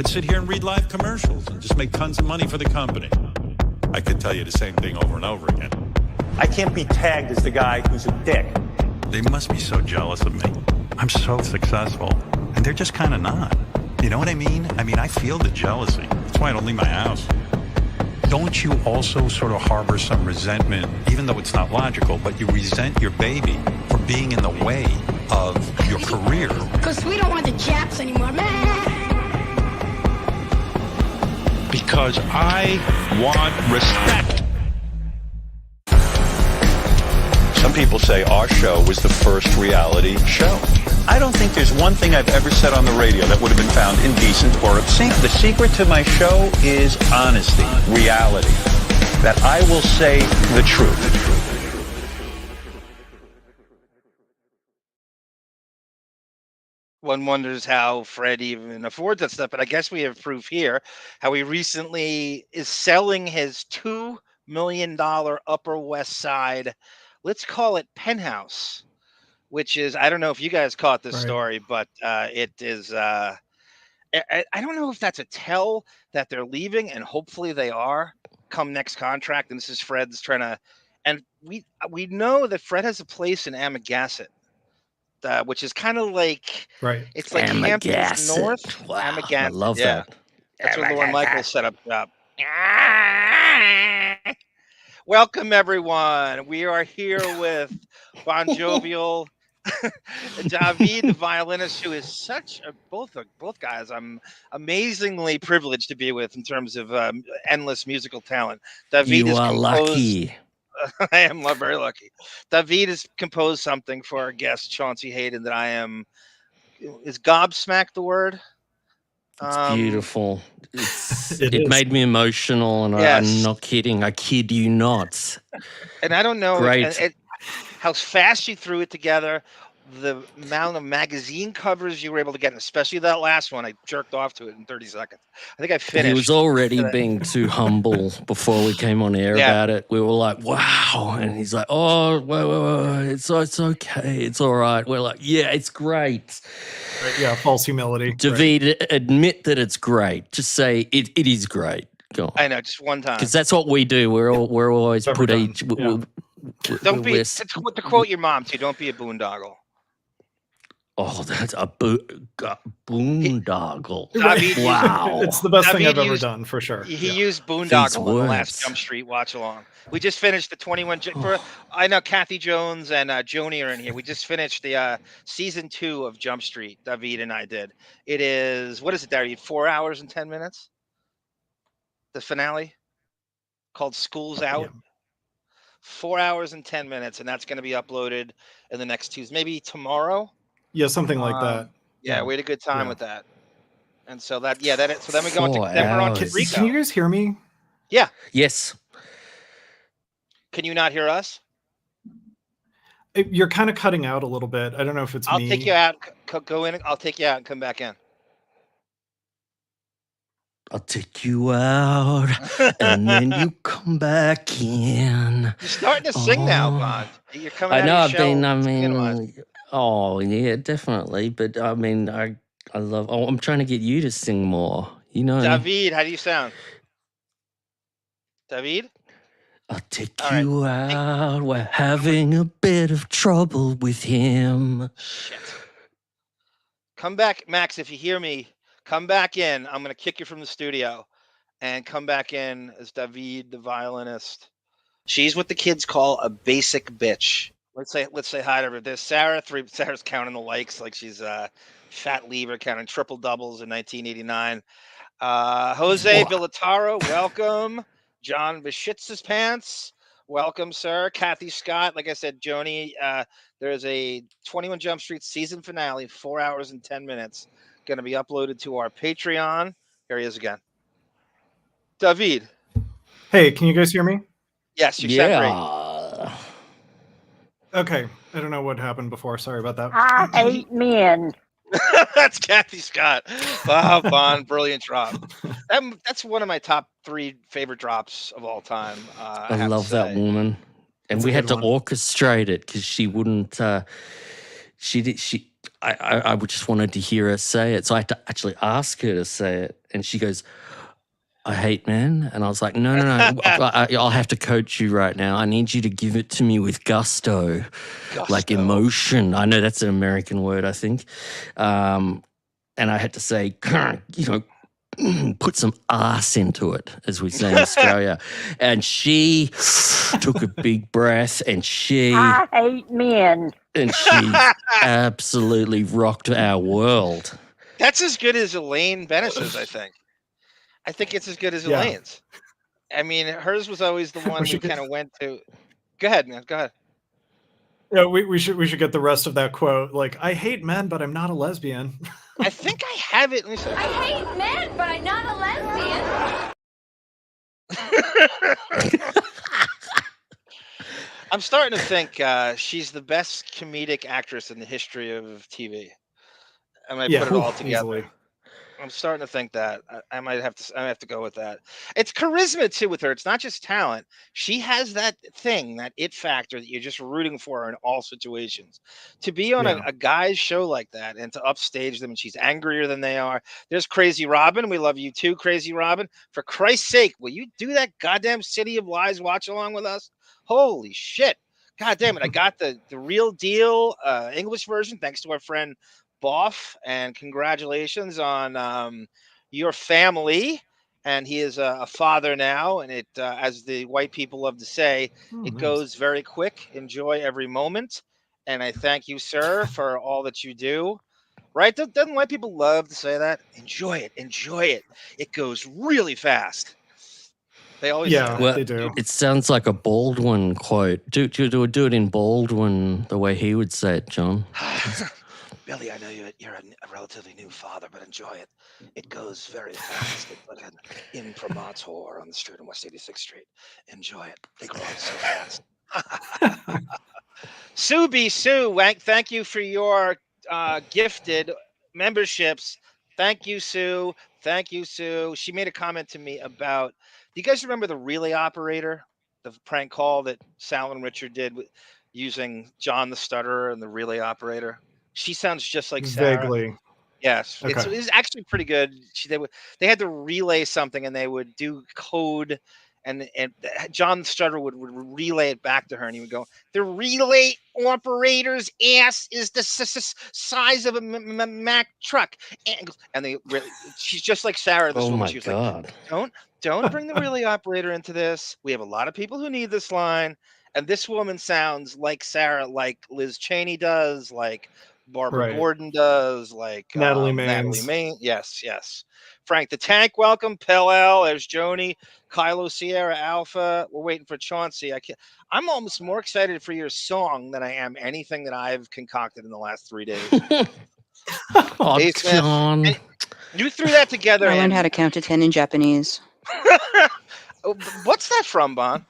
could sit here and read live commercials and just make tons of money for the company. I could tell you the same thing over and over again. I can't be tagged as the guy who's a dick. They must be so jealous of me. I'm so successful, and they're just kind of not. You know what I mean? I feel the jealousy. That's why I don't leave my house. Don't you also sort of harbor some resentment, even though it's not logical, but you resent your baby for being in the way of your career? Because we don't want the Japs anymore, man. Because I want respect. Some people say our show was the first reality show. I don't think there's one thing I've ever said on the radio that would have been found indecent or obscene. The secret to my show is honesty, reality, that I will say the truth. One wonders how Fred even affords that stuff, but I guess we have proof here how he recently is selling his $2 million Upper West Side, let's call it penthouse, which is, I don't know if you guys caught this story, but it is, I don't know if that's a tell that they're leaving, and hopefully they are come next contract. And this is Fred's trying to, and we know that Fred has a place in Amagassett. Which is kind of like, it's like Hamptons North. Wow, Amagassett. I love that. That's where Lauren Michaels set up shop. Welcome, everyone. We are here with Bon Jovial, DAVYD, the violinist, who is such a, both guys I'm amazingly privileged to be with in terms of endless musical talent. DAVYD You are lucky. I am very lucky. DAVYD has composed something for our guest, Chaunce Hayden, that I am, is gobsmacked the word? It's beautiful. It made me emotional, and I'm not kidding. I kid you not. And I don't know Great. How fast you threw it together, the amount of magazine covers you were able to get, and especially that last one. I jerked off to it in 30 seconds. I think I finished. He was already being too humble before we came on air about it. We were like, wow. And he's like, oh, wait. It's okay. It's all right. We're like, yeah, it's great. Yeah, false humility. DAVYD, admit that it's great. Just say it is great. Go on. I know, just one time. Because that's what we do. We're always put each. Don't be, to quote your mom too, don't be a boondoggle. Oh, that's a boondoggle. Wow. It's the best thing I've ever done, for sure. He used boondoggle in the last Jump Street watch along. We just finished the 21. I know Kathy Jones and Joni are in here. We just finished the season 2 of Jump Street. DAVYD and I did. It is, what is it, Darry? 4 hours and 10 minutes? The finale called School's Out. Yeah. 4 hours and 10 minutes, and that's going to be uploaded in the next Tuesday, maybe tomorrow. Yeah, something like that. Yeah, we had a good time with that. And so that, so then we go into, then we're on Kid Rico. Can you guys hear me? Yeah. Yes. Can you not hear us? You're kind of cutting out a little bit. I don't know if it's me. I'll take you out, go in, I'll take you out and come back in. I'll take you out, and then you come back in. You're starting to sing now, Bon. You're coming out know, of your shell. Oh, yeah, definitely. But, I love, I'm trying to get you to sing more. You know. DAVYD, how do you sound? DAVYD? I'll take you out. We're having a bit of trouble with him. Shit. Come back, Max, if you hear me. Come back in. I'm going to kick you from the studio and come back in as DAVYD, the violinist. She's what the kids call a basic bitch. Let's say hi to her. There's Sarah. Sarah's counting the likes like she's fat lever, counting triple doubles in 1989. Jose Villataro, welcome. John Vishitz's pants, welcome, sir. Kathy Scott, like I said, Joni. There's a 21 Jump Street season finale, 4 hours and 10 minutes. Going to be uploaded to our Patreon. Here he is again. DAVYD. Hey, can you guys hear me? Yes, you sound great. Okay. I don't know what happened before. Sorry about that. I hate men. That's Kathy Scott. Wow, Bon, brilliant drop. That's one of my top 3 favorite drops of all time. I love that woman. And we had to orchestrate it because she wouldn't, I just wanted to hear her say it. So I had to actually ask her to say it. And she goes, I hate men. And I was like, no. I'll have to coach you right now. I need you to give it to me with gusto. Like emotion. I know that's an American word, I think. And I had to say, put some ass into it, as we say in Australia. And she took a big breath and I hate men. And she absolutely rocked our world. That's as good as Elaine Bennis's, I think. I think it's as good as Elaine's. I mean, hers was always the one who kind of went to. Go ahead, man. Go ahead. Yeah, we should get the rest of that quote. Like, I hate men, but I'm not a lesbian. I think I have it. Let me see. I hate men, but I'm not a lesbian. I'm starting to think she's the best comedic actress in the history of TV. I might put it all together. Easily. I'm starting to think that I might have to go with that. It's charisma too with her. It's not just talent. She has that thing, that it factor that you're just rooting for her in all situations. To be on a guy's show like that and to upstage them, and she's angrier than they are. There's Crazy Robin. We love you too, Crazy Robin. For Christ's sake, will you do that goddamn City of Lies watch along with us? Holy shit. God damn it. I got the real deal English version thanks to our friend Boff, and congratulations on your family. And he is a father now, and it as the white people love to say, it goes very quick. Enjoy every moment. And I thank you, sir, for all that you do. Right? Doesn't white people love to say that? Enjoy it. Enjoy it. It goes really fast. They always they do. It sounds like a Baldwin quote. Do it in Baldwin the way he would say it, John. Billy, I know you're a relatively new father, but enjoy it. It goes very fast. It's like an imprimatur on the street on West 86th Street. Enjoy it. They grow up so fast. Sue B. Sue, thank you for your gifted memberships. Thank you, Sue. Thank you, Sue. She made a comment to me about, do you guys remember the relay operator, the prank call that Sal and Richard did using John the Stutterer and the relay operator? She sounds just like Sarah. Vaguely. Yes. Okay. It's actually pretty good. They had to relay something, and they would do code, and John the Stutterer would relay it back to her, and he would go, the relay operator's ass is the size of a Mack truck. And she's just like Sarah. This woman. She was God. Like, don't bring the relay operator into this. We have a lot of people who need this line. And this woman sounds like Sarah, like Liz Cheney does, like Barbara Gordon does, like Natalie Maines. Yes. Frank the Tank, welcome. Pell, there's Joni, Kylo Sierra Alpha. We're waiting for Chauncey. I'm almost more excited for your song than I am anything that I've concocted in the last 3 days. John. You threw that together. I learned how to count to 10 in Japanese. What's that from, Bon?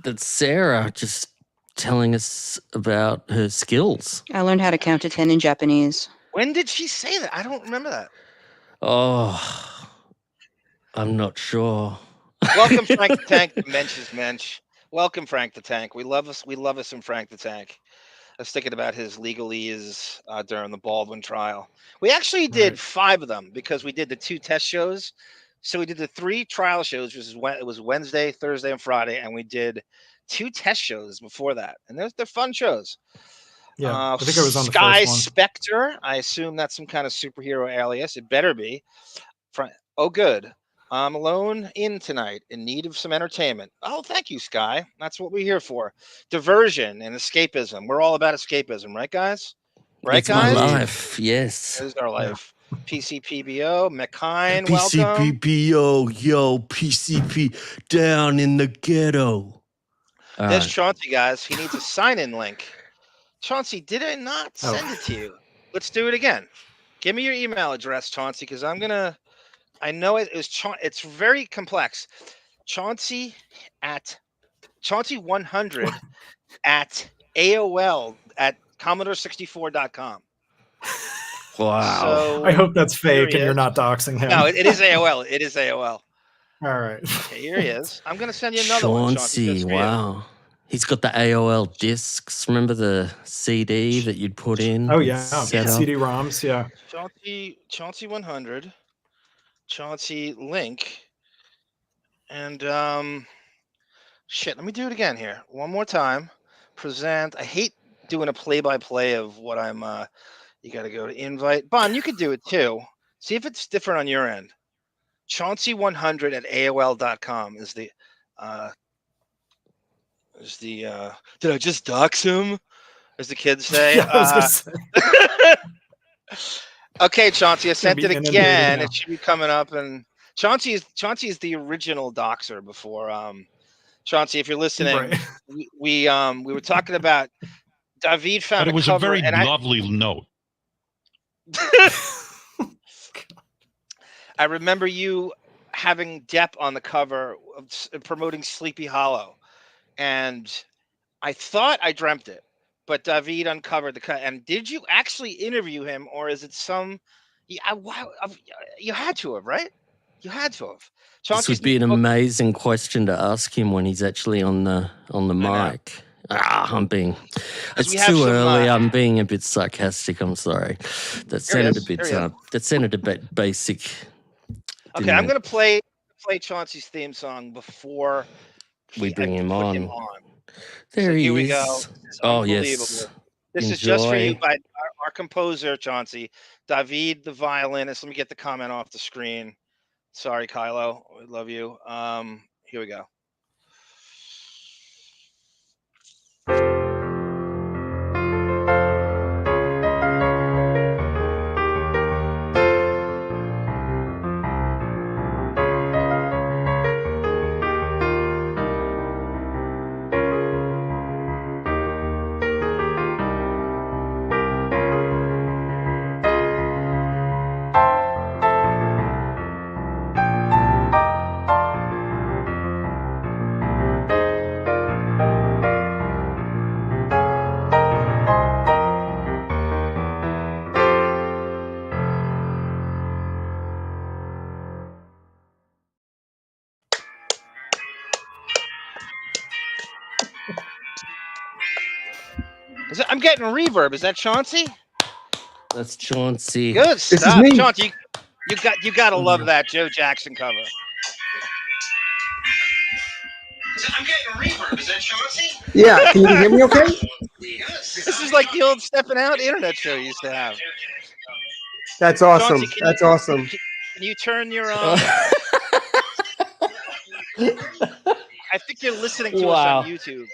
That's Sarah just telling us about her skills. I learned how to count to 10 in Japanese. When did she say that? I don't remember that. Oh, I'm not sure. Welcome, Frank the Tank. The mensch is mensch. Welcome, Frank the Tank. We love us some Frank the Tank. I was thinking about his legalese during the Baldwin trial. We actually did 5 of them because we did the 2 test shows. So we did the 3 trial shows, which is it was Wednesday, Thursday, and Friday, and we did 2 test shows before that, and they're fun shows. Yeah, I think I was on the Sky first one. Spectre. I assume that's some kind of superhero alias. It better be. Oh, good. I'm alone tonight, in need of some entertainment. Oh, thank you, Sky. That's what we're here for. Diversion and escapism. We're all about escapism, right, guys? Right, guys? My life. Yes. This is our life. PCPBO, McKine, welcome. PCPBO, yo, PCP down in the ghetto. There's Chauncey, guys. He needs a sign-in link. Chauncey, did I not send it to you? Let's do it again. Give me your email address, Chauncey, because I know it's very complex. Chauncey 100 at AOL at Commodore64.com. Wow. So, I hope that's fake and you're not doxing him. No, it is AOL. It is AOL. All right. Okay, here he is. I'm going to send you another one, Chauncey. Wow. He's got the AOL discs. Remember the CD that you'd put in? Oh, yeah. CD-ROMs, yeah. Chauncey 100 Chauncey link. And shit, let me do it again here. One more time. Present. I hate doing a play-by-play of what I'm you got to go to invite. Bon, you could do it too. See if it's different on your end. Chauncey100 at AOL.com is the did I just dox him? As the kids say. Yeah, I was gonna say. Okay, Chauncey, I It's gonna sent be it inundated again. now. It should be coming up. And Chauncey is the original doxer before. Chauncey, if you're listening, Right. we were talking about David found But it was a cover, very and lovely note. I remember you having Depp on the cover of promoting Sleepy Hollow, and I thought I dreamt it, but David uncovered the cut. And did you actually interview him, or is it some? Yeah, you had to have, right? You had to have. This Chauncey's would be an new book- amazing question to ask him when he's actually on the mic. I'm being. It's we have too some, early. I'm being a bit sarcastic. I'm sorry. That sounded a bit. Here he is. That sounded a bit basic. Okay, I'm gonna play Chauncey's theme song before we bring I him put on. him on. There So he here we is. go. This is Oh unbelievable. yes. This is just for you Enjoy. by our composer, Chauncey. David, the violinist. Let me get the comment off the screen. Sorry, Kylo. We love you. Here we go. I'm getting reverb. Is that Chauncey? That's Chauncey. Good stuff. This is me. Chauncey, you gotta love that Joe Jackson cover. I'm getting reverb. Is that Chauncey? Yeah, can you hear me okay? This is like the old Steppin Out internet show you used to have. That's awesome. Chauncey, That's awesome. Can you turn your I think you're listening to us on YouTube.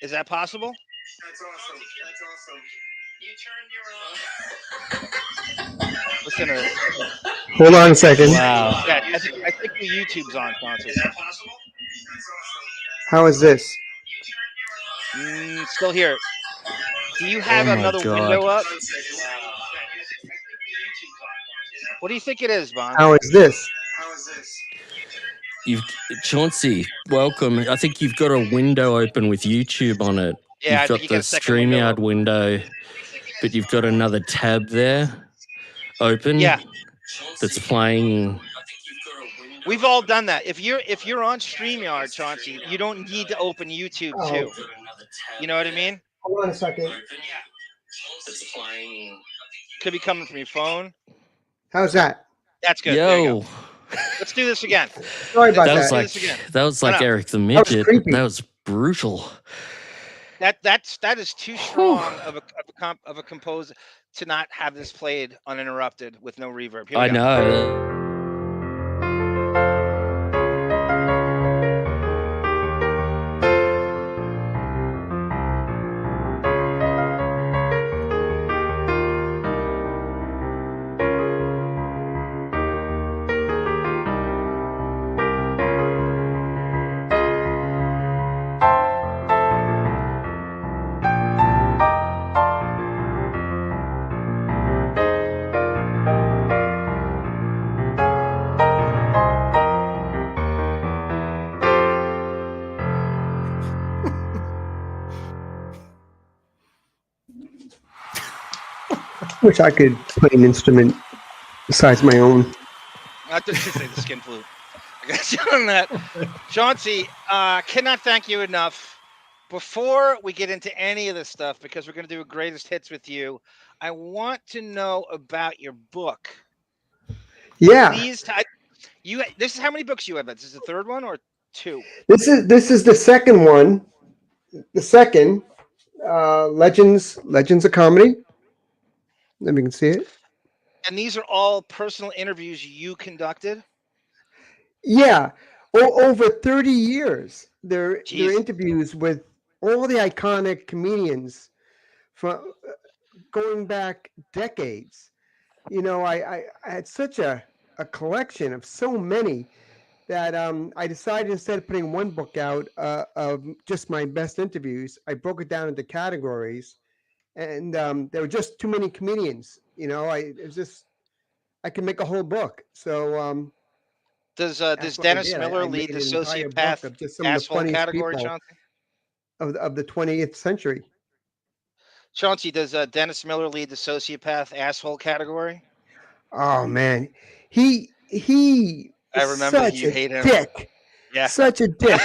Is that possible? That's awesome. That's awesome. You turn your listen to this. Hold on a second. Wow. Yeah, I think the YouTube's on, Chauncey. Is that possible? How is this? Still here. Do you have Oh my another God. window up? What do you think it is, Bon? How is this? Chauncey, welcome. I think you've got a window open with YouTube on it. Yeah, I you've think got you the got a second window StreamYard open. window, but you've got another tab there open. Yeah. That's playing. We've all done that. If you're on StreamYard, Chauncey, you don't need to open YouTube too. You know what I mean? Hold on a second. Could be coming from your phone. How's that? That's good. There you Yo, go. Let's do this again. Sorry about that that. was like No. Eric the was Midget. creepy. That was brutal. That is too strong of a composer to not have this played uninterrupted with no reverb. Here we I go. know. Wish I could play an instrument besides my own. I thought you say the skin flute. I got you on that. Chauncey, cannot thank you enough. Before we get into any of this stuff, because we're going to do a greatest hits with you, I want to know about your book. Yeah, Please, this is how many books you have? This is the third one or two? this is the second one. The second, Legends of Comedy. Let me can see it. And these are all personal interviews you conducted? Yeah, over 30 years. They're Jeez. interviews with all the iconic comedians from going back decades. You know, I had such a collection of so many that I decided, instead of putting one book out of just my best interviews, I broke it down into categories, and there were just too many comedians. You know, I can make a whole book. So Does that's what I Dennis did. Miller I lead made the an entire book sociopath of just some of the asshole funniest category, people Chauncey? of the 20th century. Chauncey, does Dennis Miller lead the sociopath asshole category? Oh man, he I is remember such you a hate him. dick. Yeah. Such a dick.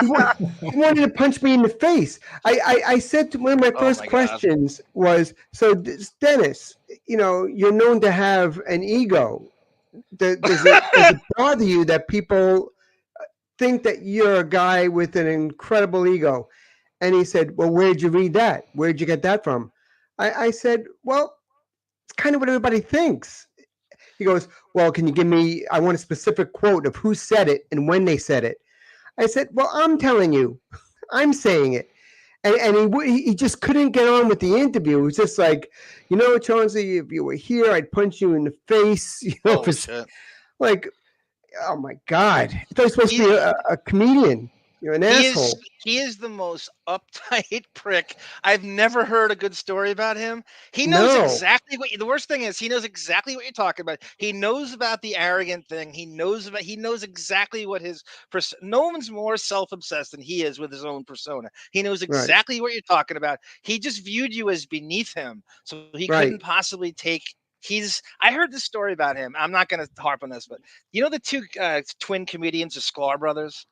He wanted to punch me in the face. I said to one of my Oh first my God. questions was, so Dennis, you know, you're known to have an ego. Does it bother you that people think that you're a guy with an incredible ego? And he said, well, where'd you read that? Where'd you get that from? I said, well, it's kind of what everybody thinks. He goes, well, can you give me, I want a specific quote of who said it and when they said it. I said, well, I'm telling you, I'm saying it. And he just couldn't get on with the interview. It was just like, you know, Chauncey, if you were here, I'd punch you in the face. You know, Holy shit. like, oh my God. I thought you're supposed to be a comedian. You're an asshole. He is the most uptight prick. I've never heard a good story about him. He knows No. exactly what the worst thing is. He knows exactly what you're talking about. He knows about the arrogant thing. He knows exactly what his no one's more self-obsessed than he is with his own persona. He knows Right. exactly what you're talking about. He just viewed you as beneath him, so he Right. couldn't possibly take. I heard this story about him. I'm not going to harp on this, but you know the two twin comedians, the Sklar brothers.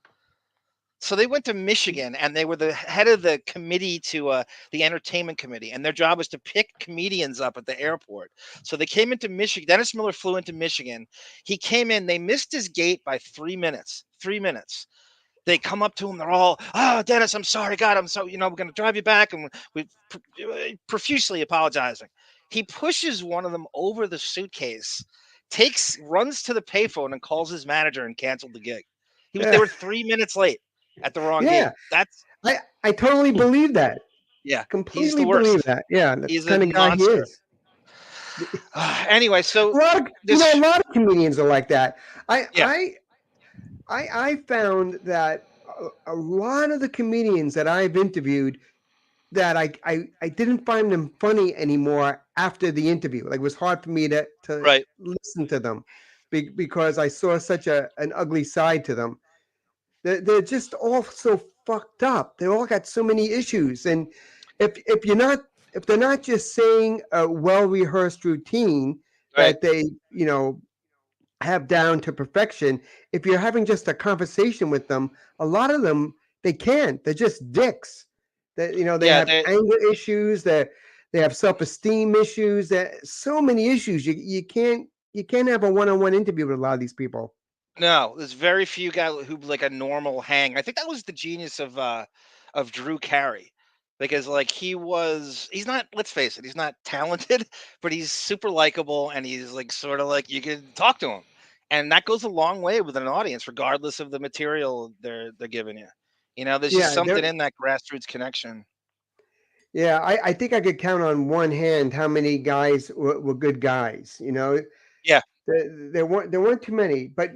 So they went to Michigan, and they were the head of the committee to the entertainment committee, and their job was to pick comedians up at the airport. So they came into Michigan. Dennis Miller flew into Michigan. He came in. They missed his gate by 3 minutes. 3 minutes. They come up to him. They're all, "Oh, Dennis, I'm sorry. God, I'm so, we're going to drive you back," and we profusely apologizing. He pushes one of them over the suitcase, runs to the payphone, and calls his manager and canceled the gig. They were 3 minutes late at the wrong Yeah. gate. I totally believe that. Yeah, Completely he's the worst. believe that. Yeah, that's He's the kind a of guy he monster. is. Anyway, so a lot of comedians are like that. I found that a lot of the comedians that I've interviewed, that I didn't find them funny anymore after the interview. Like, it was hard for me to Right. listen to them because I saw such an ugly side to them. They're just all so fucked up. They all got so many issues, and if they're not just saying a well-rehearsed routine Right. that they have down to perfection, if you're having just a conversation with them, a lot of them, they can't. They're just dicks. They have anger issues. They have self-esteem issues. So many issues. You can't have a one-on-one interview with a lot of these people. No, there's very few guys who like a normal hang. I think that was the genius of Drew Carey, because like he's not, let's face it, he's not talented, but he's super likable, and he's like sort of like you can talk to him, and that goes a long way with an audience, regardless of the material they're giving you. There's just something in that grassroots connection. Yeah, I think I could count on one hand how many guys were good guys. Yeah, there weren't too many, but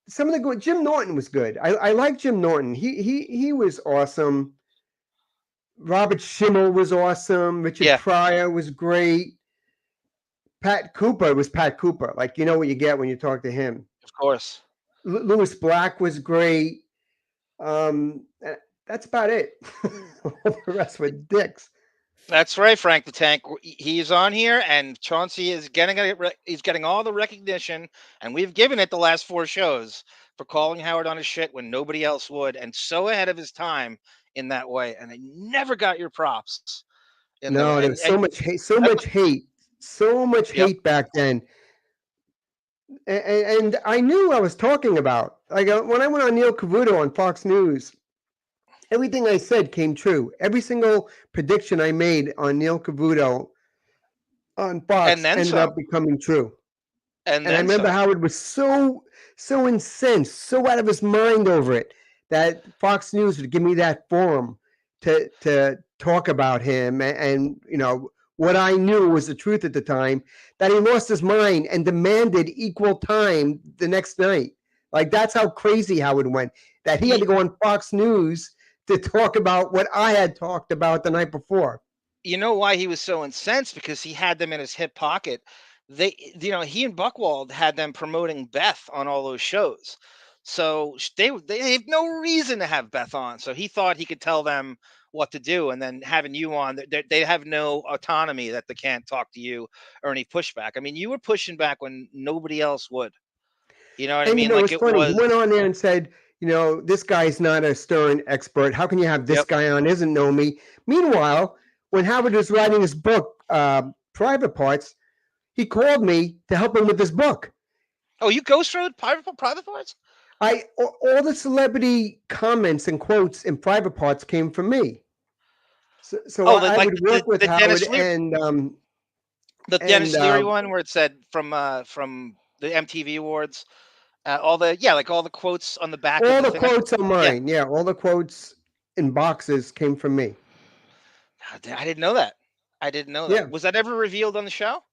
some of the good. Jim Norton was good. I like Jim Norton. He was awesome. Robert Schimmel was awesome. Richard Pryor was great. Pat Cooper was Pat Cooper. Like, you know what you get when you talk to him. Of course. Louis Black was great. That's about it. All the rest were dicks. That's right, Frank the Tank. He's on here, and Chauncey is getting all the recognition, and we've given it the last 4 shows for calling Howard on his shit when nobody else would, and so ahead of his time in that way. And I never got your props. There was so much hate. so much Yep. hate back then. And I knew what I was talking about. Like when I went on Neil Cavuto on Fox News, everything I said came true. Every single prediction I made on Neil Cavuto on Fox And then ended some. up becoming true. And I then remember some. Howard was so incensed, so out of his mind over it, that Fox News would give me that forum to talk about him and you know what I knew was the truth at the time, that he lost his mind and demanded equal time the next night. Like that's how crazy Howard went, that he had to go on Fox News to talk about what I had talked about the night before. You know why he was so incensed? Because he had them in his hip pocket. He and Buchwald had them promoting Beth on all those shows. So they have no reason to have Beth on. So he thought he could tell them what to do, and then having you on, they have no autonomy, that they can't talk to you or any pushback. I mean, you were pushing back when nobody else would. You know what I And you mean? know, Like it's it funny. He was. went on there and said, you know, this guy's not a Stern expert. How can you have this Yep. guy on? Doesn't know me. Meanwhile, when Howard was writing his book, Private Parts, he called me to help him with this book. Oh, you ghostwrote private parts? All the celebrity comments and quotes in Private Parts came from me. So I would work with Howard and the Dennis Leary one where it said from the MTV Awards, all the quotes on the back. All of the thing. quotes are mine. Yeah, all the quotes in boxes came from me. I didn't know that. I didn't know that. Yeah. Was that ever revealed on the show?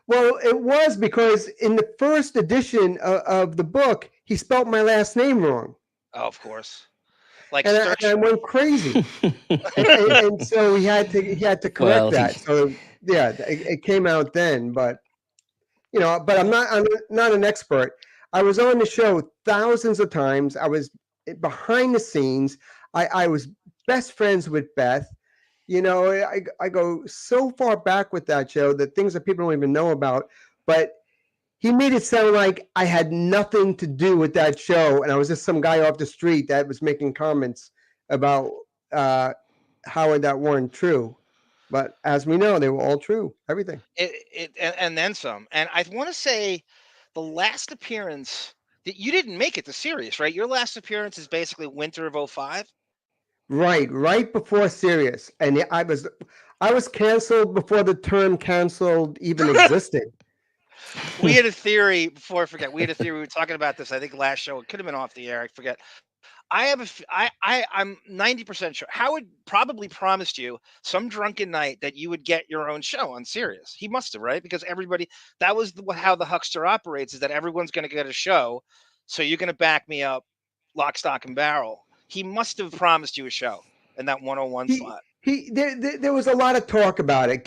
Well, it was, because in the first edition of the book, he spelled my last name wrong. Oh, of course. Like, and I went crazy, and so he had to correct that. So yeah, it came out then. But you know, I'm not an expert. I was on the show thousands of times. I was behind the scenes. I was best friends with Beth. You know, I go so far back with that show, that things that people don't even know about. But he made it sound like I had nothing to do with that show, and I was just some guy off the street that was making comments about Howard that weren't true. But as we know, they were all true. Everything. And then some. And I want to say the last appearance that you didn't make it to Sirius, right? Your last appearance is basically winter of 05. Right before Sirius, and I was canceled before the term canceled even existed. We had a theory, before I forget, we were talking about this, I think last show, it could have been off the air, I forget. I'm 90% sure Howard probably promised you some drunken night that you would get your own show on Sirius. He must have, right? Because that was how the huckster operates, is that everyone's going to get a show. So you're going to back me up lock, stock, and barrel. He must have promised you a show in that 101 slot. There was a lot of talk about it.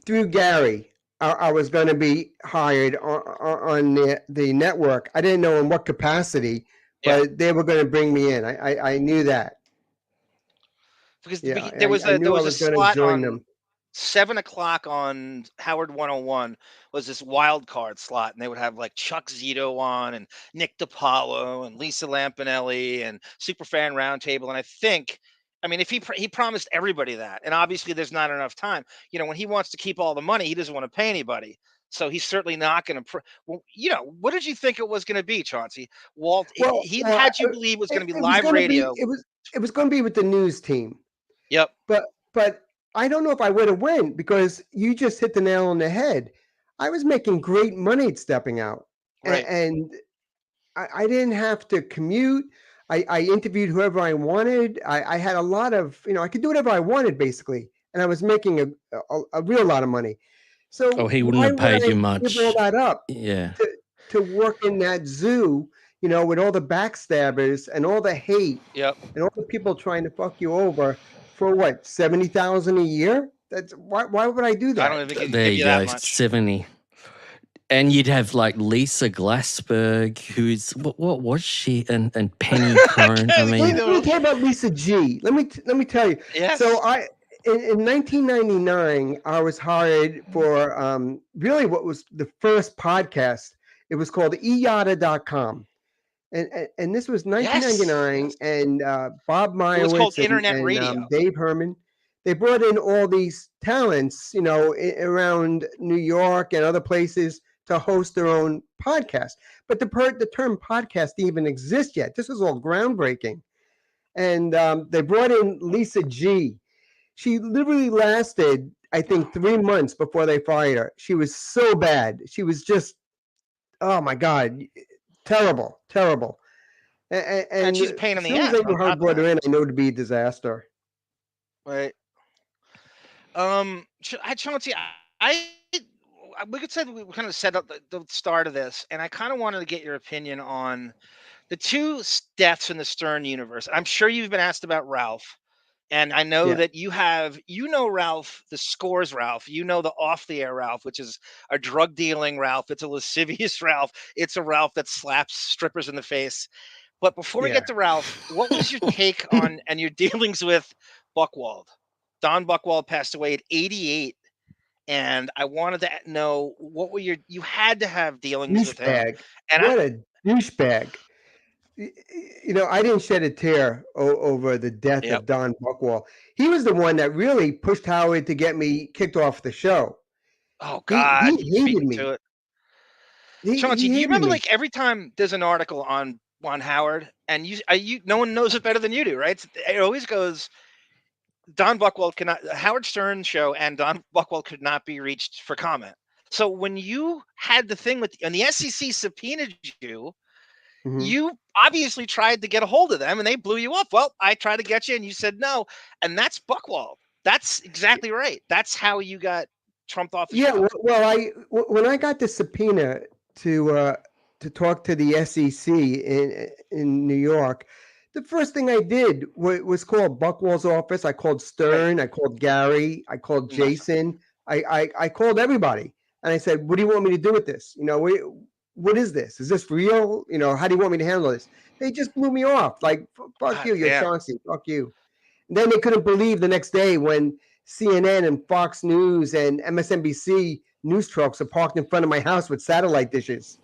Through Gary, I was going to be hired on the network. I didn't know in what capacity, but they were going to bring me in. I knew that. Because there was a slot on them. 7 o'clock on Howard 101 was this wild card slot, and they would have like Chuck Zito on, and Nick DiPaolo, and Lisa Lampanelli, and Superfan Roundtable. And if he promised everybody that, and obviously there's not enough time. You know, when he wants to keep all the money, he doesn't want to pay anybody. So he's certainly not going to. What did you think it was going to be, Chauncey? Walt, he had you believe it was going to be live radio. It was going to be with the news team. Yep. But I don't know if I would have went, because you just hit the nail on the head. I was making great money at Stepping Out, right. and I didn't have to commute. I interviewed whoever I wanted. I had a lot of, I could do whatever I wanted basically, and I was making a real lot of money. So he wouldn't have paid you much. Give all that up, yeah, to work in that zoo, with all the backstabbers and all the hate, yep, and all the people trying to fuck you over for what, $70,000 a year? That's why would I do that? I don't even think there you go, that much. 70. And you'd have like Lisa Glassberg, who's what was she? And Penny Crone. Let me tell you about Lisa G. Let me tell you. Yes. So in 1999, I was hired for really what was the first podcast. It was called eyada.com. And this was 1999, yes. And Bob Meyerowitz, it was called Internet and Radio. Dave Herman. they brought in all these talents, around New York and other places to host their own podcast. But the term podcast didn't even exist yet. This was all groundbreaking. And they brought in Lisa G. She literally lasted, I think, 3 months before they fired her. She was so bad. She was just, oh my God, terrible. And she's a pain in the as soon ass. as I knew on how top brought of her that. in, I knew it would be a disaster. Right. Chauncey, we could say we kind of set up the start of this, and I kind of wanted to get your opinion on the two deaths in the Stern universe. I'm sure you've been asked about Ralph, and I know Yeah. that you know Ralph, the Scores Ralph, you know the off the air Ralph, which is a drug dealing Ralph. It's a lascivious Ralph. It's a Ralph that slaps strippers in the face. But before we Yeah. get to Ralph, what was your take on and your dealings with Buchwald? Don Buchwald passed away at 88. And I wanted to know what were you had to have dealings with him. Douchebag. And What a douchebag. I didn't shed a tear over the death Yep. of Don Buchwald. He was the one that really pushed Howard to get me kicked off the show. Oh God, He hated me. to it. He Chauncey, do you hated remember me. like every time there's an article on Howard and no one knows it better than you do, right? It always goes Don Buchwald Howard Stern show and Don Buchwald could not be reached for comment. So when you had the thing and the SEC subpoenaed you, Mhm. you obviously tried to get a hold of them and they blew you up. Well, I tried to get you and you said no. And that's Buchwald. That's exactly right. That's how you got trumped off the Yeah, show. well, when I got the subpoena to talk to the SEC in New York, the first thing I did was call Buchwald's office. I called Stern. I called Gary. I called Nothing. Jason. I called everybody, and I said, "What do you want me to do with this? What is this? Is this real? How do you want me to handle this?" They just blew me off. Like, fuck you, you're damn. Chauncey. Fuck you. And then they couldn't believe the next day when CNN and Fox News and MSNBC news trucks are parked in front of my house with satellite dishes.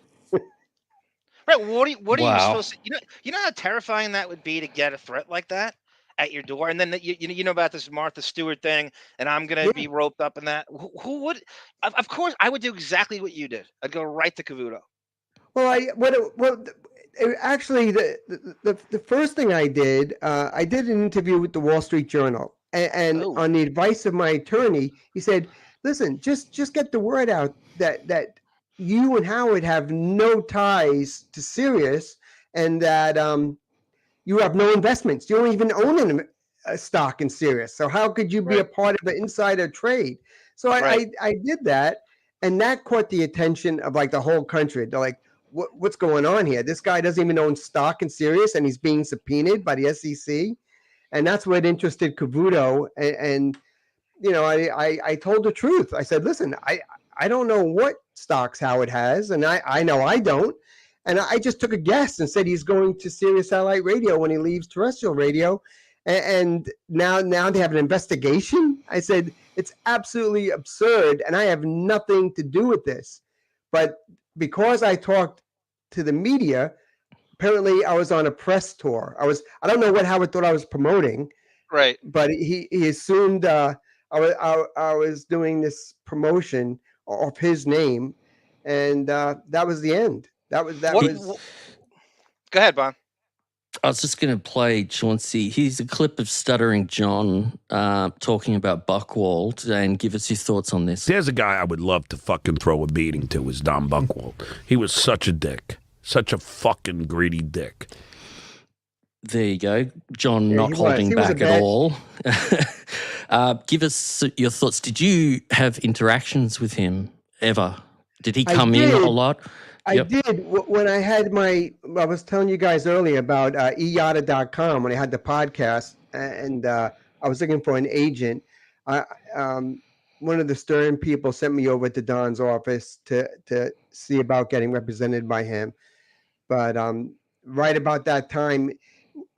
Right. What are you Wow. supposed to you know how terrifying that would be to get a threat like that at your door? And then you know about this Martha Stewart thing, and I'm gonna be roped up in that. Who would of course I would do exactly what you did. I'd go right to Cavuto. Well, actually, the first thing I did an interview with the Wall Street Journal, and Oh. on the advice of my attorney, he said, "Listen, just get the word out that you and Howard have no ties to Sirius, and that you have no investments. You don't even own a stock in Sirius. So how could you be a part of an insider trade?" So I did that, and that caught the attention of like the whole country. They're like, what's going on here? This guy doesn't even own stock in Sirius, and he's being subpoenaed by the SEC. And that's what interested Cavuto. And I told the truth. I said, listen, I don't know what stocks Howard has, and I know I don't. And I just took a guess and said he's going to Sirius Satellite Radio when he leaves terrestrial radio. And now they have an investigation. I said, it's absolutely absurd, and I have nothing to do with this. But because I talked to the media, apparently I was on a press tour. I don't know what Howard thought I was promoting. Right. But he assumed I was doing this promotion of his name, and that was the end. That was. Go ahead, Bon. I was just going to play Chauncey. Here's a clip of Stuttering John talking about Buchwald, and give us your thoughts on this. There's a guy I would love to fucking throw a beating to is Don Buchwald. He was such a dick. Such a fucking greedy dick. There you go. John not he holding was back at all. Give us your thoughts. Did you have interactions with him ever? Did he come in a lot? I did. When I had I was telling you guys earlier about eyada.com when I had the podcast, and I was looking for an agent. One of the Stern people sent me over to Don's office to see about getting represented by him. But right about that time,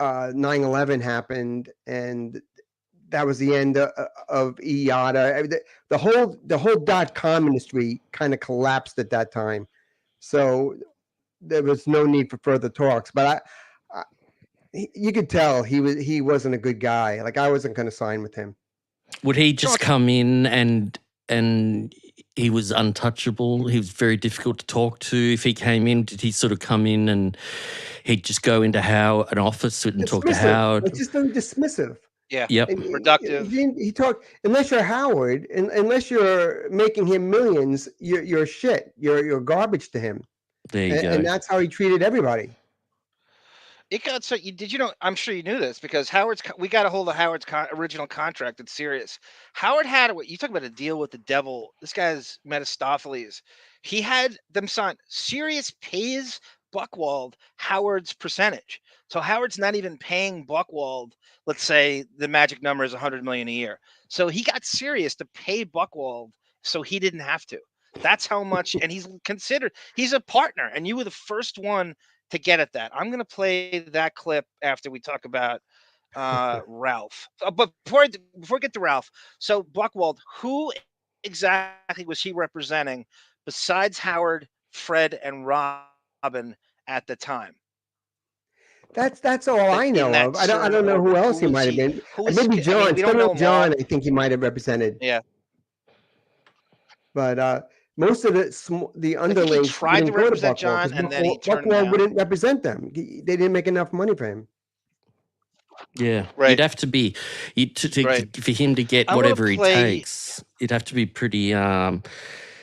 9/11 happened, and that was the end of EYADA. The whole .com industry kind of collapsed at that time. So there was no need for further talks, but you could tell he wasn't a good guy. Like I wasn't going to sign with him. Would he just come in and he was untouchable? He was very difficult to talk to. If he came in, did he sort of come in and he'd just go into an office and talk to Howard? It's just very dismissive. Yeah. Yep. Productive. He talked, unless you're Howard, and unless you're making him millions, you're shit. You're garbage to him. There you go. And that's how he treated everybody. It got so did you know? I'm sure you knew this because we got a hold of Howard's original contract at Sirius. Howard had what you talk about a deal with the devil. This guy's Mephistopheles. He had them sign. Sirius pays Buchwald Howard's percentage. So Howard's not even paying Buchwald. Let's say the magic number is $100 million a year. So he got Sirius to pay Buchwald so he didn't have to. That's how much. And he's a partner. And you were the first one to get at that. I'm going to play that clip after we talk about Ralph. But before I get to Ralph, so Buchwald, who exactly was he representing besides Howard, Fred, and Robin at the time? That's all I know of. I don't know who else he might have been. Maybe John. We don't know John. I think he might have represented. Yeah. But most of the underlings tried to represent John, and then he turned Buchwald wouldn't represent them. They didn't make enough money for him. Yeah, right. You'd have to be for him to get whatever he takes. You'd have to be pretty.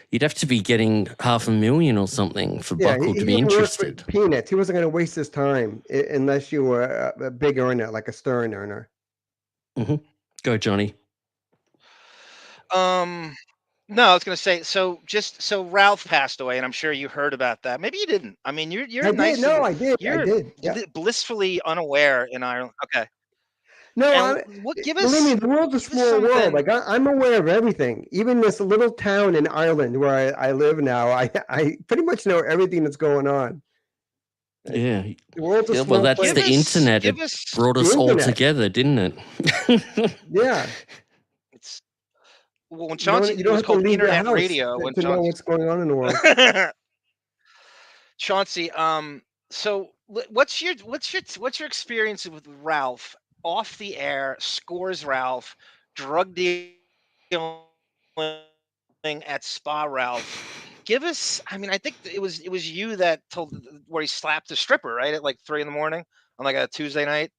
You'd have to be getting $500,000 or something for Buchwald to be interested. Peanuts. He wasn't going to waste his time unless you were a big earner, like a Stern earner. Mm-hmm. Go, Johnny. No, I was going to say, so Ralph passed away, and I'm sure you heard about that. Maybe you didn't. I mean, you're nice. I did. You're blissfully unaware in Ireland. Okay. No, give us. Believe me, the world's a small world. Like I'm aware of everything. Even this little town in Ireland where I live now, I pretty much know everything that's going on. Yeah. The world's a small well, that's place. the internet. It brought us all together, didn't it? Yeah. Well, when Chaunce, you don't was have called to leave internet your house radio. to know what's going on in the world. Chauncey, so what's your experience with Ralph off the air? Scores Ralph, drug dealing at Spa Ralph. Give us. I mean, I think it was you that told where he slapped a stripper right at like 3 a.m. on like a Tuesday night.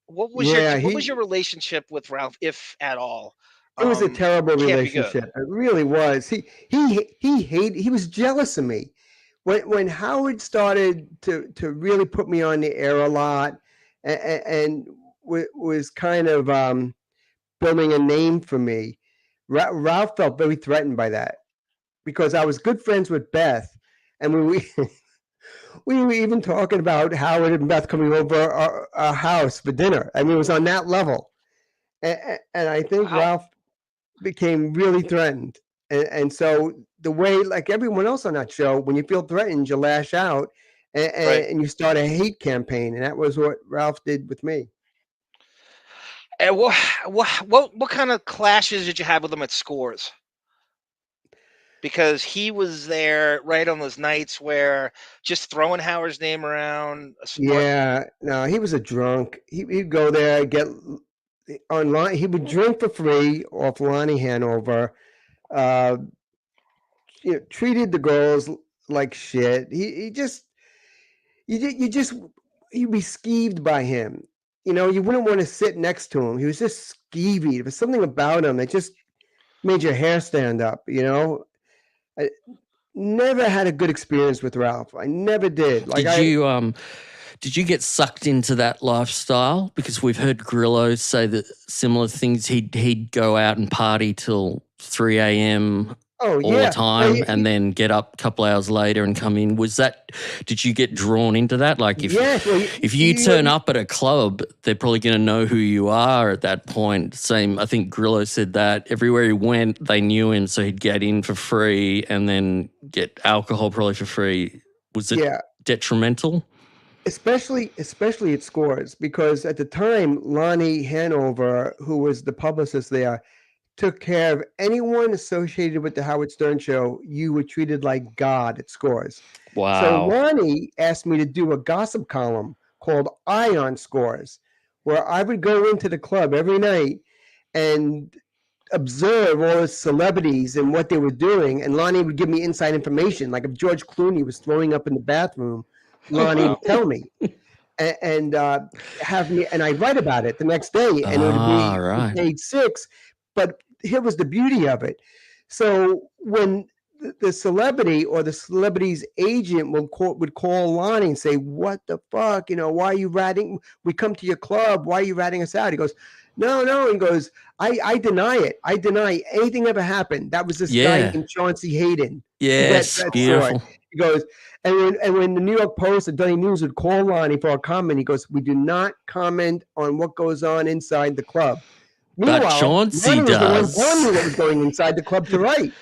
What was your relationship with Ralph, if at all? It was a terrible relationship. It really was. He was jealous of me. When Howard started to really put me on the air a lot and was kind of building a name for me, Ralph felt very threatened by that because I was good friends with Beth, and we were even talking about Howard and Beth coming over our house for dinner. I mean, it was on that level, and I think Ralph became really threatened. And so the way, like everyone else on that show, when you feel threatened, you lash out and you start a hate campaign. And that was what Ralph did with me. And what kind of clashes did you have with him at Scores? Because he was there right on those nights where just throwing Howard's name around. Yeah, no, he was a drunk. He'd go there, get online. He would drink for free off Lonnie Hanover. Treated the girls like shit. You'd be skeeved by him. You wouldn't want to sit next to him. He was just skeevy. There was something about him that just made your hair stand up. I never had a good experience with Ralph. I never did. Did you get sucked into that lifestyle? Because we've heard Grillo say that similar things. He'd go out and party till 3 a.m. all the time, and then get up a couple hours later and come in. Did you get drawn into that? Like if you turn up at a club, they're probably going to know who you are at that point. Same, I think Grillo said that everywhere he went, they knew him, so he'd get in for free and then get alcohol probably for free. Was it detrimental? Especially at Scores, because at the time, Lonnie Hanover, who was the publicist there, took care of anyone associated with the Howard Stern show. You were treated like God at Scores. Wow. So Lonnie asked me to do a gossip column called Eye on Scores, where I would go into the club every night and observe all the celebrities and what they were doing, and Lonnie would give me inside information. Like if George Clooney was throwing up in the bathroom, Lonnie would tell me, and have me, and I'd write about it the next day, and it would be right. page 6. But here was the beauty of it. So when the celebrity or the celebrity's agent would call Lonnie and say, "What the fuck? You know, why are you ratting? We come to your club. Why are you ratting us out?" He goes, No. He goes, I deny it. I deny anything ever happened. That was this guy named Chaunce Hayden. Yes, beautiful. He goes, and when the New York Post or Daily News would call Lonnie for a comment, he goes, "We do not comment on what goes on inside the club." Meanwhile, But Chauncey Lonnie was the one does. telling me what was going inside the club to write.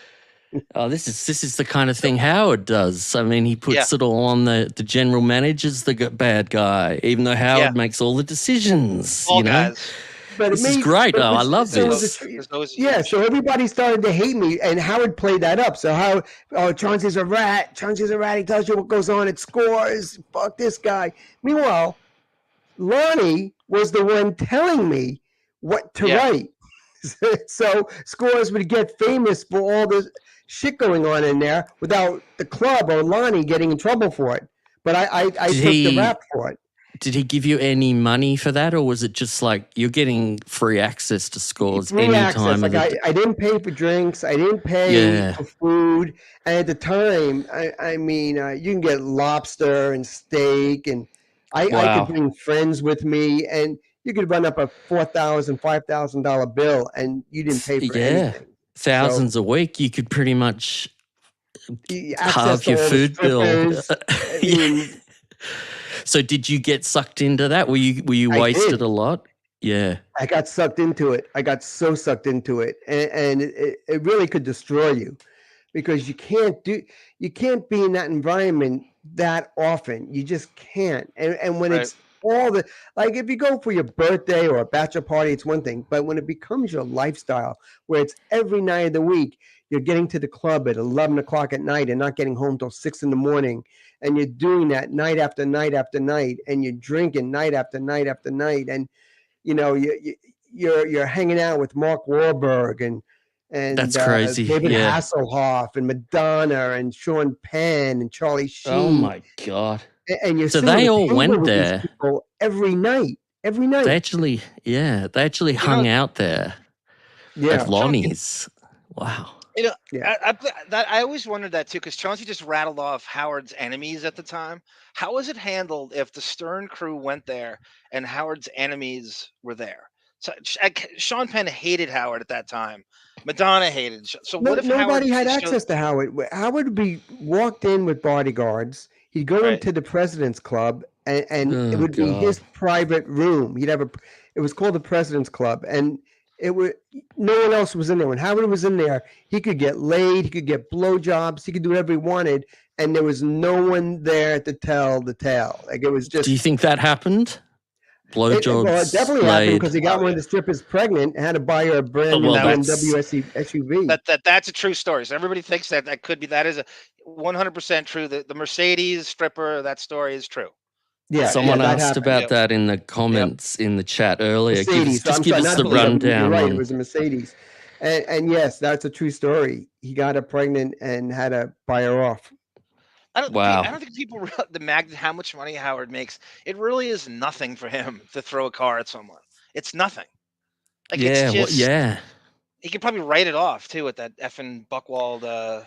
Oh, this is the kind of thing Howard does. I mean, he puts it all on the general manager's the bad guy, even though Howard makes all the decisions. All you know, guys. But this is great. Oh, I love this. So everybody started to hate me, and Howard played that up. So Chauncey's a rat. Chauncey's a rat. He tells you what goes on at Scores. Fuck this guy. Meanwhile, Lonnie was the one telling me what to write. So Scores would get famous for all the shit going on in there without the club or Lonnie getting in trouble for it. But I took the rap for it. Did he give you any money for that, or was it just like you're getting free access to Scores anytime? Like I didn't pay for drinks. I didn't pay for food. And at the time, I mean, you can get lobster and steak, and I could bring friends with me, and you could run up a $4,000, $5,000 bill, and you didn't pay for anything. Thousands a week. You could pretty much halve your food bill. So did you get sucked into that? Were you wasted a lot? Yeah. I got sucked into it. I got so sucked into it. And it really could destroy you, because you can't be in that environment that often. You just can't. And when it's all the, like if you go for your birthday or a bachelor party, it's one thing. But when it becomes your lifestyle, where it's every night of the week, you're getting to the club at 11 o'clock at night and not getting home till 6 in the morning. And you're doing that night after night after night, and you're drinking night after night after night, and you know you're hanging out with Mark Wahlberg and that's crazy. David Hasselhoff and Madonna and Sean Penn and Charlie Sheen. Oh my god! And you're so they all went there every night. Every night. They actually hung out there. At Lonnie's. Wow. You know, I always wondered that too, because Chauncey just rattled off Howard's enemies at the time. How was it handled if the Stern crew went there and Howard's enemies were there? So Sean Penn hated Howard at that time. Madonna hated. So what if nobody Howard had access to Howard? Howard would be walked in with bodyguards. He'd go into the President's Club, and it would be his private room. It was called the President's Club, and no one else was in there. When Howard was in there, he could get laid, he could get blowjobs, he could do whatever he wanted, and there was no one there to tell the tale. Like it was just. Do you think that happened? Blowjobs. Well, it definitely happened because he got one of the strippers pregnant and had to buy her a brand new BMW SUV. That's a true story. So everybody thinks that is a 100% true. The Mercedes stripper, that story is true. Yeah, someone asked about that in the comments in the chat earlier. Give us the rundown. You're right, it was a Mercedes. And yes, that's a true story. He got her pregnant and had to buy her off. I don't think people realize the magnitude how much money Howard makes. It really is nothing for him to throw a car at someone. It's nothing. Like it's just, he could probably write it off too with that effing Buchwald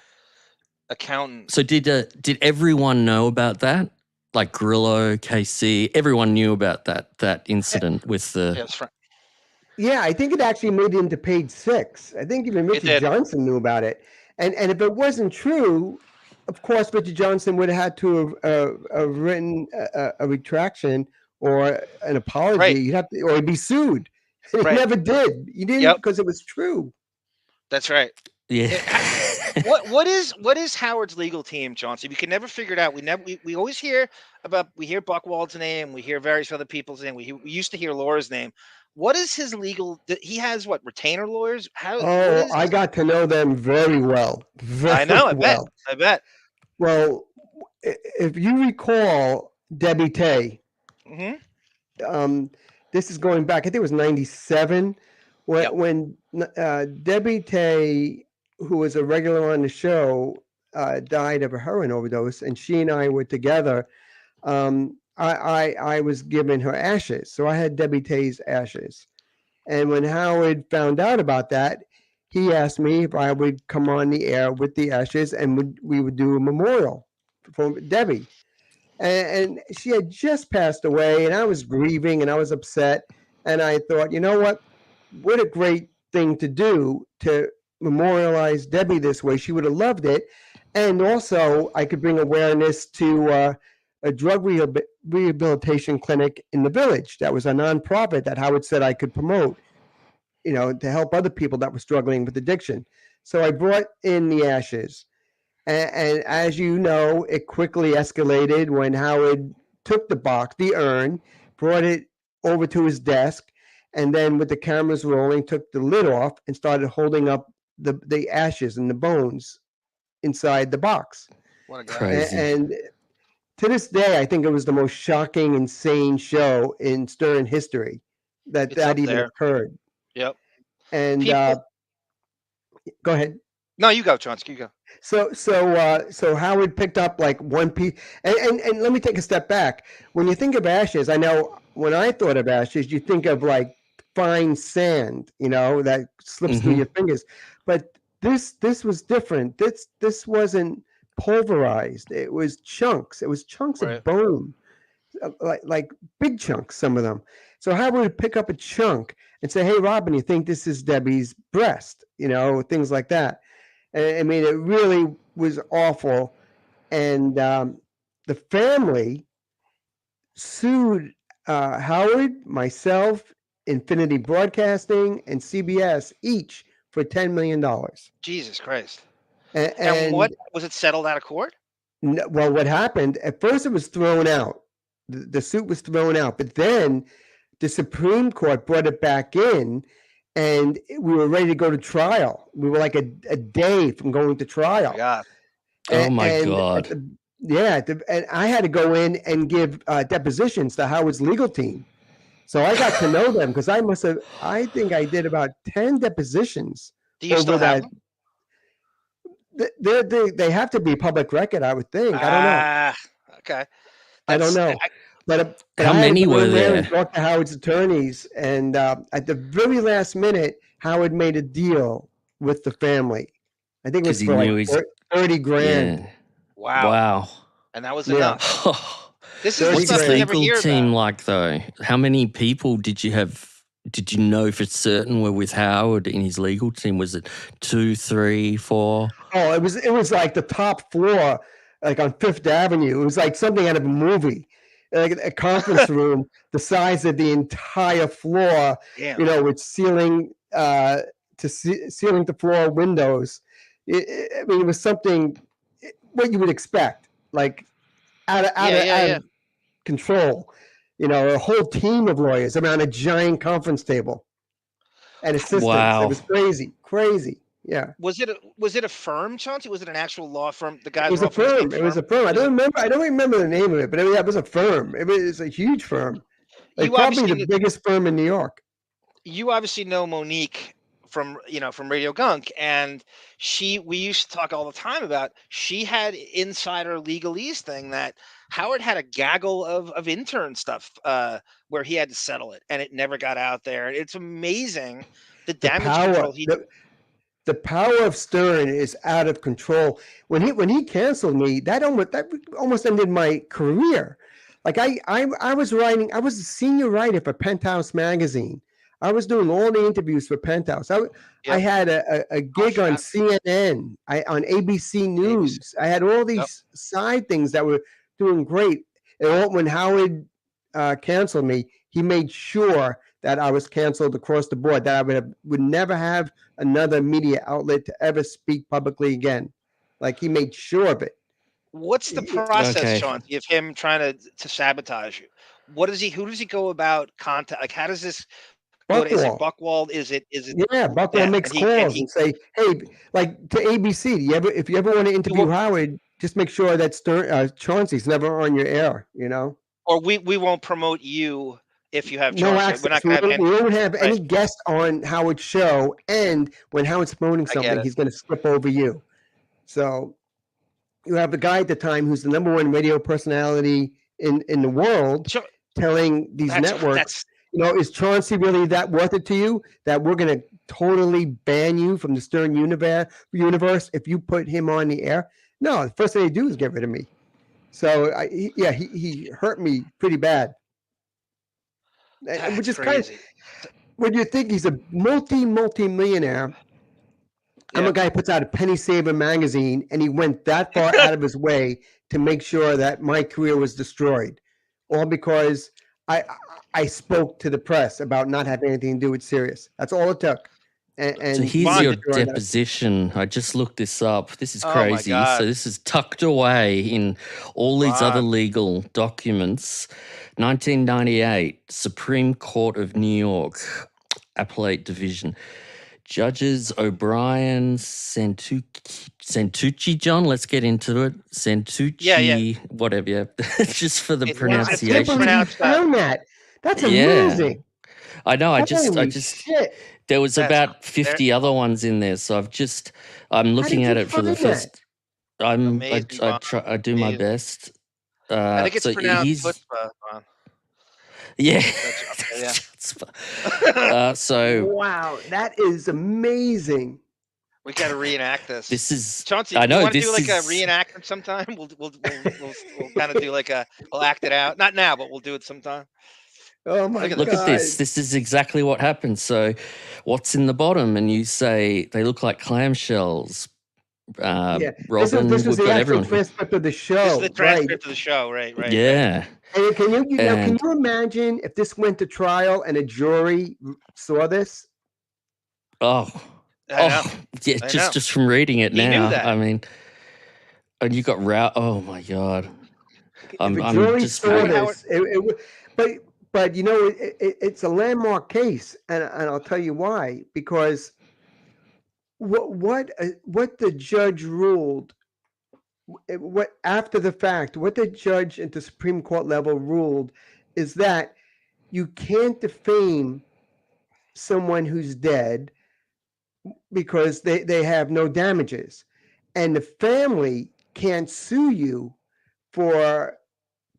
accountant. So did everyone know about that? Like Grillo, KC, everyone knew about that incident with the. Yeah, I think it actually made it into page 6. I think even Richard Johnson knew about it. And if it wasn't true, of course, Richard Johnson would have had to have written a retraction or an apology. You'd have to, or he'd be sued. He never did. He didn't because it was true. That's right. Yeah. What is Howard's legal team, Chauncey? We can never figure it out. We always hear Buchwald's name. We hear various other people's name. We used to hear Laura's name. What is his legal? He has retainer lawyers? I got to know them very well. I know. I bet. Well, if you recall Debbie Tay, this is going back. I think it was 97 When Debbie Tay, who was a regular on the show, died of a heroin overdose, and she and I were together, I was given her ashes. So I had Debbie Tay's ashes. And when Howard found out about that, he asked me if I would come on the air with the ashes and we would do a memorial for Debbie. And she had just passed away, and I was grieving and I was upset. And I thought, you know what a great thing to do to memorialize Debbie this way. She would have loved it. And also I could bring awareness to a drug rehabilitation clinic in the village. That was a nonprofit that Howard said I could promote, to help other people that were struggling with addiction. So I brought in the ashes. And as you know, it quickly escalated when Howard took the urn, brought it over to his desk, and then with the cameras rolling, took the lid off and started holding up the ashes and the bones inside the box. What a guy. Crazy. And to this day, I think it was the most shocking, insane show in Stern history that even there. occurred. Yep. And go ahead. No, you go, Chaunce. You go. So Howard picked up like one piece, and let me take a step back. When you think of ashes, I know when I thought of ashes, you think of like fine sand, that slips through your fingers. But this was different. This wasn't pulverized. It was chunks. It was chunks of bone, like big chunks, some of them. So Howard would pick up a chunk and say, "Hey, Robin, you think this is Debbie's breast?" Things like that. And I mean, it really was awful. And the family sued Howard, myself, Infinity Broadcasting, and CBS each for $10 million. Jesus Christ. And what was it settled out of court? Well, what happened, at first it was thrown out. The suit was thrown out, but then the Supreme Court brought it back in, and we were ready to go to trial. We were like a day from going to trial. Oh my God. Oh my God. And I had to go in and give depositions to Howard's legal team. So I got to know them because I think I did about 10 depositions. Do you still have them? They have to be public record, I would think. I don't know. Okay. I don't know. But how many were there? And talked to Howard's attorneys, and at the very last minute, Howard made a deal with the family. I think it was for like 30 grand. Yeah. Wow. And that was enough. This is What's the stuff his you never legal hear team about. like, though? How many people did you have? Did you know for certain were with Howard in his legal team? Was it 2, 3, 4? Oh, it was like the top floor, like on Fifth Avenue. It was like something out of a movie. Like a conference room the size of the entire floor, with ceiling to floor windows. I mean, it was something what you would expect, like out of control. A whole team of lawyers around a giant conference table and assistants. Wow. It was crazy. Yeah. Was it a firm, Chauncey? Was it an actual law firm? The guys It was a firm. It was a firm. I don't remember the name of it, but it was a firm. It was a huge firm. Like probably the biggest firm in New York. You obviously know Monique from Radio Gunk, and we used to talk all the time about she had insider legalese thing that Howard had a gaggle of intern stuff where he had to settle it, and it never got out there. It's amazing the damage control he did. The power of Stern is out of control. When he canceled me, that almost ended my career. Like I was a senior writer for Penthouse magazine. I was doing all the interviews for Penthouse. I had a gig on CNN, on ABC News. I had all these side things that were doing great. And when Howard canceled me, he made sure that I was canceled across the board, that I would never have another media outlet to ever speak publicly again. Like he made sure of it. What's the process, Chauncey, of him trying to sabotage you? Who does he go about contact? Like, how does this? Is it Buchwald? Is it? Yeah, Buchwald makes calls and say, "Hey, like to ABC, if you ever want to interview Howard, just make sure that Chauncey's never on your air." Or we won't promote you if you have No Chaunce. access. We're not going to have We any. won't have any Right. guest on Howard's show, and when Howard's promoting I get something, it. he's going to skip over you. So you have the guy at the time who's the #1 radio personality in the world Sure. telling these networks, is Chauncey really that worth it to you that we're going to totally ban you from the Stern universe if you put him on the air? No, the first thing they do is get rid of me. So he hurt me pretty bad. That's Which is crazy. when you think he's a multi-millionaire. I'm a guy who puts out a penny saver magazine, and he went that far out of his way to make sure that my career was destroyed, all because I spoke to the press about not having anything to do with Sirius. That's all it took. And So here's your deposition. I just looked this up. This is Oh my crazy. God. So this is tucked away in all these other legal documents. 1998, Supreme Court of New York, Appellate Division. Judges O'Brien, Santucci, John, let's get into it. Santucci, whatever, yeah. Just for the pronunciation. I can't believe you found that. That's amazing. I know. Holy shit. There was about 50 other ones in there, so I'm looking at it for the first. I do my best. I think it's pronounced chutzpah, Ron. Yeah. So wow, that is amazing. We got to reenact this. This is Chauncey. I know. You want to this do like is, a reenactment sometime? We'll kind of do like we'll act it out. Not now, but we'll do it sometime. Oh my God. Look at this. This is exactly what happens. So what's in the bottom? And you say they look like clamshells. Robin this was would the put actual everyone. transcript of the show. This is the transcript of the show, right? Yeah. And can you imagine if this went to trial and a jury saw this? Yeah, just from reading it now. I mean, and you got oh my God. I'm just saw this, but it's a landmark case, and I'll tell you why. Because what the judge ruled, after the fact, what the judge at the Supreme Court level ruled is that you can't defame someone who's dead because they have no damages, and the family can't sue you for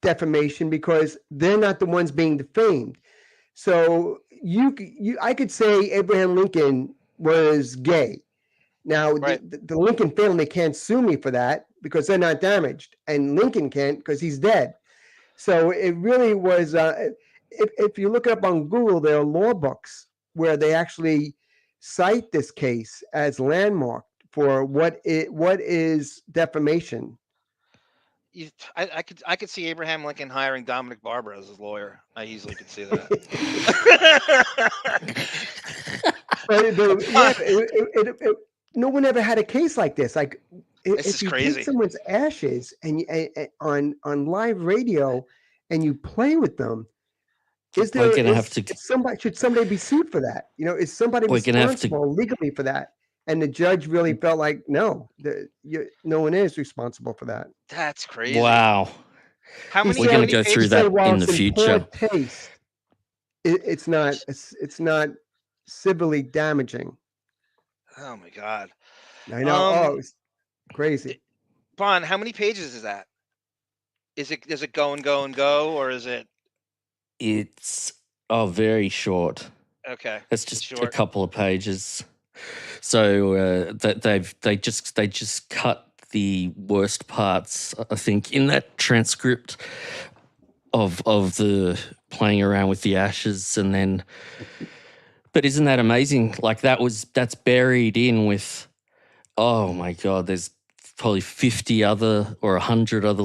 defamation because they're not the ones being defamed. So I could say Abraham Lincoln was gay. Now the Lincoln family can't sue me for that because they're not damaged, and Lincoln can't because he's dead. So it really was. If you look it up on Google, there are law books where they actually cite this case as landmark for what is defamation. I could see Abraham Lincoln hiring Dominic Barbara as his lawyer. I easily could see that. No one ever had a case like this. Like if you take someone's ashes and on live radio and you play with them, should somebody be sued for that? Is somebody responsible legally for that? And the judge really felt like no one is responsible for that. That's crazy. Wow. We're going to go through that in the future. Taste, it's not civilly damaging. Oh my God. I know. It's crazy. Bon, how many pages is that? Does it go and go and go, or is it? It's very short. Okay. It's just a couple of pages. So they just cut the worst parts, I think, in that transcript of the playing around with the ashes, and then. But isn't that amazing? Like that's buried in with. Oh my God! There's probably 50 other or 100 other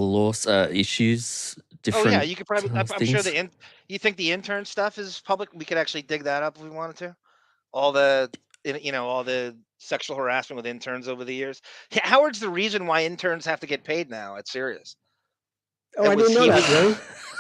issues. Different. Oh yeah, you could probably. I'm sure things. You think the intern stuff is public? We could actually dig that up if we wanted to. All the sexual harassment with interns over the years. Howard's the reason why interns have to get paid now at Sirius. Oh, I didn't know that. Really?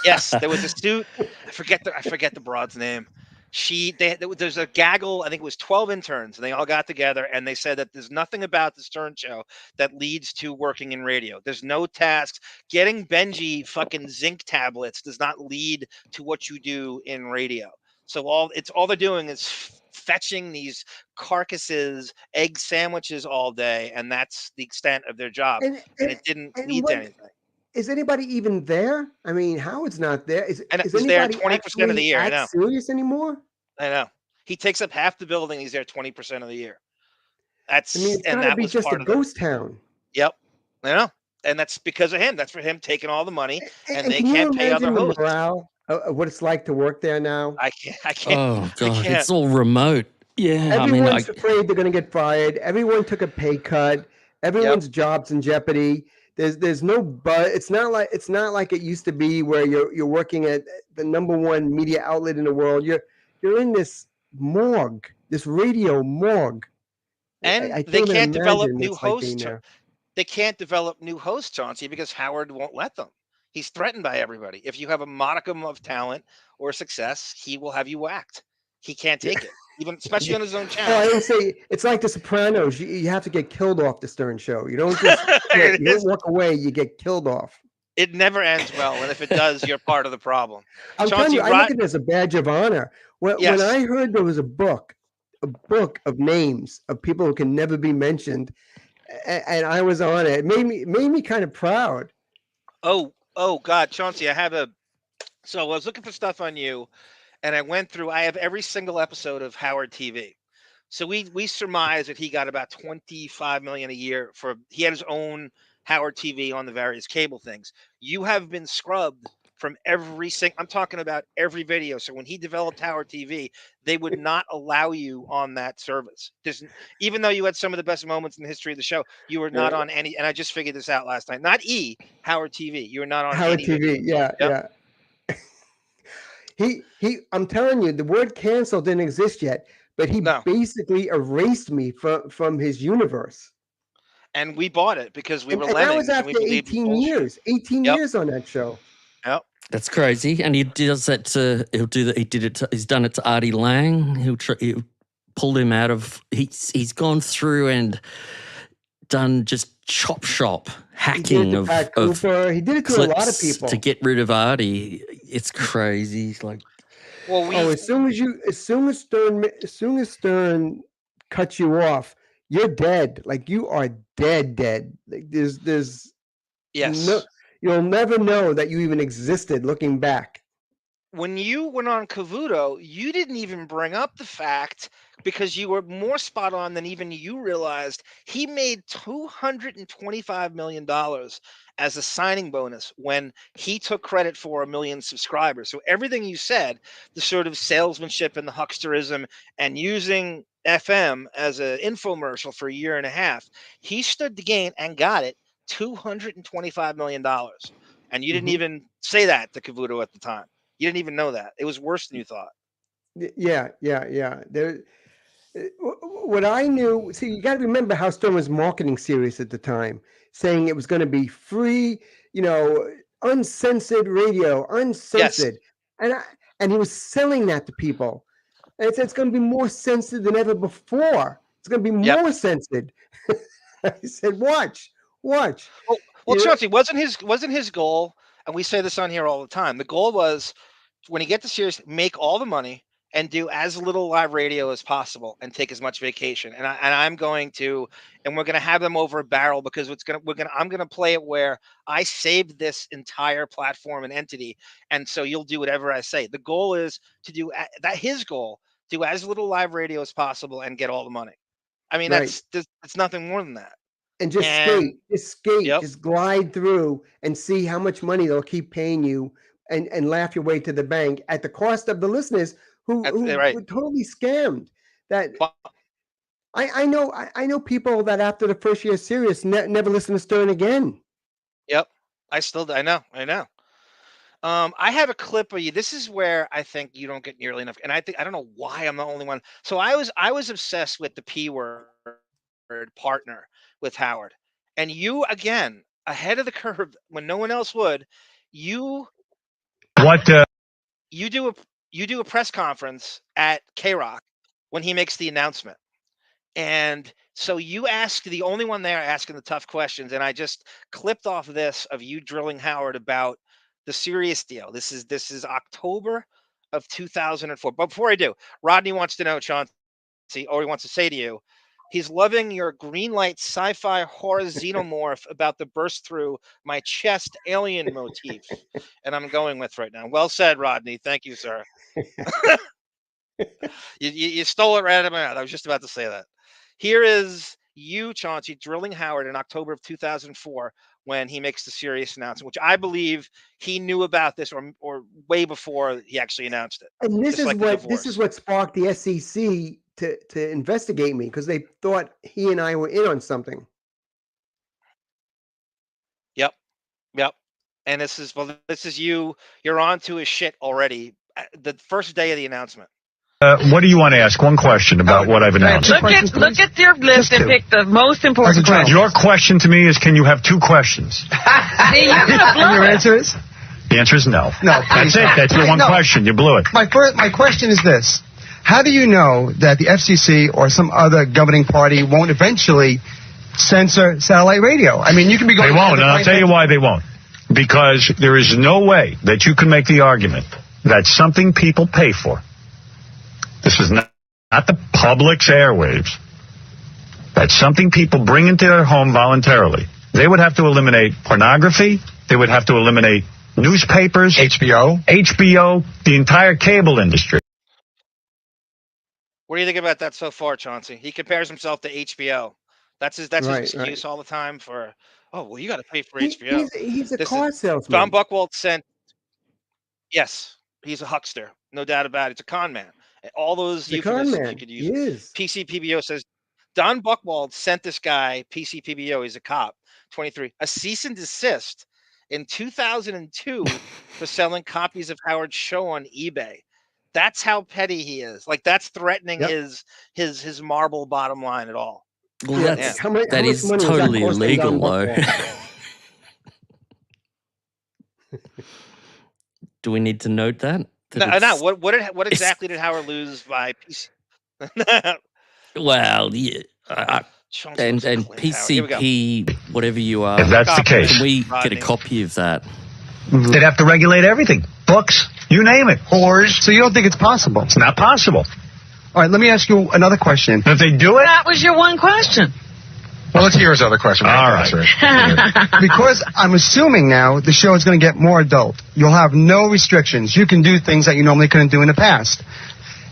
Yes, there was a suit. I forget the broad's name. There's a gaggle, I think it was 12 interns, and they all got together and they said that there's nothing about the Stern Show that leads to working in radio. There's no tasks. Getting Benji fucking zinc tablets does not lead to what you do in radio. So all they're doing is fetching these carcasses, egg sandwiches all day, and that's the extent of their job. And it didn't lead to anything. Is anybody even there? I mean, Howard's not there. Is He's there anybody 20% of the year. I know. Sirius anymore? I know. He takes up half the building. He's there 20% of the year. That's I mean, it's and gotta that be was just a part of it. ghost town. Yep, I know, and that's because of him. That's for him taking all the money, and they can you can't pay other imagine the hosts. morale of what it's like to work there now? I can't. Oh God, I can't. it's all remote. Yeah, Everyone's afraid they're going to get fired. Everyone took a pay cut. Everyone's job's in jeopardy. There's no buzz. It's not like it used to be where you're working at the #1 media outlet in the world. You're in this morgue, this radio morgue. And I they can't can't develop imagine new it's like hosts. being there. They can't develop new hosts, Chauncey, because Howard won't let them. He's threatened by everybody. If you have a modicum of talent or success, he will have you whacked. He can't take it, even especially on his own Oh, I channel. didn't say it's like The Sopranos. You have to get killed off the Stern Show. You don't just you don't walk away. You get killed off. It never ends well, and if it does, you're part of the problem. I'm telling you, I look at it as a badge of honor. When I heard there was a book of names of people who can never be mentioned, and I was on it, it made me kind of proud. Oh God, Chauncey, so I was looking for stuff on you, and I went through. I have every single episode of Howard TV. So we surmise that he got about $25 million a year he had his own Howard TV on the various cable things. You have been scrubbed from I'm talking about every video. So when he developed Howard TV, they would not allow you on that service. Even though you had some of the best moments in the history of the show, you were not on any. And I just figured this out last night. Not Howard TV. You were not on Howard any TV. video. Yeah. I'm telling you, the word cancel didn't exist yet, but he basically erased me from his universe. And we bought it because we were and that was after 18 years. 18 years on that show. Yep. That's crazy. And he does that to, he's done it to Artie Lang. He'll pulled him out of, he's gone through and done just chop shop hacking of Cooper. He did it to a lot of people to get rid of Artie. It's crazy. Like, as soon as Stern cuts you off, you're dead. Like, you are dead. Like, there's you'll never know that you even existed looking back. When you went on Cavuto, you didn't even bring up the fact, because you were more spot on than even you realized, he made $225 million as a signing bonus when he took credit for 1 million subscribers. So everything you said, the sort of salesmanship and the hucksterism and using FM as an infomercial for 1.5 years, he stood to gain and got it $225 million. And you didn't even say that to Cavuto at the time. You didn't even know that. It was worse than you thought. Yeah. What I knew, see, you got to remember how Stern was marketing Sirius at the time, saying it was going to be free, uncensored radio, uncensored. Yes. And he was selling that to people. And it said it's going to be more censored than ever before. It's going to be more censored. I said, watch. Well, Chauncey, wasn't his goal, and we say this on here all the time, the goal was, when he gets to Sirius, make all the money and do as little live radio as possible and take as much vacation. And we're going to have them over a barrel, because I'm going to play it where I saved this entire platform and entity. And so you'll do whatever I say. The goal is to do as little live radio as possible and get all the money. I mean, it's nothing more than that. And just skate, just glide through and see how much money they'll keep paying you, and laugh your way to the bank at the cost of the listeners who were totally scammed. That I know people that after the first year of Sirius never listen to Stern again. Yep, I know. I have a clip of you. This is where I think you don't get nearly enough, and I don't know why I'm the only one. So I was obsessed with the P word partner with Howard, and you, again, ahead of the curve when no one else would. You do you do a press conference at K-Rock when he makes the announcement. And so you ask the only one there asking the tough questions. And I just clipped off this of you drilling Howard about the Sirius deal. This is October of 2004. But before I do, Rodney wants to know, Chauncey, or he wants to say to you, he's loving your green light sci-fi horror xenomorph about the burst through my chest alien motif. And I'm going with right now. Well said, Rodney. Thank you, sir. You stole it right out of my mouth. I was just about to say that. Here is you, Chauncey, drilling Howard in October of 2004 when he makes the Sirius announcement, which I believe he knew about this or way before he actually announced it. And this is what sparked the SEC to investigate me, because they thought he and I were in on something. Yep. And this is you. You're on to his shit already. The first day of the announcement. What do you want to ask? One question about what I've announced. Look at your list and pick the most important question. Your question to me is, can you have two questions? See, you're gonna blow Your it. answer is? The answer is no. No. That's it. That's your one question. You blew it. My question is this. How do you know that the FCC or some other governing party won't eventually censor satellite radio? I mean, you can be going... They won't, and I'll tell you why they won't. Because there is no way that you can make the argument that something people pay for, this is not the public's airwaves, that's something people bring into their home voluntarily. They would have to eliminate pornography. They would have to eliminate newspapers. HBO, the entire cable industry. What do you think about that so far, Chauncey? He compares himself to HBO. That's his excuse all the time for, oh, well, you got to pay for HBO. He's a car salesman. Don Buchwald sent, yes, he's a huckster. No doubt about it. It's a con man. All those euphemisms you could use. PCPBO says, Don Buchwald sent this guy, PCPBO, he's a cop, 23, a cease and desist in 2002 for selling copies of Howard's show on eBay. That's how petty he is. Like, that's threatening his marble bottom line at all. Well, that is totally illegal, though. Do we need to note that? No. What exactly did Howard lose by PC? Well, yeah. And PCP, whatever you are. If that's the case. Can we get a copy of that? They'd have to regulate everything. Books, you name it. Whores. So you don't think it's possible? It's not possible. All right, let me ask you another question. If they do it... That was your one question. Well, let's hear his other question. All right. Because I'm assuming now the show is going to get more adult. You'll have no restrictions. You can do things that you normally couldn't do in the past.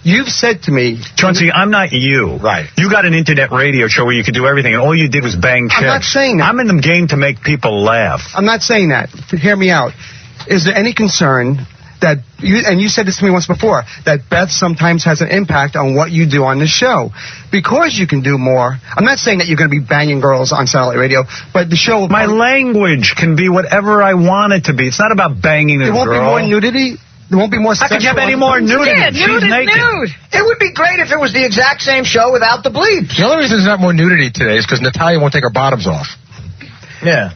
You've said to me... Chauncey, I'm not you. Right. You got an internet radio show where you could do everything, and all you did was bang chicks. I'm not saying that. I'm in the game to make people laugh. I'm not saying that. Hear me out. Is there any concern that you, and you said this to me once before, that Beth sometimes has an impact on what you do on the show? Because you can do more. I'm not saying that you're going to be banging girls on satellite radio, but the show... My language can be whatever I want it to be. It's not about banging a girl. There won't be more nudity? There won't be more I could have any more nudity. Yeah, She's nude is naked. nude. It would be great if it was the exact same show without the bleeps. The only reason there's not more nudity today is because Natalia won't take her bottoms off. Yeah.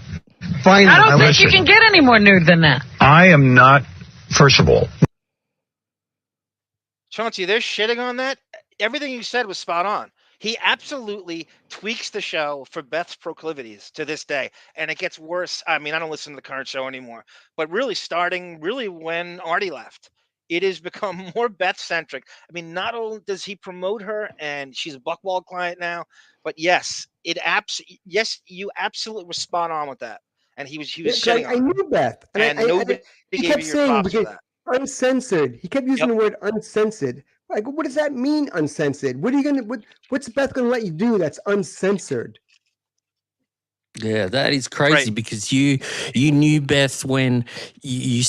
Finally, I don't think you can get any more nude than that. I am not, first of all... Chauncey, they're shitting on that. Everything you said was spot on. He absolutely tweaks the show for Beth's proclivities to this day. And it gets worse. I mean, I don't listen to the current show anymore, but really starting when Artie left, it has become more Beth-centric. I mean, not only does he promote her and she's a Buchwald client now, but yes, you absolutely were spot on with that. And he was shitting on I knew Beth. And nobody gave you your props for that. Uncensored. He kept using the word uncensored. Like, what does that mean, uncensored? What's Beth gonna let you do that's uncensored? Yeah, that is crazy because you knew Beth when you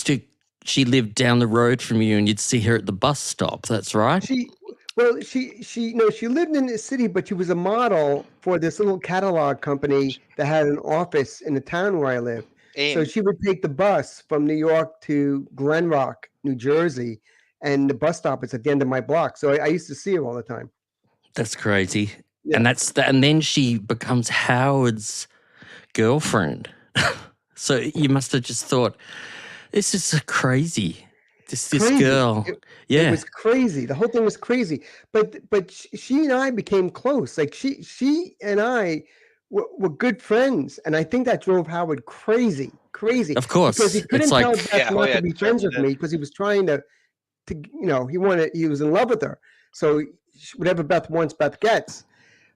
she lived down the road from you and you'd see her at the bus stop. That's right. She lived in the city, but she was a model for this little catalog company that had an office in the town where I lived. So she would take the bus from New York to Glen Rock, New Jersey, and the bus stop is at the end of my block. So I used to see her all the time. That's crazy. Yeah. And then she becomes Howard's girlfriend. So you must have just thought, this is crazy. this crazy. girl. It was crazy. The whole thing was crazy. But she and I became close. Like she and I were good friends, and I think that drove Howard crazy. Of course, because he couldn't it's tell like Beth not to be friends with me because he was trying to he was in love with her. So whatever Beth wants, Beth gets.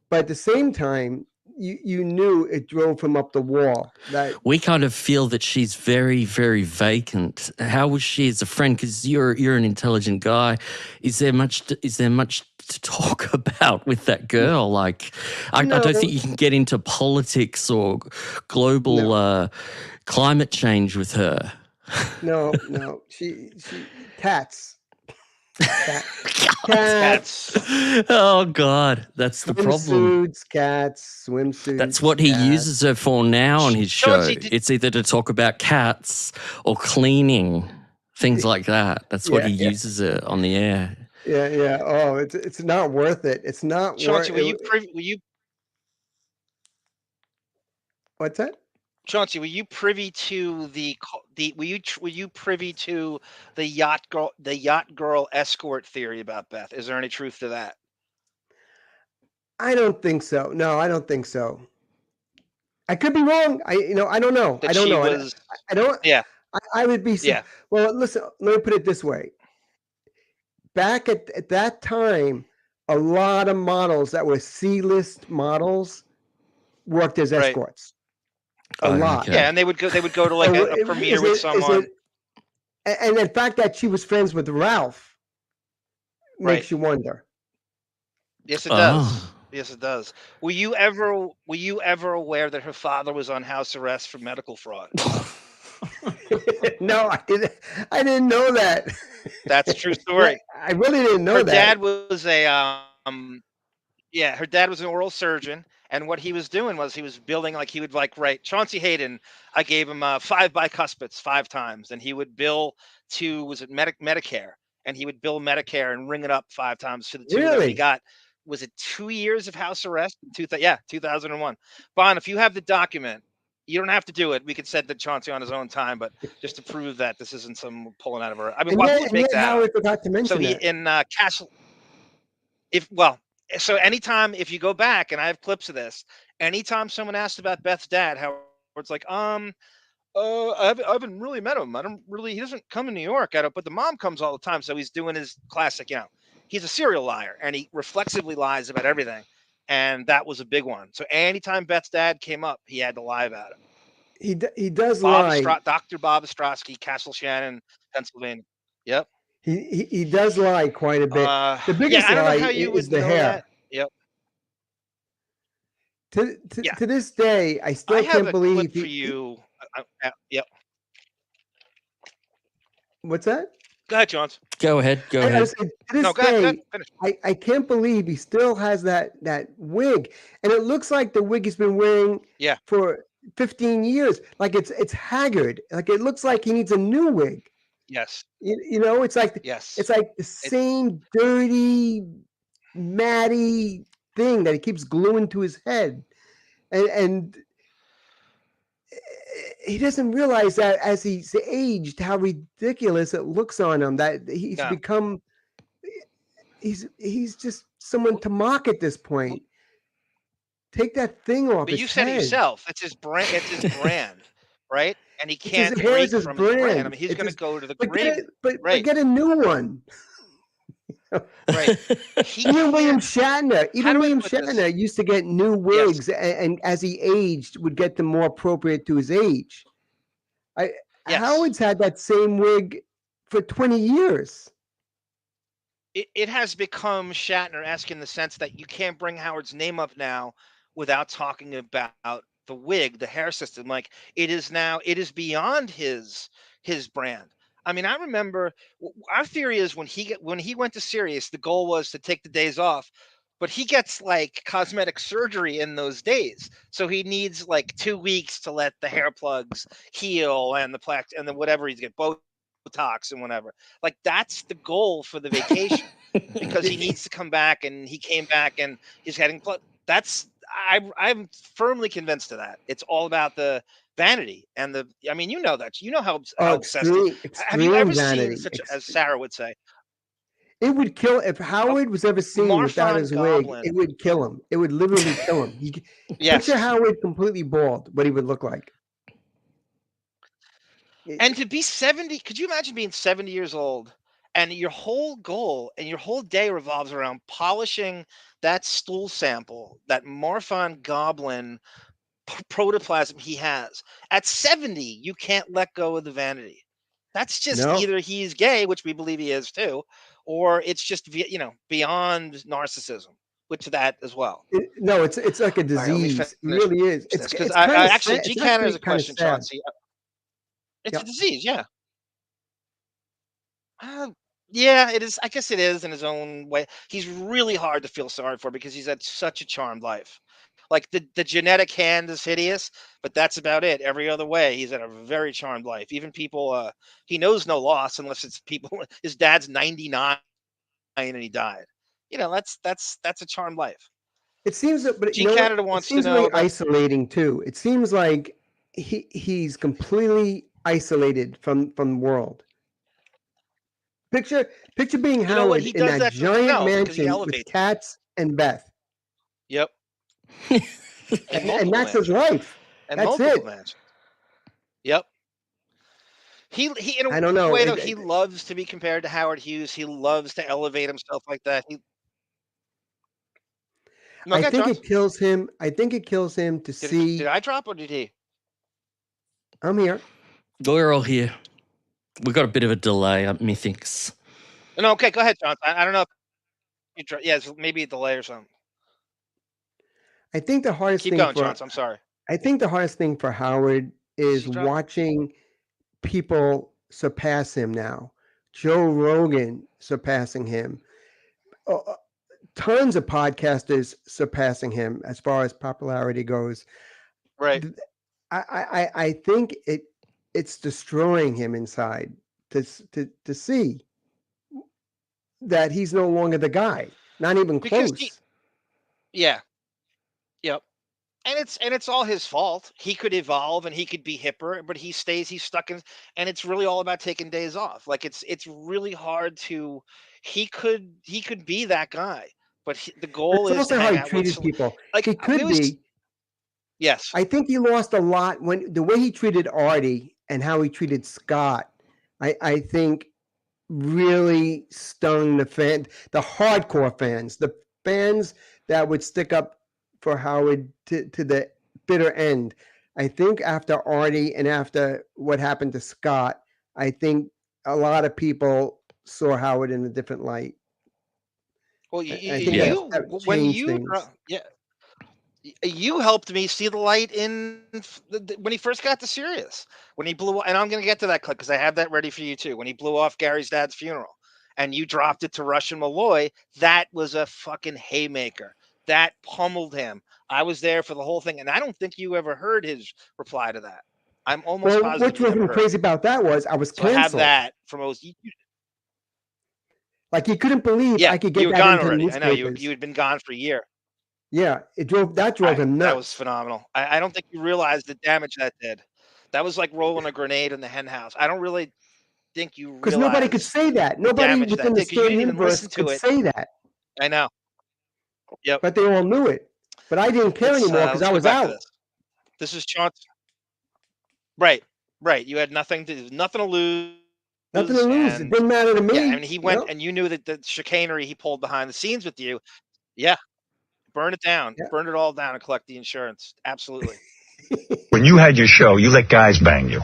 But at the same time, you knew it drove him up the wall. That we kind of feel that she's very, very vacant. How was she as a friend? Because you're an intelligent guy. Is there much to talk about with that girl? Like, I don't think you can get into politics or global climate change with her. No, she cats. Cats. Oh God, that's the problem. Swimsuits. That's what he uses her for now on his show. It's either to talk about cats or cleaning, things like that. That's what he uses it on the air. Yeah. Oh, it's not worth it. It's not worth it. Were you? What's that? Chauncey, were you privy to were you privy to the yacht girl escort theory about Beth? Is there any truth to that? I don't think so. No, I don't think so. I could be wrong. I don't know. I don't know. I don't. Yeah. I would be. Well, listen. Let me put it this way. Back at that time, a lot of models that were C-list models worked as escorts. A lot. Yeah, and they would go to like a premiere with someone. And the fact that she was friends with Ralph makes you wonder. Yes, it does. Yes, it does. Were you ever aware that her father was on house arrest for medical fraud? No, I didn't know that. That's a true story. I really didn't know that. Her dad was her dad was an oral surgeon. And what he was doing was he was building, like he would write Chaunce Hayden. I gave him 5 bicuspids 5 times, and he would bill to Medicare, and he would bill Medicare and ring it up 5 times to the tune that he got. Was it 2 years of house arrest? 2001. Bon, if you have the document, you don't have to do it. We could send the Chauncey on his own time, but just to prove that this isn't some pulling out of her. I mean, why would make that? Howard forgot to mention so he that. in Castle. So anytime, if you go back, and I have clips of this, anytime someone asked about Beth's dad, Howard's like, I haven't really met him. He doesn't come to New York. But the mom comes all the time. So he's doing his classic, he's a serial liar, and he reflexively lies about everything. And that was a big one. So anytime Beth's dad came up, he had to lie about it. He does lie. Dr. Bob Ostrowski, Castle Shannon, Pennsylvania. Yep. He does lie quite a bit. The biggest lie is the hair. That. Yep. To this day, I still can't believe. Clip for you. Yep. What's that? Go ahead, Chaunce. Go ahead. Go ahead. Go ahead. Finish. I can't believe he still has that wig, and it looks like the wig he's been wearing for 15 years. Like it's haggard. Like it looks like he needs a new wig. Yes. It's like it's like the same dirty, matty thing that he keeps gluing to his head, and he doesn't realize that as he's aged, how ridiculous it looks on him. That he's become. He's just someone to mock at this point. Take that thing off. But you said it yourself. It's his brand. It's his brand, right? And he can't break from his brand. I mean, he's going to go to the grave. But get a new one. Right. Even William Shatner. Used to get new wigs, and as he aged, would get them more appropriate to his age. Howard's had that same wig for 20 years. It has become Shatner-esque in the sense that you can't bring Howard's name up now without talking about the wig, the hair system. Like it is beyond his brand. I mean, I remember our theory is when he went to Sirius, the goal was to take the days off, but he gets like cosmetic surgery in those days. So he needs like 2 weeks to let the hair plugs heal and the plaque and then whatever he's get Botox and whatever. Like that's the goal for the vacation because he needs to come back, and he came back and he's getting I'm firmly convinced of that. It's all about the vanity and the. I mean, you know that. You know how obsessed. Have you ever seen such, as Sarah would say? It would kill if Howard was ever seen without his wig. Goblin. It would kill him. It would literally kill him. Yes. Picture Howard completely bald. What he would look like. And to be 70, could you imagine being 70 years old and your whole goal and your whole day revolves around polishing that stool sample, that Morphon Goblin protoplasm he has? At 70, you can't let go of the vanity. That's just either he's gay, which we believe he is too, or it's just, you know, beyond narcissism, which that as well. No, it's like a disease. It really is. It's because it's I actually, G. Cannon has a question, sad. Chauncey. It's a disease, yeah. Yeah, it is. I guess it is in his own way. He's really hard to feel sorry for because he's had such a charmed life. Like the genetic hand is hideous, but that's about it. Every other way, he's had a very charmed life. Even people, he knows no loss unless it's people. His dad's 99 and he died. You know, that's a charmed life. It seems that, but G. Canada wants to know. Really isolating too. It seems like he's completely isolated from the world. Picture being Howard in that giant mansion with cats and Beth. Yep. and that's his life. And that's it. Mansions. Yep. He in I don't know. Way, though, he loves to be compared to Howard Hughes. He loves to elevate himself like that. I think it kills him. I think it kills him to see. Did I drop or did he? I'm here. We're all here. We've got a bit of a delay, methinks. No, okay, go ahead, John. I don't know if you yes, maybe a delay or something. I think the hardest thing. Keep going, John. I'm sorry. I think the hardest thing for Howard is watching people surpass him now. Joe Rogan surpassing him. Tons of podcasters surpassing him as far as popularity goes. Right. I think it's destroying him inside to see that he's no longer the guy. Not even close. Yeah. Yep. And it's all his fault. He could evolve and he could be hipper, but he's stuck in, and it's really all about taking days off. Like it's really hard to. He could be that guy, but the goal is also to how hang he out treated with people. Like he could be. Yes. I think he lost a lot when the way he treated Artie and how he treated Scott. I think really stung the hardcore fans, the fans that would stick up for Howard to the bitter end. I think after Artie and after what happened to Scott, I think a lot of people saw Howard in a different light. Well, you helped me see the light in when he first got to Sirius, when he blew, and I'm going to get to that clip because I have that ready for you too. When he blew off Gary's dad's funeral and you dropped it to RUSH Molloy, that was a fucking haymaker. That pummeled him. I was there for the whole thing, and I don't think you ever heard his reply to that. I'm almost positive. What's even crazy about that was I was canceled. I have that from OZ. Like he couldn't believe I could get you were that gone into already. the I know you had been gone for a year. Yeah, that drove him nuts. That was phenomenal. I don't think you realized the damage that did. That was like rolling a grenade in the hen house. I don't really think you realized. Because nobody could say that. Nobody within the same universe could say that. I know. Yep. But they all knew it. But I didn't care anymore because I was out. This is Chaunce. Right. You had nothing to lose. Nothing to lose. It didn't matter to me. Yeah, and he went, and you knew that the chicanery he pulled behind the scenes with you. Yeah. Burn it down. Yeah. Burn it all down and collect the insurance. Absolutely. When you had your show, you let guys bang you.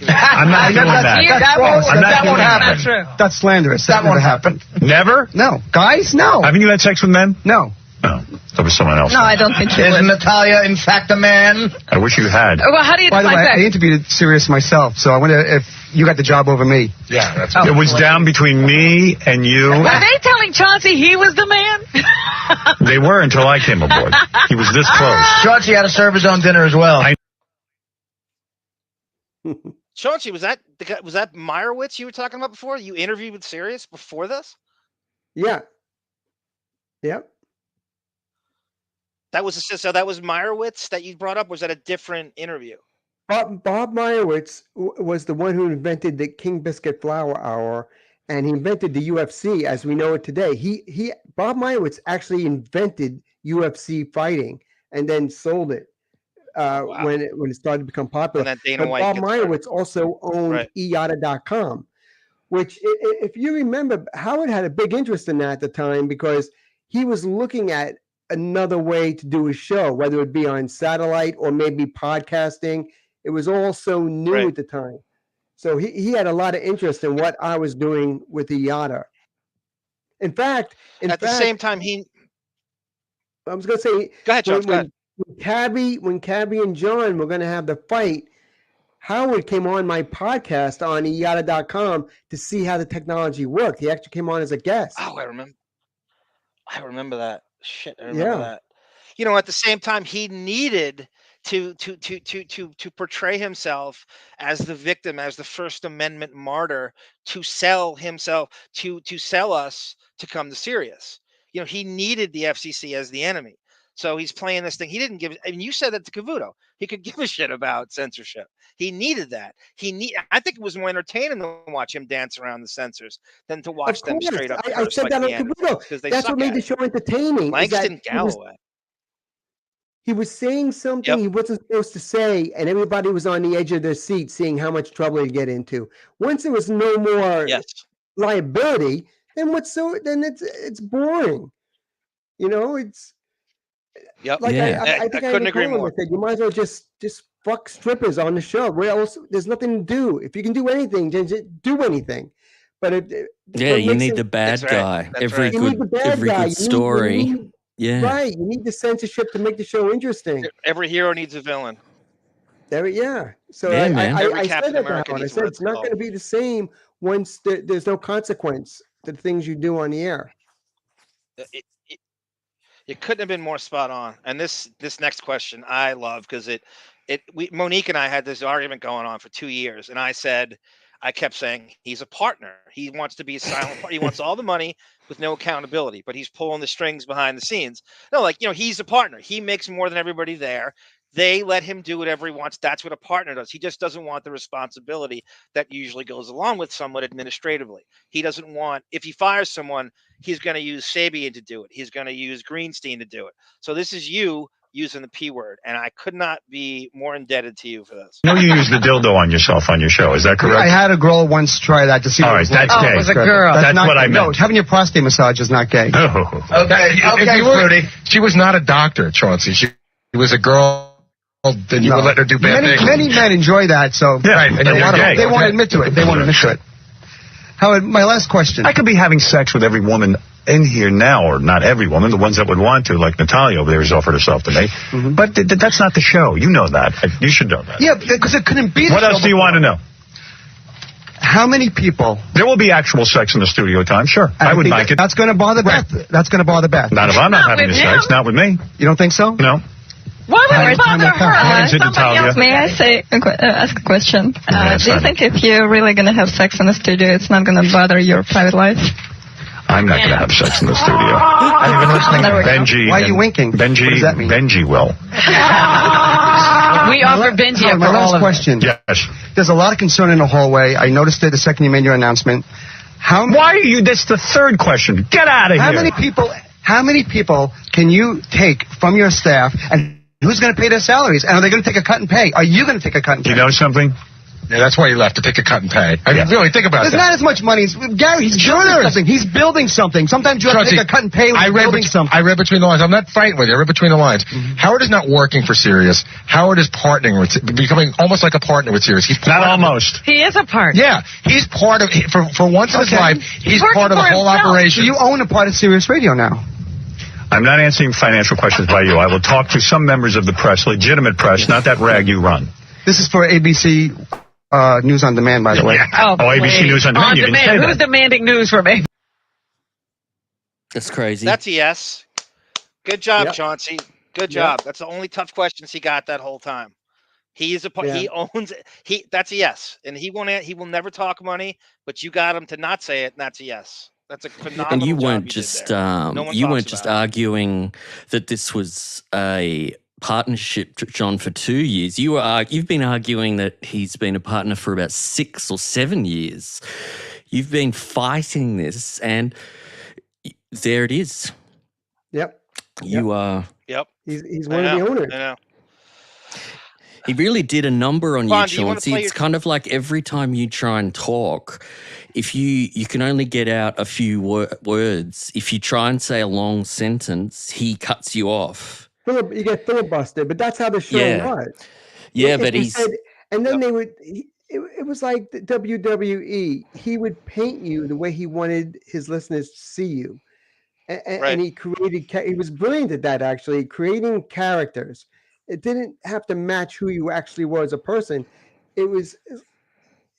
I'm not doing that. That won't happen. That's slanderous. That won't happen. Never? No. Guys, no. Haven't you had sex with men? No. No. That was someone else. No, I don't think you would. Isn't Natalia, in fact, a man? I wish you had. Well, how do you By the way, that? I interviewed Sirius myself, so I wonder if you got the job over me. Yeah, that's it was down between me and you. Were they telling Chauncey he was the man? They were until I came aboard. He was this close. Chauncey had to serve his own dinner as well. Chauncey, was that Meyerowitz you were talking about before? You interviewed with Sirius before this? Yeah. Yep. That was so that was Meyerowitz that you brought up. Was that a different interview? Bob Meyerowitz was the one who invented the King Biscuit Flour Hour, and he invented the UFC as we know it today. Bob Meyerowitz actually invented UFC fighting and then sold it when it started to become popular. And then Dana but White Bob gets started. Meyerowitz also owned IATA.com, which, if you remember, Howard had a big interest in that at the time because he was looking at another way to do his show, whether it be on satellite or maybe podcasting. It was all so new at the time. So he had a lot of interest in what I was doing with IATA. In fact, at the same time, I was going to say, go ahead, Chaunce, go ahead. When Cabby and John were going to have the fight, Howard came on my podcast on IATA.com to see how the technology worked. He actually came on as a guest. Oh, I remember that. Shit, I remember that. You know, at the same time, he needed to portray himself as the victim, as the First Amendment martyr, to sell himself, to sell us to come to Sirius. You know, he needed the FCC as the enemy. So he's playing this thing. He didn't give. I mean, you said that to Cavuto. He could give a shit about censorship. He needed that. I think it was more entertaining to watch him dance around the censors than to watch them straight up. I said that on Cavuto. That's what made the show entertaining. Langston Galloway. He was saying something he wasn't supposed to say, and everybody was on the edge of their seat, seeing how much trouble he'd get into. Once there was no more liability, then it's boring. You know, it's. Yep. Like I think I couldn't agree more. You might as well just fuck strippers on the show. Where else? There's nothing to do. If you can do anything, just do anything. But you need the bad guy. Every good story. Right. You need the censorship to make the show interesting. Every hero needs a villain. So I said that to Howard. I said it's not going to be the same once there's no consequence to the things you do on the air. It couldn't have been more spot on. And this next question I love because Monique and I had this argument going on for 2 years, and I kept saying he's a partner. He wants to be a silent partner. He wants all the money with no accountability, but he's pulling the strings behind the scenes. No, he's a partner. He makes more than everybody there. They let him do whatever he wants. That's what a partner does. He just doesn't want the responsibility that usually goes along with someone administratively. He doesn't want, if he fires someone, he's going to use Sabian to do it. He's going to use Greenstein to do it. So this is you using the P word, and I could not be more indebted to you for this. No, you use the dildo on yourself on your show. Is that correct? I had a girl once try that to see. All right, that's gay. It was a girl. That's what I meant. No, having your prostate massage is not gay. Oh. Okay, Rudy. She was not a doctor, Chauncey. She was a girl. Then you would let her do bad things. Many men enjoy that, so right. And they won't admit to it. They won't admit to it. Howard, my last question. I could be having sex with every woman in here now, or not every woman, the ones that would want to, like Natalia over there has offered herself to me. Mm-hmm. But that's not the show. You know that. You should know that. Yeah, because it couldn't be the What else do you want to know? How many people? There will be actual sex in the studio time, sure. I would like it. That's going to bother Beth. That's going to bother Beth. Not if I'm not having the sex. Not with me. You don't think so? No. Why would it bother her? Somebody else. May I ask a question? Do you think if you're really going to have sex in the studio, it's not going to bother your private life? I'm not going to have sex in the studio. I've been listening to Benji. Why are you winking? Benji, what does that mean? Benji will. We offer Benji my last question. Yes. There's a lot of concern in the hallway. I noticed it the second you made your announcement. Why are you? That's the third question. Get out of here. How many people can you take from your staff, and who's going to pay their salaries? And are they going to take a cut in pay? Are you going to take a cut in pay? You know something? Yeah, that's why he left, to take a cut in pay. I mean, really, think about There's not as much money. Gary, he's building something. He's building something. Sometimes you have to take a cut in pay when you're building something. I read between the lines. I'm not fighting with you. I read between the lines. Mm-hmm. Howard is not working for Sirius. Howard is partnering with, becoming almost like a partner with Sirius. He's not almost. He is a partner. Yeah, he's part of, for once in his life, he's part of the whole operation. So you own a part of Sirius Radio now. I'm not answering financial questions by you. I will talk to some members of the press, legitimate press, not that rag you run. This is for ABC News on Demand, by the way. Oh, ABC News on Demand. You didn't say Who's that. demanding news from me? That's crazy. That's a yes. Good job, Chauncey. Good job. That's the only tough questions he got that whole time. He is a part. He owns it. That's a yes, and he will never talk money. But you got him to not say it, and that's a yes. That's a phenomenal And you job weren't did just there. No one you talks weren't just about it. arguing that this was a partnership, John, for 2 years. You've been arguing that he's been a partner for about 6 or 7 years. You've been fighting this, and there it is. Yep. You are. Yep. He's one of the owners. I know. He really did a number on Bon, you, do you wanna Chauncey. play It's your- kind of like every time you try and talk, if you can only get out a few words. If you try and say a long sentence, he cuts you off. You get filibustered, but that's how the show was. Yeah, If but he he's said, and then they would. It was like the WWE. He would paint you the way he wanted his listeners to see you, and he created. He was brilliant at that. Actually, creating characters. It didn't have to match who you actually were as a person. It was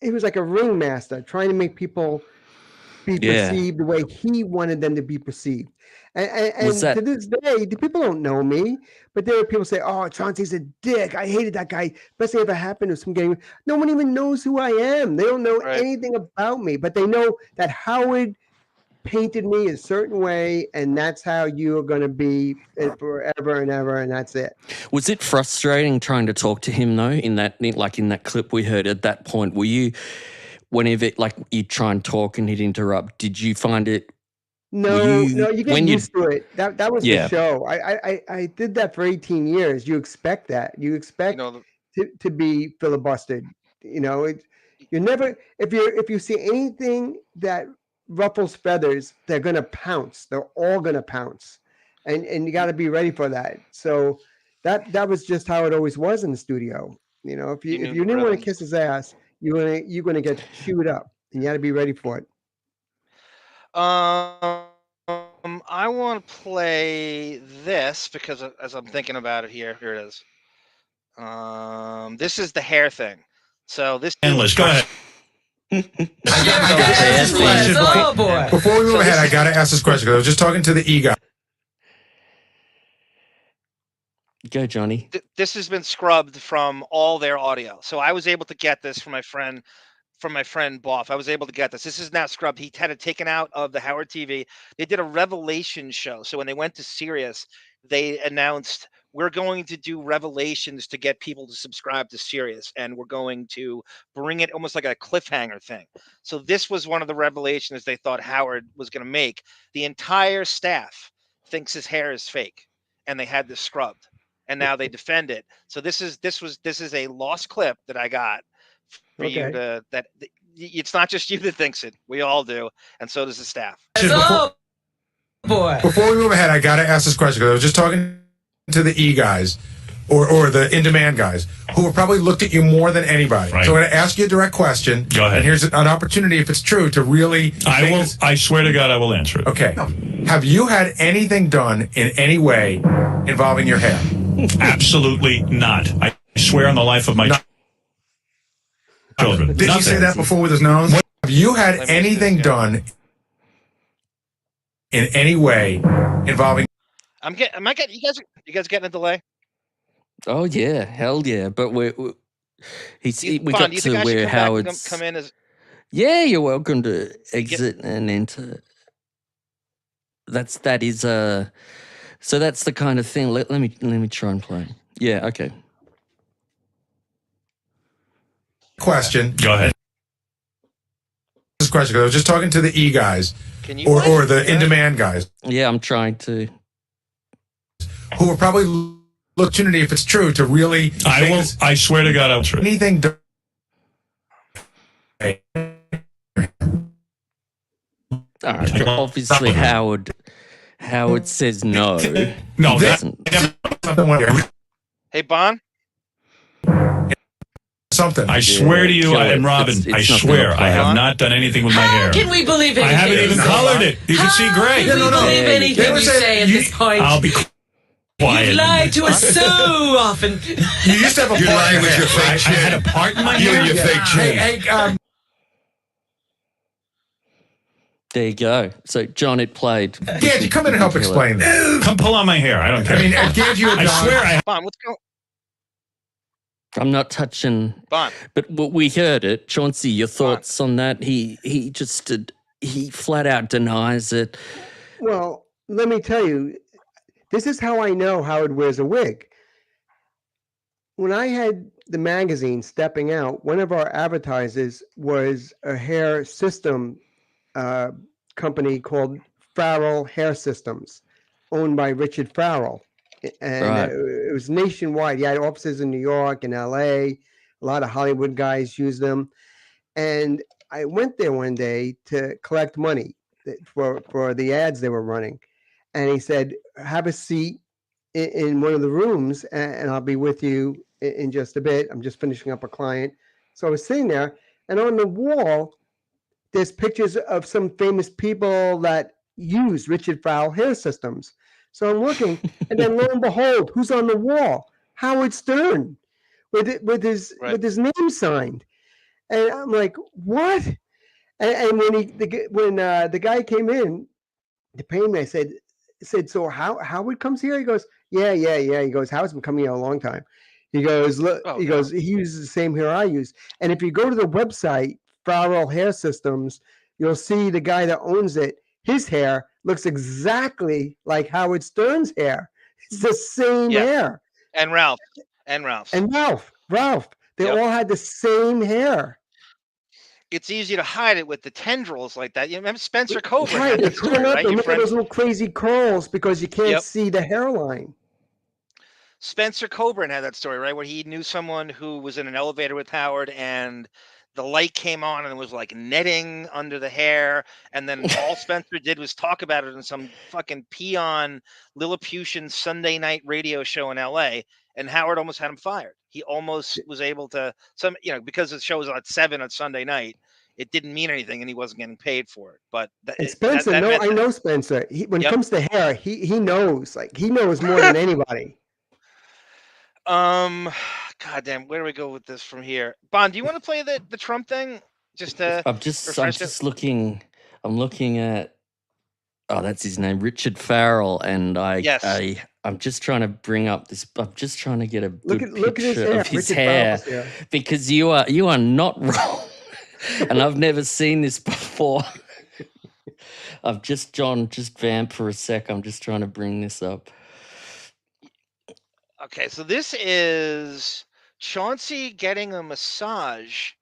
like a ringmaster trying to make people be perceived the way he wanted them to be perceived. And to this day, the people don't know me, but there are people say, "Oh, Chauncey's a dick. I hated that guy. Best thing ever happened to some game." No one even knows who I am. They don't know anything about me, but they know that Howard painted me a certain way, and that's how you're going to be forever and ever, and that's it. Was it frustrating trying to talk to him though? In that clip we heard at that point, were you, whenever you try and talk and he'd interrupt, did you find it? No, you get used to it. That was the show. I did that for 18 years. You expect that. You expect to be filibustered. You're never, if you see anything that ruffles feathers, they're gonna pounce. They're all gonna pounce, and you got to be ready for that. So that was just how it always was in the studio. If you didn't want to kiss his ass, you're gonna get chewed up, and you got to be ready for it. I want to play this because as I'm thinking about it here it is. This is the hair thing. So this endless. Go ahead. Oh boy! Before we move ahead, I gotta ask this question because I was just talking to the E guy. Go, Johnny. This has been scrubbed from all their audio, so I was able to get this from my friend Boff. I was able to get this. This is now scrubbed. He had it taken out of the Howard TV. They did a revelation show, so when they went to Sirius, they announced, we're going to do revelations to get people to subscribe to Sirius, and we're going to bring it almost like a cliffhanger thing. So this was one of the revelations they thought Howard was going to make. The entire staff thinks his hair is fake, and they had this scrubbed, and now they defend it. So this is a lost clip that I got for you to it's not just you that thinks it. We all do, and so does the staff. Oh boy! Before we move ahead, I gotta ask this question because I was just talking to the E guys or the in-demand guys who have probably looked at you more than anybody. Right. So I'm going to ask you a direct question. Go ahead. And here's an opportunity, if it's true, to really... I swear to God I will answer it. Okay. Have you had anything done in any way involving your hair? Absolutely not. I swear on the life of my children. Did you say that before with his nose? Have you had anything done in any way involving... You guys getting a delay? Oh yeah, hell yeah! But we got to where Howard's come in as. Yeah, you're welcome to exit and enter. That is so that's the kind of thing. Let me try and play. Yeah, okay. Question. Go ahead. This question, because I was just talking to the E guys or the in-demand guys. Yeah, I'm trying to. Who will probably look opportunity, if it's true, to really... I swear to God I'll try. Anything... Obviously, Howard says no. No, he doesn't. Hey, Bon? Something. I swear to you, and Robin, I swear, I have not done anything with my hair. Can we believe anything? I haven't even colored it. You can see gray. Can we believe anything you say at this point? I'll be quiet. You lied to us so often. You used to have a part. You're lying with your fake chin. I had a part in my hair. You and your fake chin. Hey, there you go. So John, it played. Gage, come in and help explain that. Come pull on my hair. I don't care. I mean, Gage, you I swear. Bon, what's going? I'm not touching. Bon. But we heard it. Chauncey, your thoughts on that? He just did. he flat out denies it. Well, let me tell you, this is how I know Howard wears a wig. When I had the magazine Stepping Out, one of our advertisers was a hair system company called Farrell Hair Systems, owned by Richard Farrell. And Right. it was nationwide. He had offices in New York and LA. A lot of Hollywood guys use them. And I went there one day to collect money for the ads they were running. And he said, have a seat in one of the rooms and I'll be with you in just a bit. I'm just finishing up a client. So I was sitting there, and on the wall, there's pictures of some famous people that use Richard Farrell Hair Systems. So I'm looking, and then lo and behold, who's on the wall? Howard Stern with his name signed. And I'm like, what? And when the guy came in to pay me, I said, so Howard comes here? He goes, yeah. He goes, Howard's been coming here a long time. He goes, look, he goes, he uses the same hair I use. And if you go to the website, Farrell Hair Systems, you'll see the guy that owns it. His hair looks exactly like Howard Stern's hair. It's the same hair. And Ralph. They all had the same hair. It's easy to hide it with the tendrils like that. You remember Spencer Coburn? Right, had they that story, turn up right? and Your look at friend- those little crazy curls because you can't see the hairline. Spencer Coburn had that story, right? Where he knew someone who was in an elevator with Howard and the light came on and it was like netting under the hair. And then all Spencer did was talk about it in some fucking peon Lilliputian Sunday night radio show in LA. And Howard almost had him fired. He almost was able to, because the show was at 7 on Sunday night, it didn't mean anything and he wasn't getting paid for it. But Spencer, I know Spencer. When it comes to hair, he knows. Like, he knows more than anybody. Goddamn, where do we go with this from here? Bon, do you want to play the Trump thing? I'm just looking. I'm looking at. Oh, that's his name, Richard Farrell, and I'm just trying to bring up this. I'm just trying to get a good picture of his hair, because you are not wrong, and I've never seen this before. I've just vamp for a sec. I'm just trying to bring this up. Okay, so this is Chauncey getting a massage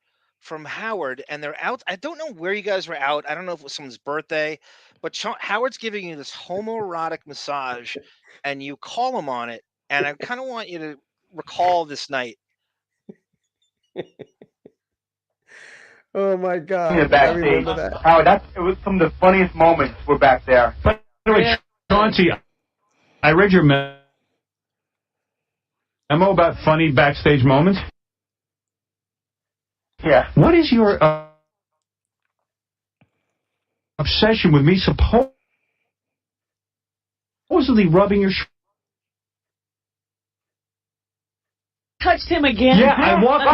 from Howard, and they're out. I don't know where you guys were out. I don't know if it was someone's birthday, but Howard's giving you this homoerotic massage, and you call him on it. And I kind of want you to recall this night. Oh my God! Yeah, backstage. I remember that. Howard, it was some of the funniest moments were back there. By the way, Chauncey, I read your memo about funny backstage moments. Yeah. What is your obsession with me supposedly rubbing your Touched him again. Yeah, I walked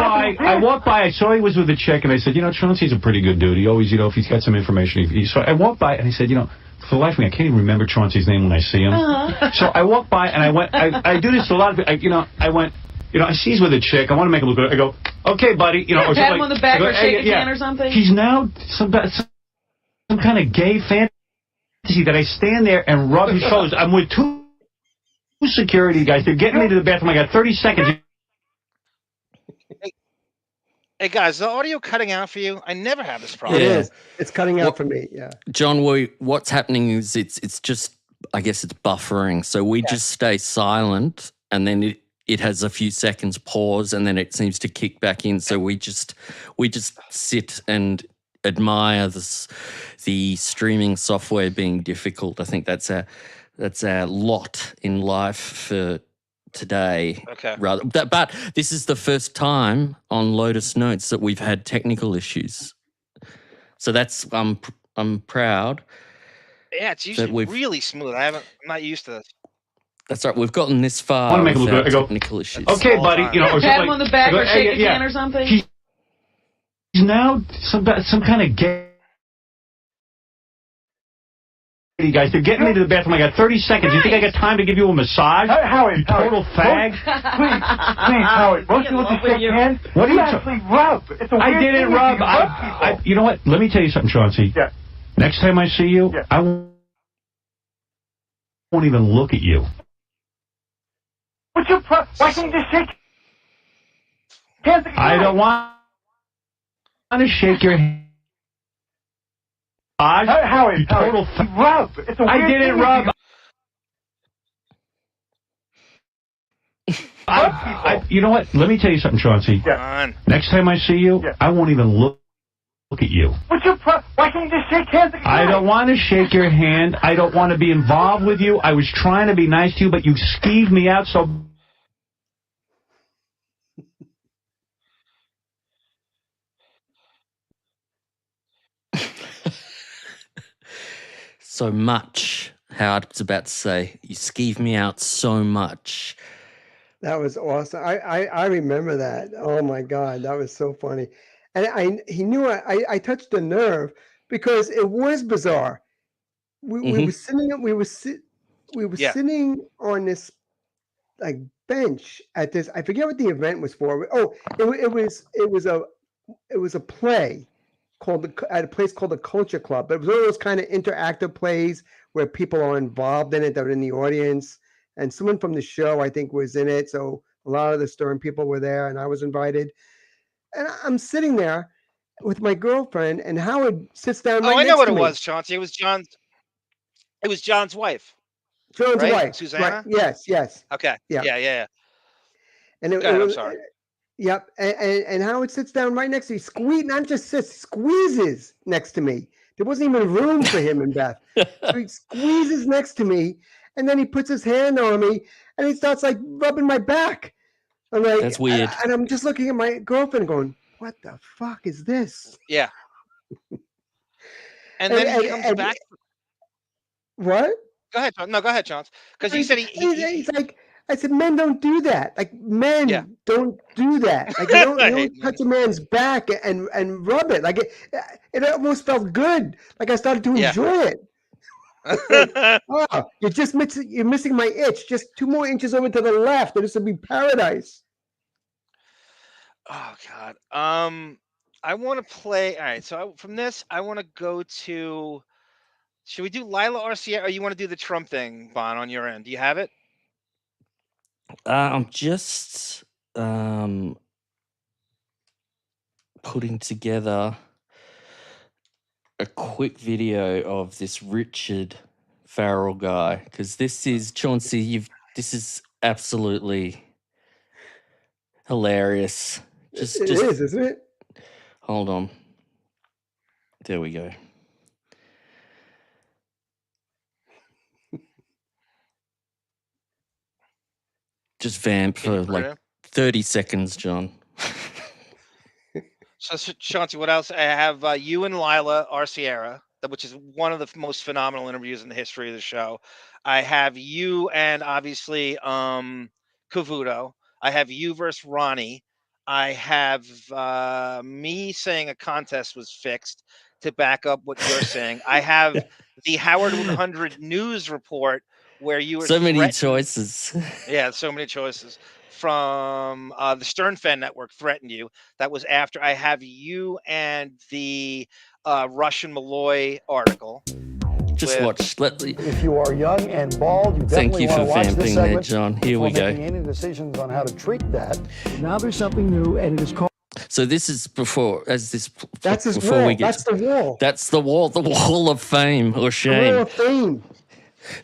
by, I saw he was with a chick, and I said, Chauncey's a pretty good dude. He always, if he's got some information, so I walked by, and I said, for the life of me, I can't even remember Chauncey's name when I see him. So I walked by, and I went, I do this to a lot of people, I went, I see he's with a chick, I want to make him look good. I go, okay, buddy, or pat him on the back or shake his hand or something. He's now some kind of gay fantasy that I stand there and rub his shoulders. I'm with two security guys. They're getting me to the bathroom. I got 30 seconds. Hey guys, is the audio cutting out for you? I never have this problem. It is. It's cutting out for me. Yeah. John, what's happening is it's just, I guess it's buffering. So we just stay silent, and then it has a few seconds pause, and then it seems to kick back in. So we just sit and admire the streaming software being difficult. I think that's a lot in life for today. Okay. But this is the first time on Lotus Notes that we've had technical issues. So that's I'm proud. Yeah, it's usually really smooth. I'm not used to this. That's right. We've gotten this far. I want to make him look good. I go, technical issues. Okay, buddy. Or pat him on the back or shake his hand or something. He's now some kind of gay. Guys, they're getting me to the bathroom. I got 30 seconds. You think I got time to give you a massage? Howard, you total fag. Please, Howard. Most people just shake hands. What do you actually rub? It's a weird I didn't thing rub. you rub people. You know what? Let me tell you something, Chauncey. Yeah. Next time I see you, I won't even look at you. What's your problem? Why can't you just shake hands? I don't want to shake your hand. Howie, total rub. It's a weird I didn't thing rub. You know what? Let me tell you something, Chauncey. Next time I see you, I won't even look at you. What's your problem? Why can't you just shake hands? I don't want to shake your hand. I don't want to be involved with you. I was trying to be nice to you, but you skeeved me out so... So much. Howard's about to say, you skeeved me out so much. That was awesome. I remember that. Oh my God, that was so funny. And he knew I touched the nerve because it was bizarre. We were sitting sitting on this like bench at this. I forget what the event was for. Oh, it was a play called at a place called the Culture Club. But it was one of those kind of interactive plays where people are involved in it. They're in the audience. And someone from the show, I think, was in it. So a lot of the Stern people were there, and I was invited. And I'm sitting there with my girlfriend, and Howard sits down right next to me. I know what it was, Chauncey. It was John's wife. John's right? wife. Susanna? Right. Yes. Okay. Yeah. And it I'm was, sorry. Yep. And Howard sits down right next to me, not just sits, squeezes next to me. There wasn't even room for him and Beth. So he squeezes next to me. And then he puts his hand on me and he starts like rubbing my back. I'm like, that's weird. And I'm just looking at my girlfriend going, what the fuck is this? Yeah. And then he comes back. What? Go ahead. No, go ahead, Chaunce. Because he said he's like, I said, men don't do that. Like men don't do that. Like you don't touch a man's back and rub it. Like it almost felt good. Like I started to enjoy it. Oh, you're missing my itch. Just 2 more inches over to the left, and this would be paradise. Oh God. I want to play. All right. So from this, I want to go to. Should we do Lila Arcia, or you want to do the Trump thing, Bon, on your end? Do you have it? I'm just putting together a quick video of this Richard Farrell guy, because this is Chauncey. This is absolutely hilarious. It is, isn't it? Hold on. There we go. Just vamp for like 30 seconds, John. So, Chauncey, what else? I have you and Lila Arciera, which is one of the most phenomenal interviews in the history of the show. I have you and obviously Cavuto. I have you versus Ronnie. I have me saying a contest was fixed to back up what you're saying. I have the Howard 100 news report where you were so many choices. Yeah, so many choices. From the Stern Fan Network threatened you. That was after. I have you and the Rush Molloy article. Just watch. If you are young and bald, you Thank definitely you want for to watch this vamping there, segment John. Here we before go. making any decisions on how to treat that. Now there's something new, and it is called. So this is before, as this. That's his before wall. we get. That's the wall. That's the wall. The wall of fame or shame. The wall of fame.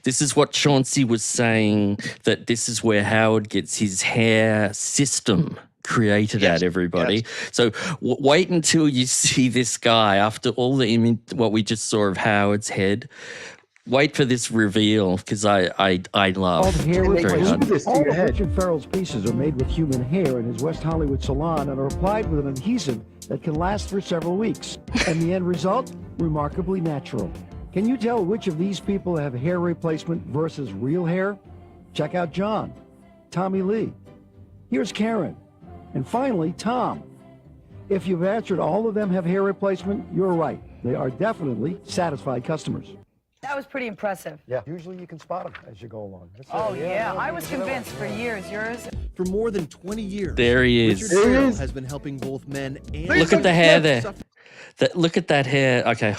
This is what Chauncey was saying, that this is where Howard gets his hair system created at, everybody. So wait until you see this guy after all the image, what we just saw of Howard's head. Wait for this reveal, because I love hair it very hard. All of Richard Farrell's pieces are made with human hair in his West Hollywood salon and are applied with an adhesive that can last for several weeks. And the end result, remarkably natural. Can you tell which of these people have hair replacement versus real hair? Check out John, Tommy Lee. Here's Karen. And finally, Tom. If you've answered all of them have hair replacement, you're right. They are definitely satisfied customers. That was pretty impressive. Yeah. Usually you can spot them as you go along. Oh, yeah. I was convinced for years. Yours? For more than 20 years. There he is. Richard Farrell has been helping both men and Look at the hair there. Look at that hair. Okay.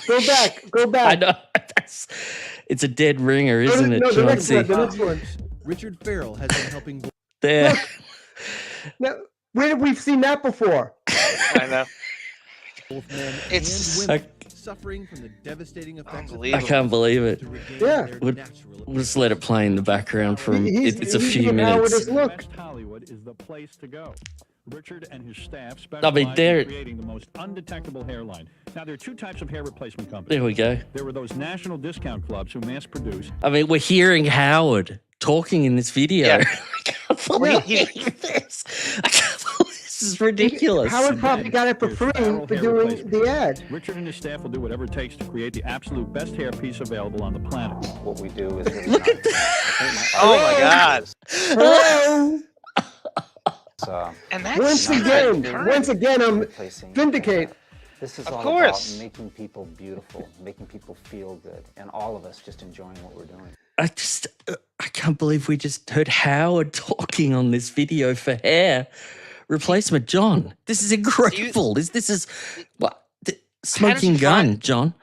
Go back. I know. It's a dead ringer, isn't it, the next Chauncey? one, the next one. Richard Farrell has been helping. There. Now, where have we seen that before? I know. Both men It's and women suffering from the devastating effects of I can't believe it. Yeah. We'll just let it play in the background for it's a few minutes. Look. Hollywood is the place to go. Richard and his staff I mean, specialize they're- in creating the most undetectable hairline. Now, there are two types of hair replacement companies. There we go. There were those national discount clubs who mass produce. I mean, we're hearing Howard talking in this video. Yeah. I can't believe this. I can't believe this is ridiculous. Howard probably got it for free for doing the ad. Richard and his staff will do whatever it takes to create the absolute best hairpiece available on the planet. What we do is Look at that. Oh my God. Hello. And that's Once again, I'm vindicate. This is Of all course. about making people beautiful, making people feel good, and all of us just enjoying what we're doing. I can't believe we just heard Howard talking on this video for hair replacement. John, this is incredible. This is what smoking gun, John.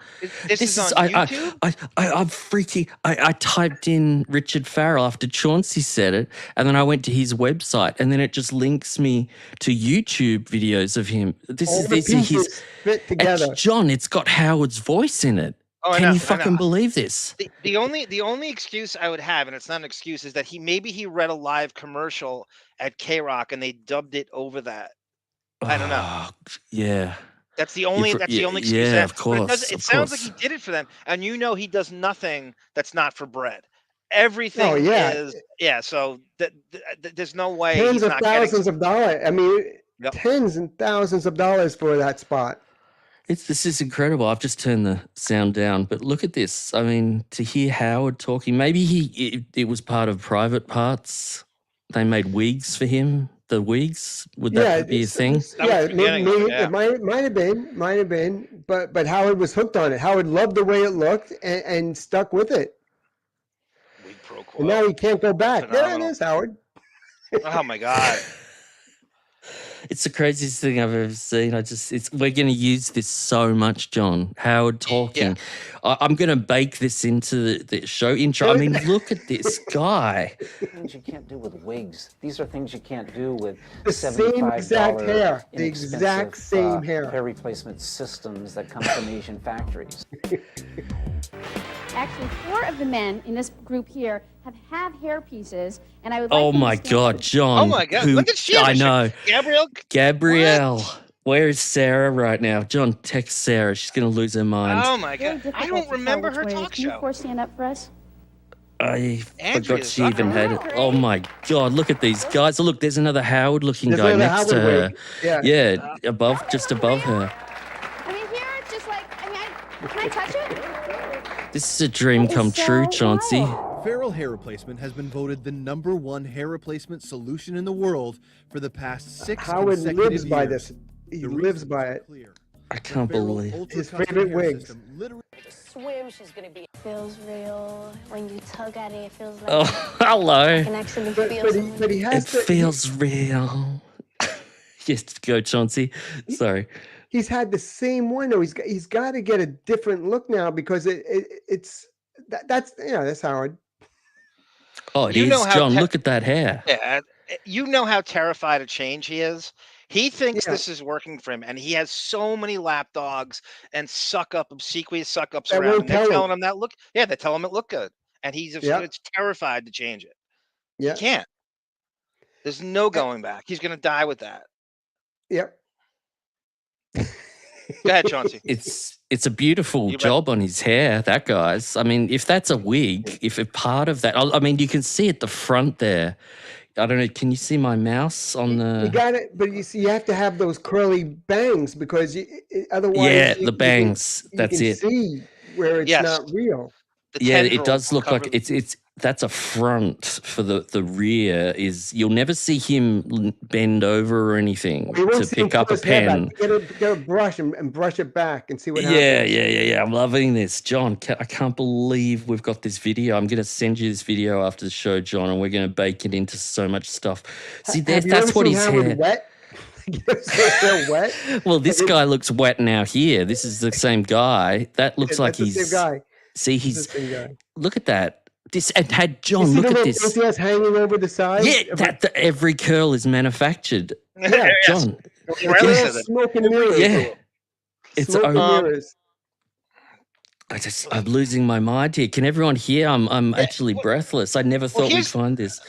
This is on YouTube? I'm freaking. I typed in Richard Farrell after Chauncey said it, and then I went to his website, and then it just links me to YouTube videos of him. All the pieces fit together. John, it's got Howard's voice in it. Oh, I Can know, you I know. fucking believe this? The only excuse I would have, and it's not an excuse, is that he read a live commercial at K-Rock and they dubbed it over that. I don't know. Yeah. That's the only excuse. I Yeah, have. of But course. it sounds like he did it for them, and he does nothing that's not for bread. Everything Oh, yeah. is So there's no way Tens he's of not thousands getting. of dollars. I mean, tens and thousands of dollars for that spot. This is incredible. I've just turned the sound down, but look at this. I mean, to hear Howard talking, maybe it was part of Private Parts. They made wigs for him. The wigs, would that be a thing? It might have been, but Howard was hooked on it. Howard loved the way it looked and stuck with it. And now he can't go back. There it is, Howard. Oh my God. It's the craziest thing I've ever seen. We're going to use this so much, John. Howard talking. I'm going to bake this into the show intro. I mean, look at this guy. Things you can't do with wigs. These are things you can't do with The same exact hair. The exact same hair. Hair replacement systems that come from Asian factories. Actually, 4 of the men in this group here have hair pieces, and I would like Oh them to my stand God, up. John. Oh my God, look at she. I know. Gabrielle. Where is Sarah right now? John, text Sarah. She's going to lose her mind. Oh my Very God. difficult I don't to tell remember which her way. talk Can you show. 4 stand up for us? I forgot Andrea's she even had it. Oh my God, look at these guys. Oh, look, there's another Howard looking There's guy another next to Howard her. wig. Yeah. Just above her. I mean, here it's just like, can I touch it? This is a dream come true, Chauncey. Farrell hair replacement has been voted the #1 hair replacement solution in the world for the past 6 Howard consecutive lives by years. this. He lives by it. I can't believe his favorite wigs. Swim, she's gonna be. Feels real. When you tug at it, it feels like. Oh, hello. I can actually feel. But he has It to. feels real. Yes, go, Chauncey. Sorry. He's had the same one though. He's got to get a different look now because that's Howard. Oh, it You is, know how John. te- Look at that hair. Yeah, you know how terrified of change he is. He thinks this is working for him, and he has so many lapdogs and obsequious suck-ups That around. won't And they're tell telling him. him that look. Yeah, they tell him it looked good, and he's terrified to change it. Yeah. He can't. There's no going back. He's gonna die with that. Yep. Go ahead, Chauncey. It's a beautiful job on his hair, that guy's. I mean, if that's a wig, if a part of that, I mean, you can see at the front there. I don't know. Can you see my mouse on the? You got it, but you see, you have to have those curly bangs because otherwise. Yeah, the bangs. You That's can it. See where it's not real. Yeah, it does look like it's that's a front for the rear. Is you'll never see him bend over or anything You won't to see him pick up pull a his hair pen. back. Get a brush and brush it back and see what Yeah, happens. yeah. I'm loving this, John. I can't believe we've got this video. I'm going to send you this video after the show, John, and we're going to bake it into so much stuff. See, Have you that's ever what seen his Howard hair. wet? They're wet. Well, this guy looks wet now here. This is the same guy. That looks like That's the he's... same guy. See, That's he's... the same guy. Look at that. This and had You John, see look the at little this. goatee he has hanging over the side? Yeah, every curl is manufactured. Yeah, John. Smoke and mirrors. Yeah. It's Smoke and mirrors. I'm losing my mind here. Can everyone hear? I'm actually breathless. I never thought we'd find this.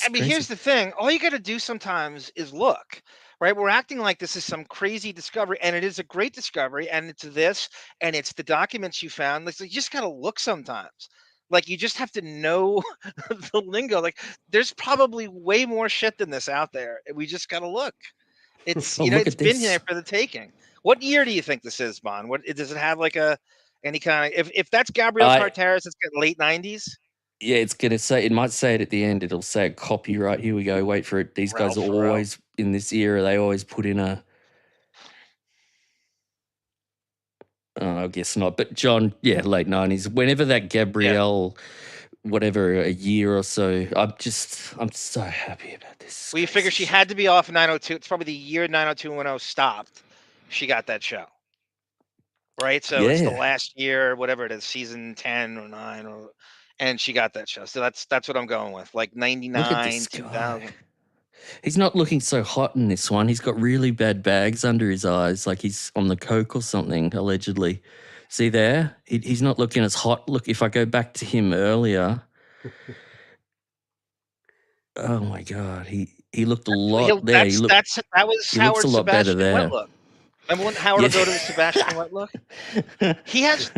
I mean, here's the thing. All you got to do sometimes is look, right? We're acting like this is some crazy discovery, and it is a great discovery, and it's this, and it's the documents you found. Like, you just got to look sometimes. Like, you just have to know the lingo. Like, there's probably way more shit than this out there. We just got to look. It's, it's been there for the taking. What year do you think this is, Bon? What does it have? Like any kind of, if that's Gabriel Carteris, it's got late 90s. Yeah, it's gonna say, it might say it at the end. It'll say copyright. Here we go. Wait for it. These guys are always in this era. They always put in a. Oh, I guess not. But John, yeah, late 90s. Whenever that Gabrielle, whatever, a year or so, I'm so happy about this. Well, you figure she had to be off 902. It's probably the year 90210 stopped. She got that show. Right? So it's the last year, whatever it is, season 10 or 9, and she got that show. So that's what I'm going with. Like 99, 2000. He's not looking so hot in this one. He's got really bad bags under his eyes, like he's on the coke or something, allegedly. See there? He's not looking as hot. Look, if I go back to him earlier, oh my God, he looked a lot there. That was he Howard looks a lot better Sebastian there. Wetlook. Remember when Howard would go to the Sebastian Wetlook? He has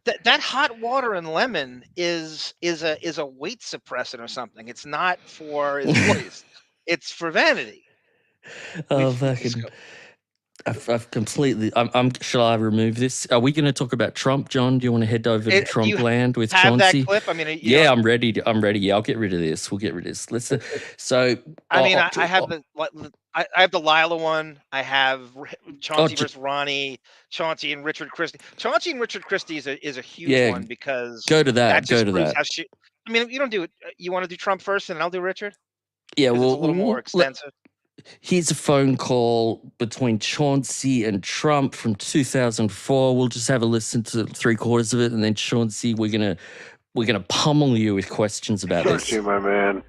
that hot water and lemon is a weight suppressant or something. It's not for his voice. It's for vanity. Oh, fucking! I've completely. Shall I remove this? Are we going to talk about Trump, John? Do you want to head over to Trump land with Chauncey? That clip? I mean, yeah, I'm ready. I'm ready. Yeah, I'll get rid of this. We'll get rid of this. Let's. So I mean, I have the Lila one. I have Chauncey versus Ronnie, Chauncey and Richard Christie. Chauncey and Richard Christie is a huge one because go to that. Go to that. I mean, you don't do it. You want to do Trump first, and I'll do Richard. Yeah, well, it's a little more extensive. Here's a phone call between Chauncey and Trump from 2004. We'll just have a listen to 3/4 of it, and then Chauncey, we're gonna pummel you with questions about this. Chauncey, my man.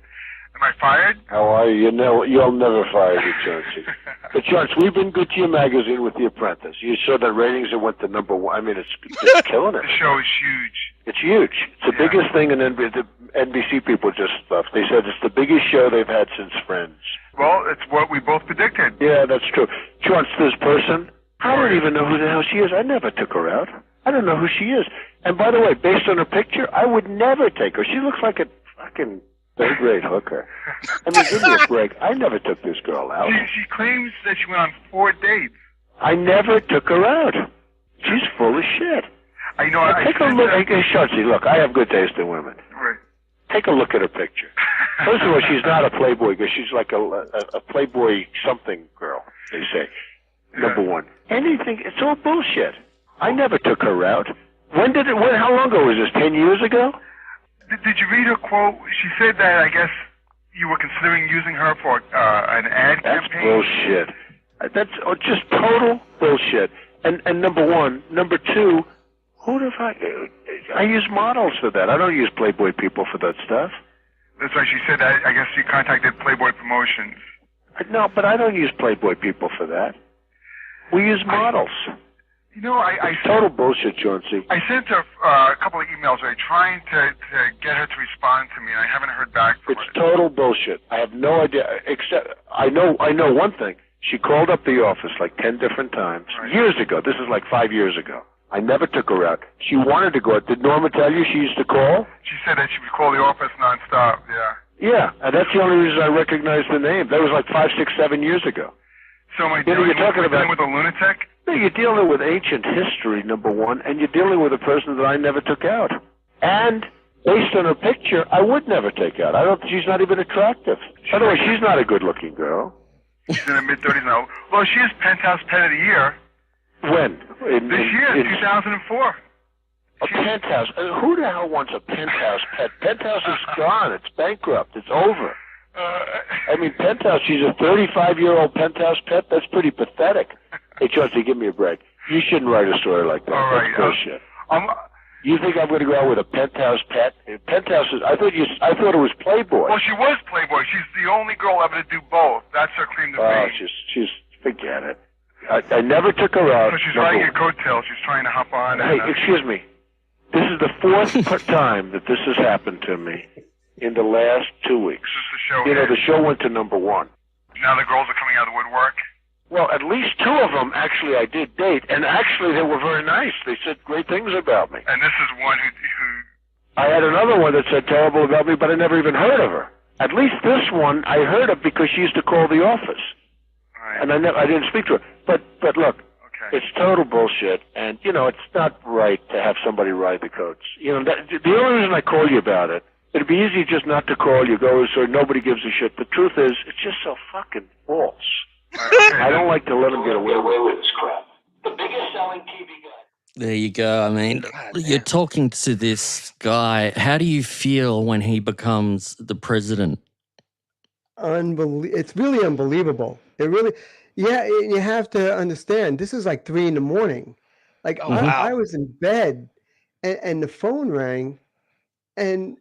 Am I fired? How are you? You'll never fire you, Chauncey. But Chauncey, we've been good to your magazine with The Apprentice. You saw the ratings. It went to #1. I mean, it's killing it. The show is huge. It's huge. It's the biggest thing, and the NBC people just stuff. They said it's the biggest show they've had since Friends. Well, it's what we both predicted. Yeah, that's true. Chauncey, this person, I don't even know who the hell she is. I never took her out. I don't know who she is. And by the way, based on her picture, I would never take her. She looks like a fucking third-grade hooker. I mean, give me a break. I never took this girl out. She claims that she went on 4 dates. I never took her out. She's full of shit. Take a look. Hey, Chauncey, look, I have good taste in women. Right. Take a look at her picture. First of all, she's not a Playboy girl. She's like a Playboy something girl, they say. Yeah. #1. Anything, it's all bullshit. I never took her out. How long ago was this? 10 years ago? Did you read her quote? She said that, I guess, you were considering using her for an ad campaign. That's bullshit. That's just total bullshit. And #1. #2, I use models for that. I don't use Playboy people for that stuff. That's right. She said that, I guess you contacted Playboy Promotions. No, but I don't use Playboy people for that. We use models. Total bullshit, Chauncey. I sent her a couple of emails trying to get her to respond to me, and I haven't heard back from her. It's total bullshit. I have no idea, except I know one thing. She called up the office like 10 different times. Right. Years ago. This is like 5 years ago. I never took her out. She wanted to go out. Did Norma tell you she used to call? She said that she would call the office nonstop, yeah. Yeah, and that's the only reason I recognize the name. That was like 5, 6, 7 years ago. So am I dealing with a lunatic? No, you're dealing with ancient history, #1, and you're dealing with a person that I never took out. And based on her picture, I would never take out. She's not even attractive. By the way, she's not a good-looking girl. She's in her mid-30s now. Well, she is Penthouse Pet of the Year. When? This year, 2004. A penthouse. Who the hell wants a penthouse pet? Penthouse is gone. It's bankrupt. It's over. I mean, penthouse. She's a 35-year-old penthouse pet. That's pretty pathetic. Hey, Chauncey, give me a break. You shouldn't write a story like that. All right, That's bullshit. You think I'm going to go out with a penthouse pet? Penthouse is. I thought it was Playboy. Well, she was Playboy. She's the only girl ever to do both. That's her claim to fame. She's forget it. I never took her out. So she's riding your coattails. She's trying to hop on. Hey, excuse me. This is the fourth time that this has happened to me in the last 2 weeks. This is the show. You know, the show went to number 1. Now the girls are coming out of the woodwork. Well, at least 2 of them actually I did date, and actually they were very nice. They said great things about me. And this is one who I had another one that said terrible about me, but I never even heard of her. At least this one I heard of because she used to call the office, and I didn't speak to her. But look, it's total bullshit, and you know it's not right to have somebody ride the coats. You know the only reason I call you about it, it'd be easy just not to call you, go so nobody gives a shit. The truth is, it's just so fucking false. I don't like to let them get away with this crap. The biggest selling TV guy. There you go. I mean, you're talking to this guy. How do you feel when he becomes the president? It's really unbelievable. It really, yeah. You have to understand. This is like 3 a.m. Like I was in bed, and the phone rang, and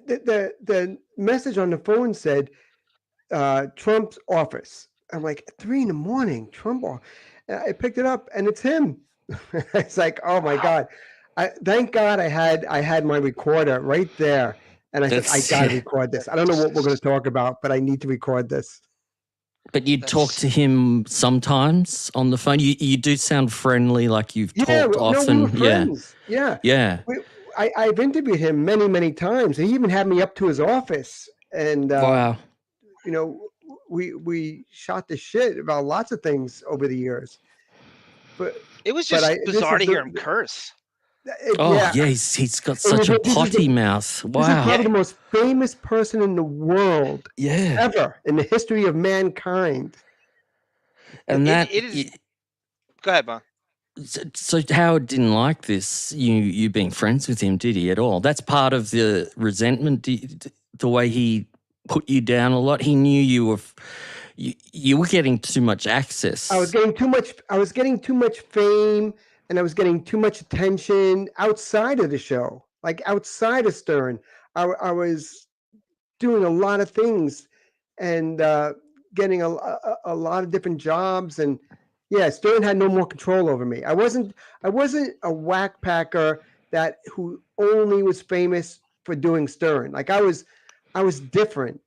the message on the phone said, Trump's office. I'm like, 3 a.m, Trump. I picked it up and it's him. It's like, oh my God. Thank God I had my recorder right there. And I said, I gotta record this. I don't know what we're gonna talk about, but I need to record this. But you talk to him sometimes on the phone. You do sound friendly, like you've talked often. We were friends. Yeah. I've interviewed him many, many times. He even had me up to his office. And wow. You know, we shot the shit about lots of things over the years. But it was just bizarre to hear him curse. He's got such a potty mouth. Wow. This is probably the most famous person in the world ever in the history of mankind. And it is. Go ahead, Bon. So Howard didn't like this, you being friends with him, did he, at all? That's part of the resentment, the way he put you down a lot. He knew you were getting too much access. I was getting too much fame, and I was getting too much attention outside of the show, like outside of Stern. I was doing a lot of things and getting a lot of different jobs, and Stern had no more control over me. I wasn't a whack packer who only was famous for doing Stern. Like I was different.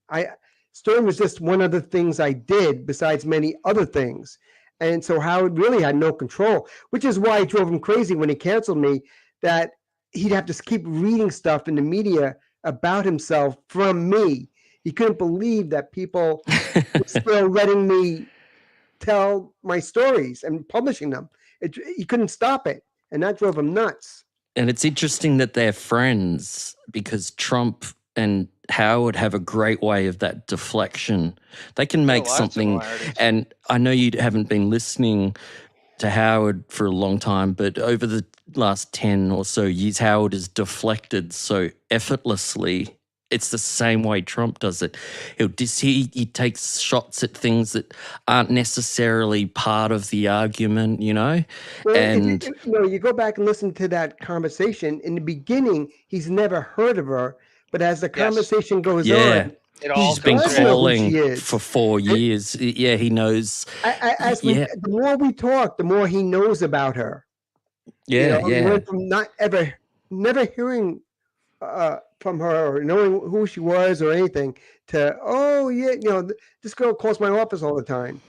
Stern was just one of the things I did besides many other things. And so Howard really had no control, which is why it drove him crazy when he canceled me, that he'd have to keep reading stuff in the media about himself from me. He couldn't believe that people were still letting me tell my stories and publishing them. He couldn't stop it. And that drove him nuts. And it's interesting that they're friends, because Trump and Howard have a great way of that deflection. They can make something, and I know you haven't been listening to Howard for a long time, but over the last 10 or so years, Howard has deflected so effortlessly. It's the same way Trump does it. He takes shots at things that aren't necessarily part of the argument, you know? Well, and you go back and listen to that conversation. In the beginning, he's never heard of her. But as the conversation goes on, he's been calling for 4 years. He knows. The more we talk, the more he knows about her. He went from never hearing from her or knowing who she was or anything to, this girl calls my office all the time.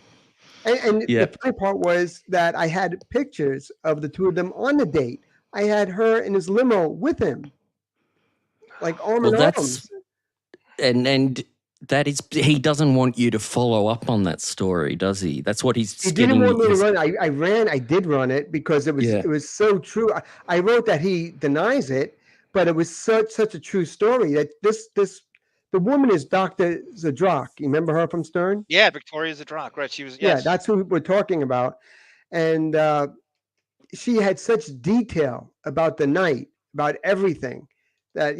And the funny part was that I had pictures of the two of them on the date. I had her in his limo with him. Like arm in arms. And that is, he doesn't want you to follow up on that story, does he? That's what he didn't want me to run. I did run it because it was so true. I wrote that he denies it, but it was such a true story that the woman is Dr. Zadrock. You remember her from Stern? Yeah, Victoria Zadrock, right? She was that's who we're talking about. And she had such detail about the night, about everything. That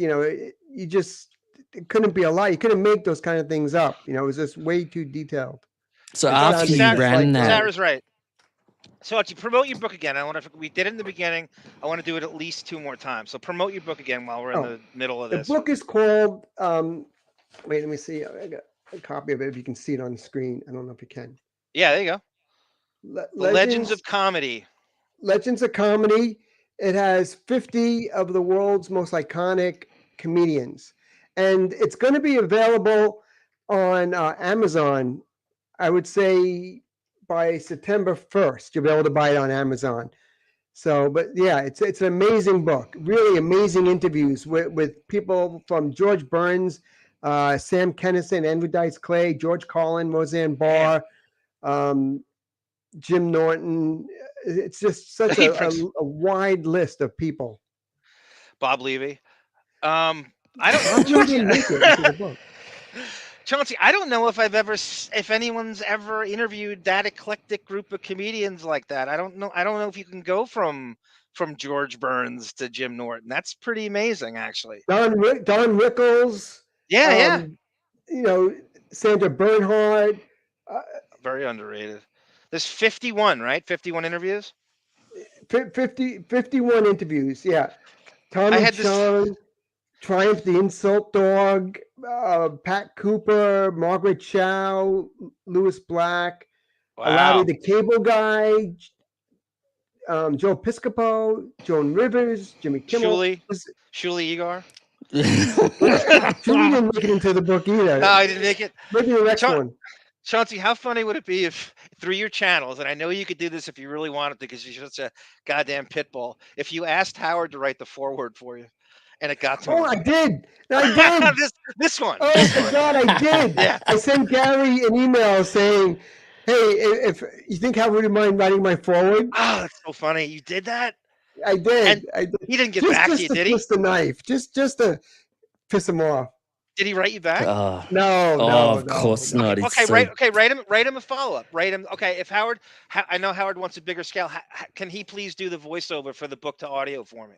it couldn't be a lot. You couldn't make those kind of things up. You know, it was just way too detailed. So It after sounded you just ran that, Sarah's right. So to promote your book again, I want to. We did it in the beginning. I want to do it at least 2 more times. So promote your book again while we're in the middle of The this. book is called. Wait, let me see. I got a copy of it. If you can see it on the screen, I don't know if you can. Yeah, there you go. The Legends of Comedy. Legends of Comedy. It has 50 of the world's most iconic comedians, and it's going to be available on Amazon. I would say by September 1st, you'll be able to buy it on Amazon. So, but yeah, it's an amazing book. Really amazing interviews with people from George Burns, Sam Kinison, Andrew Dice Clay, George Carlin, Roseanne Barr, Jim Norton. It's just such a wide list of people. Bob Levy. I don't know. Chauncey, I don't know if anyone's ever interviewed that eclectic group of comedians like that. I don't know if you can go from George Burns to Jim Norton. That's pretty amazing, actually. Don Rickles. Yeah. You know, Sandra Bernhard. Very underrated. There's 51, right? 51 interviews? 51 interviews, yeah. Tommy Chong, Triumph the Insult Dog, Pat Cooper, Margaret Chow, Louis Black, Larry the Cable Guy, Joe Piscopo, Joan Rivers, Jimmy Kimmel. Shuli Igor. Shuli didn't make it into the book either. No, I didn't make it. Maybe the next one. Chauncey, how funny would it be if through your channels, and I know you could do this if you really wanted to because you're such a goddamn pit bull, if you asked Howard to write the foreword for you and it got to him. I did. I did. this one. Oh, my God, I did. Yeah. I sent Gary an email saying, hey, if you think Howard would mind writing my foreword? Oh, that's so funny. You did that? I did. And he didn't get back to you, did he? Just the knife. Just to piss him off. Did he write you back? No. Of course not. Write him a follow-up. Write him. Okay, if Howard, I know Howard wants a bigger scale. Can he please do the voiceover for the book to audio for me?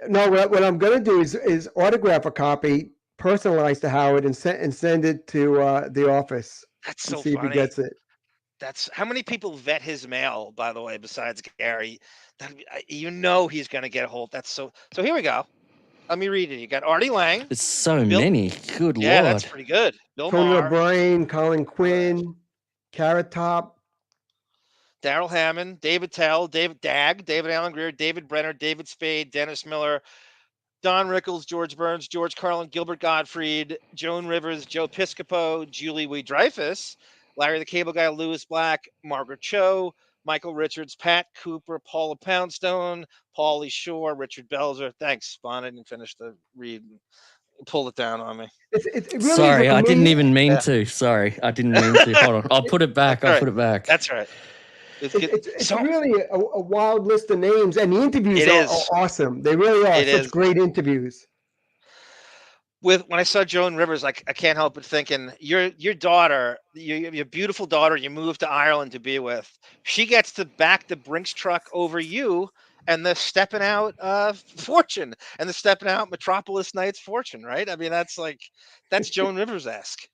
No, what I'm going to do is autograph a copy, personalized to Howard, and send it to the office. That's so see funny. If he gets it. That's how many people vet his mail, by the way, besides Gary. You know he's going to get a hold. That's so. So here we go. Let me read it. You got Artie Lang. It's so many. Good Lord. Yeah, that's pretty good. Bill Conan Maher, O'Brien, Colin Quinn, Carrot Top, Daryl Hammond, David Tell, David Dagg, David Allen Greer, David Brenner, David Spade, Dennis Miller, Don Rickles, George Burns, George Carlin, Gilbert Gottfried, Joan Rivers, Joe Piscopo, Julie Louis-Dreyfus, Larry the Cable Guy, Louis Black, Margaret Cho, Michael Richards, Pat Cooper, Paula Poundstone, Paulie Shore, Richard Belzer. Thanks, Spawn. I didn't finish the read. Pull it down on me. It really Sorry, I didn't even mean to. Sorry, I didn't mean to. Hold on. I'll put it back. Put it back. That's right. It's really a wild list of names, and the interviews are awesome. They really are such great interviews. When I saw Joan Rivers, I can't help but thinking your daughter, your beautiful daughter, you moved to Ireland to be with. She gets to back the Brinks truck over you and the Steppin Out fortune and the Steppin Out Metropolis Nights fortune, right? I mean, that's Joan Rivers-esque.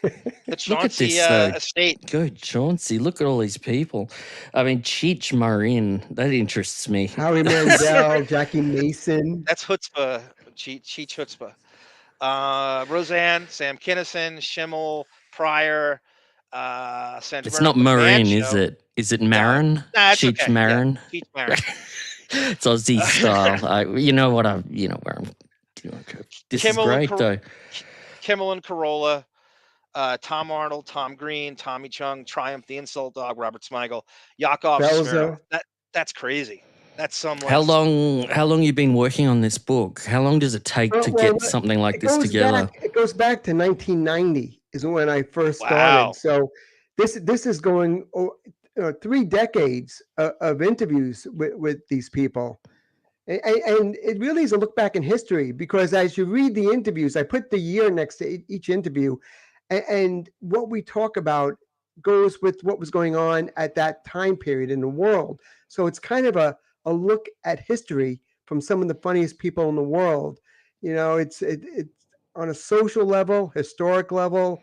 The Chauncey estate. Good, Chauncey. Look at all these people. I mean, Cheech Marin. That interests me. Howie Mandel, Jackie Mason. That's chutzpah. Cheech chutzpah. Roseanne, Sam Kinison, Schimmel, Pryor, Sandra. It's not Marin, is it? Is it Marin? Nah, it's Cheech okay. Marin. Yeah, Cheech Marin. It's Aussie style. You know where I'm. This is great, though. Kimmel and Corolla, Tom Arnold, Tom Green, Tommy Chung, Triumph the Insult Dog, Robert Smigel, Yakov Smirnoff. That's crazy. That's some. How long you been working on this book? How long does it take to get something like this together? It goes back to 1990 is when I first started. So this is going 3 decades of interviews with these people. And it really is a look back in history, because as you read the interviews, I put the year next to each interview, and what we talk about goes with what was going on at that time period in the world. So it's kind of a look at history from some of the funniest people in the world. You know, it's on a social level, historic level,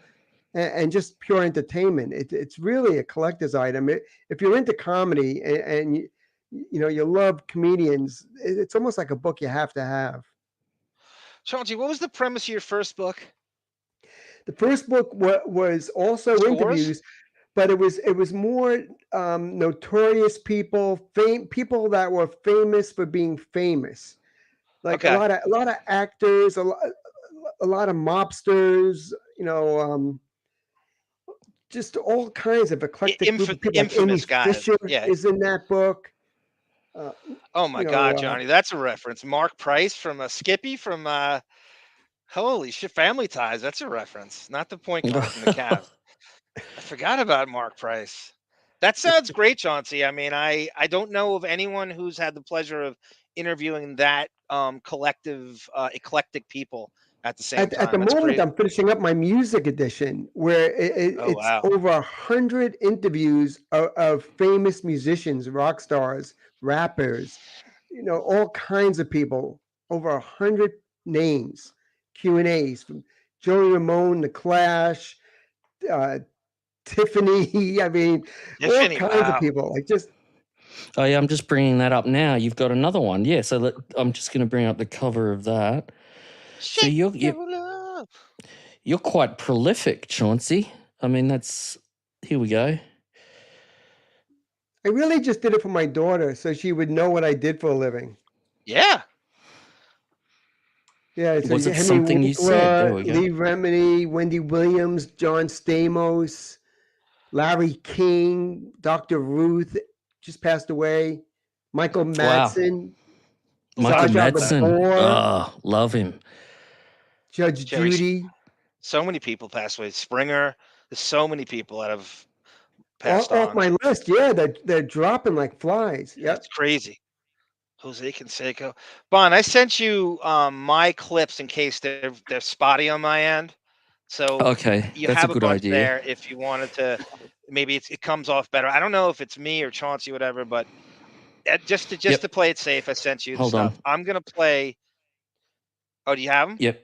and just pure entertainment. It's really a collector's item. If you're into comedy and you love comedians, it's almost like a book you have to have. Chauncey, what was the premise of your first book? The first book was also Scores? interviews, but it was more notorious people, people that were famous for being famous, like Okay. a lot of actors, a lot of mobsters, just all kinds of eclectic group of people. Like Amy Infamous guys. Fisher Yeah. is in that book. Oh my God, Johnny, that's a reference. Mark Price from Skippy from holy shit, Family Ties. That's a reference, not the point guard from the Cavs. I forgot about Mark Price. That sounds great, Chauncey. I mean, I don't know of anyone who's had the pleasure of interviewing that collective, eclectic people at the same time. At the That's moment, crazy. I'm finishing up my music edition, where Oh, it's wow. over 100 interviews of famous musicians, rock stars, rappers, all kinds of people. Over 100 names, Q&As from Joey Ramone, The Clash, Tiffany. I mean, Tiffany, all kinds wow. of people. Like just. Oh yeah, I'm just bringing that up now. You've got another one, yeah. So I'm just going to bring up the cover of that. So you're quite prolific, Chauncey. I mean, here we go. I really just did it for my daughter, so she would know what I did for a living. Yeah. Yeah, so Was it Henry something you Winkler, said? There we go. Lee Remini, Wendy Williams, John Stamos, Larry King, Dr. Ruth just passed away, Michael Madsen, Michael Zsa Zsa Madsen. Gabor, Oh, love him. Judge Jerry Judy. So many people passed away. Springer. There's so many people that have passed Off on. my list, yeah, they're dropping like flies. Yep. It's crazy. Jose Canseco. Bon, I sent you my clips in case they're spotty on my end. So Okay, you that's have a good bunch idea. there if you wanted to. Maybe it comes off better. I don't know if it's me or Chauncey, whatever, but just to play it safe, I sent you the Hold stuff. on. I'm gonna play. Oh, do you have them? Yep.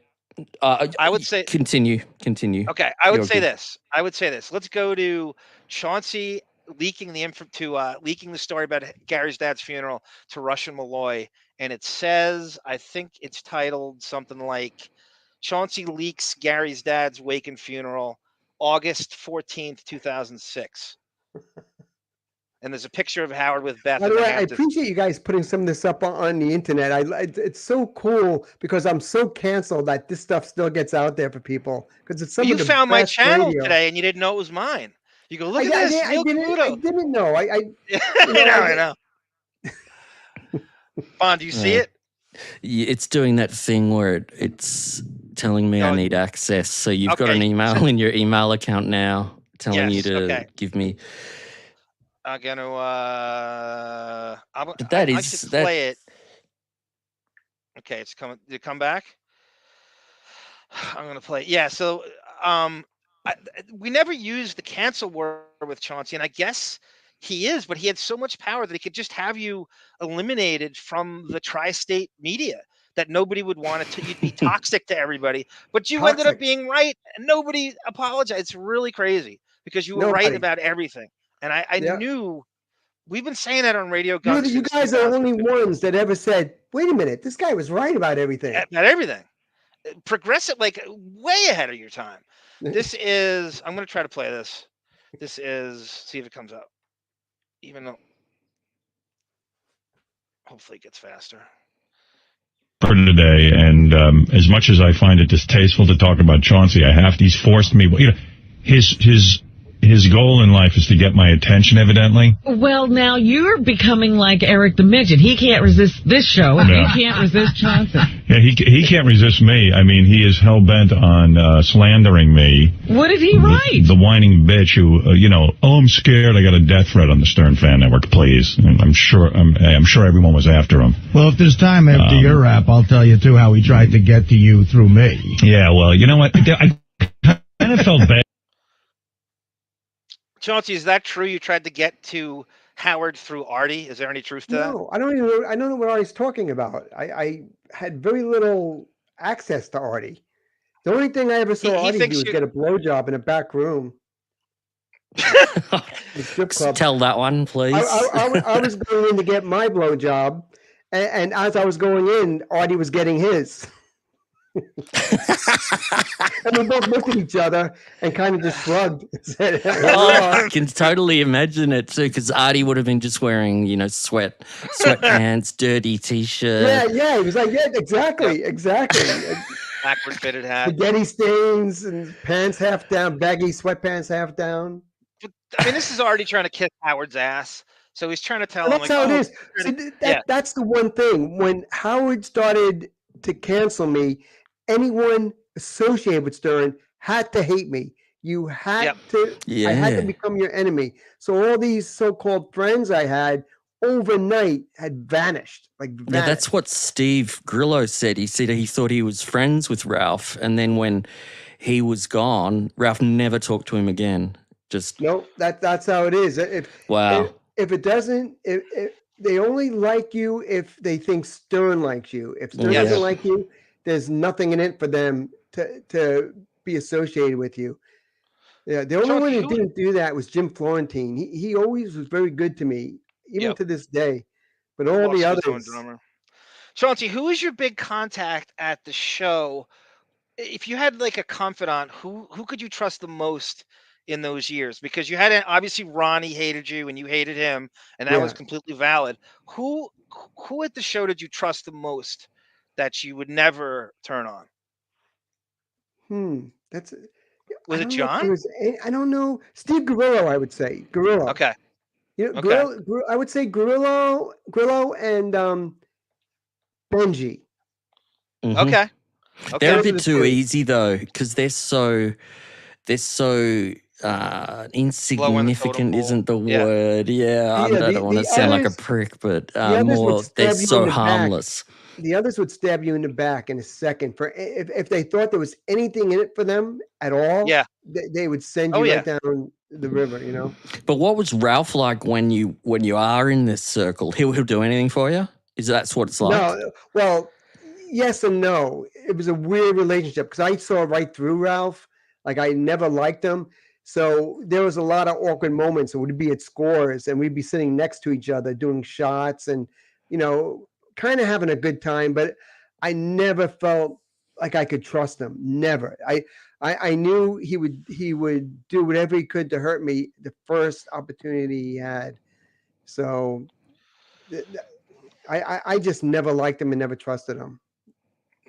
I would say continue. Okay, I would You're say good. this. Let's go to Chauncey leaking the story about Gary's dad's funeral to Rush Molloy, and it says, I think it's titled something like Chauncey leaks Gary's dad's wake and funeral, August 14th, 2006. And there's a picture of Howard with Beth By in the the way, I Hamptons. appreciate you guys putting some of this up on the internet. It's so cool because I'm so canceled that this stuff still gets out there for people because it's some You of the found my best channel radio. today and you didn't know it was mine. You go, look at I this, Neil didn't know. I know. Bon, do you see it? Yeah, it's doing that thing where it's telling me I need access. So you've got an email in your email account now telling you to give me. I'm gonna. But I should play it. Okay, it's coming. Did it come back? I'm gonna play. Yeah. So, we never used the cancel word with Chauncey, and I guess he is, but he had so much power that he could just have you eliminated from the tri-state media. That nobody would want to. You'd be toxic to everybody, but you ended up being right, and nobody apologized. It's really crazy because you were right about everything, and I knew. We've been saying that on Radio Gunk. You guys are the only ones that ever said, "Wait a minute, this guy was right about everything." About everything, progressive, like way ahead of your time. This is. I'm going to try to play this. This is. See if it comes up. Even though, hopefully, it gets faster. For today, and as much as I find it distasteful to talk about Chauncey, he's forced me. You know, his goal in life is to get my attention, evidently. Well, now you're becoming like Eric the Midget. He can't resist this show, and you can't resist Chauncey. Yeah, he can't resist me. I mean, he is hell-bent on slandering me. What did he write? The whining bitch who, I'm scared. I got a death threat on the Stern Fan Network, please. And I'm sure everyone was after him. Well, if there's time after your rap, I'll tell you, too, how he tried to get to you through me. Yeah, well, you know what? I kind of felt bad. Chauncey, is that true? You tried to get to Howard through Artie? Is there any truth to that? No, I don't know what Artie's talking about. I had very little access to Artie. The only thing I ever saw He Artie thinks do was you- get a blowjob in a back room. The strip club. Tell that one, please. I was going in to get my blowjob, and as I was going in, Artie was getting his. And we both looked at each other and kind of just shrugged. And said, I can totally imagine it too, because Artie would have been just wearing, sweatpants, dirty t-shirt. Yeah, he was like, yeah, exactly. Backward fitted hat. Spaghetti stains and pants half down, baggy sweatpants half down. I mean, this is already trying to kiss Howard's ass. So he's trying to tell him. That's how it is. See, that's the one thing. When Howard started to cancel me, anyone associated with Stern had to hate me. You had to. I had to become your enemy. So all these so-called friends I had overnight had vanished. Now, that's what Steve Grillo said. He said he thought he was friends with Ralph, and then when he was gone, Ralph never talked to him again. No, that's how it is. Wow. If it doesn't, if they only like you if they think Stern likes you. If Stern doesn't like you, there's nothing in it for them to be associated with you. Yeah, the only one who didn't do that was Jim Florentine. He always was very good to me, even to this day. But all the others. Chauncey, who is your big contact at the show? If you had like a confidant, who could you trust the most in those years? Because you had obviously Ronnie hated you and you hated him, and that was completely valid. Who at the show did you trust the most that you would never turn on? Was it John? I don't know. Steve Grillo, I would say. Grillo. Okay. Grillo, I would say Grillo and Benji. Mm-hmm. Okay. They're a bit too easy though, because they're so insignificant isn't the word. I don't want to sound like a prick, but they're so harmless. The others would stab you in the back in a second. For if they thought there was anything in it for them at all, they would send you right down the river. But what was Ralph like when you are in this circle? He'll do anything for you? That's what it's like? No, well, yes and no. It was a weird relationship because I saw right through Ralph. Like I never liked him. So there was a lot of awkward moments. We'd be at scores and we'd be sitting next to each other doing shots and, kind of having a good time. But I never felt like I could trust him. Never. I knew he would do whatever he could to hurt me the first opportunity he had. So I just never liked him and never trusted him.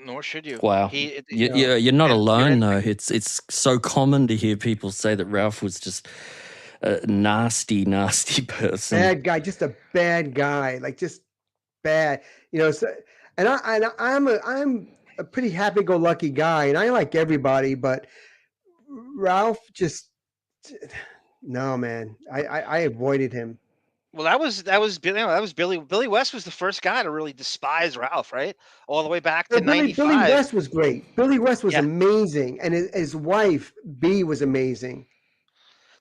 Nor should you. Wow. You're not alone, though. It's so common to hear people say that Ralph was just a nasty, nasty person. Bad guy, just a bad guy, like just bad. So, and I'm a pretty happy-go-lucky guy, and I like everybody, but Ralph just no, man. I avoided him. Well, that was Billy. Billy West was the first guy to really despise Ralph, right? All the way back to '95. Billy West was great. Billy West was amazing, and his wife B was amazing.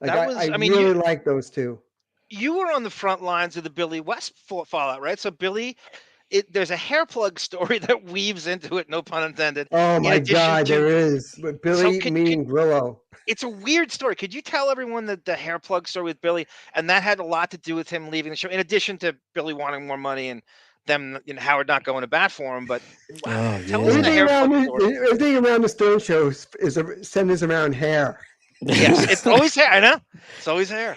Like I really like those two. You were on the front lines of the Billy West fallout, right? So Billy, there's a hair plug story that weaves into it, no pun intended. Oh my God, there is. But Billy, me, and Grillo. It's a weird story. Could you tell everyone the hair plug story with Billy? And that had a lot to do with him leaving the show, in addition to Billy wanting more money and them, Howard not going to bat for him. But tell us the hair plug story. Everything around the Stone Show is centers around hair. Yes, it's always hair. I know. It's always hair.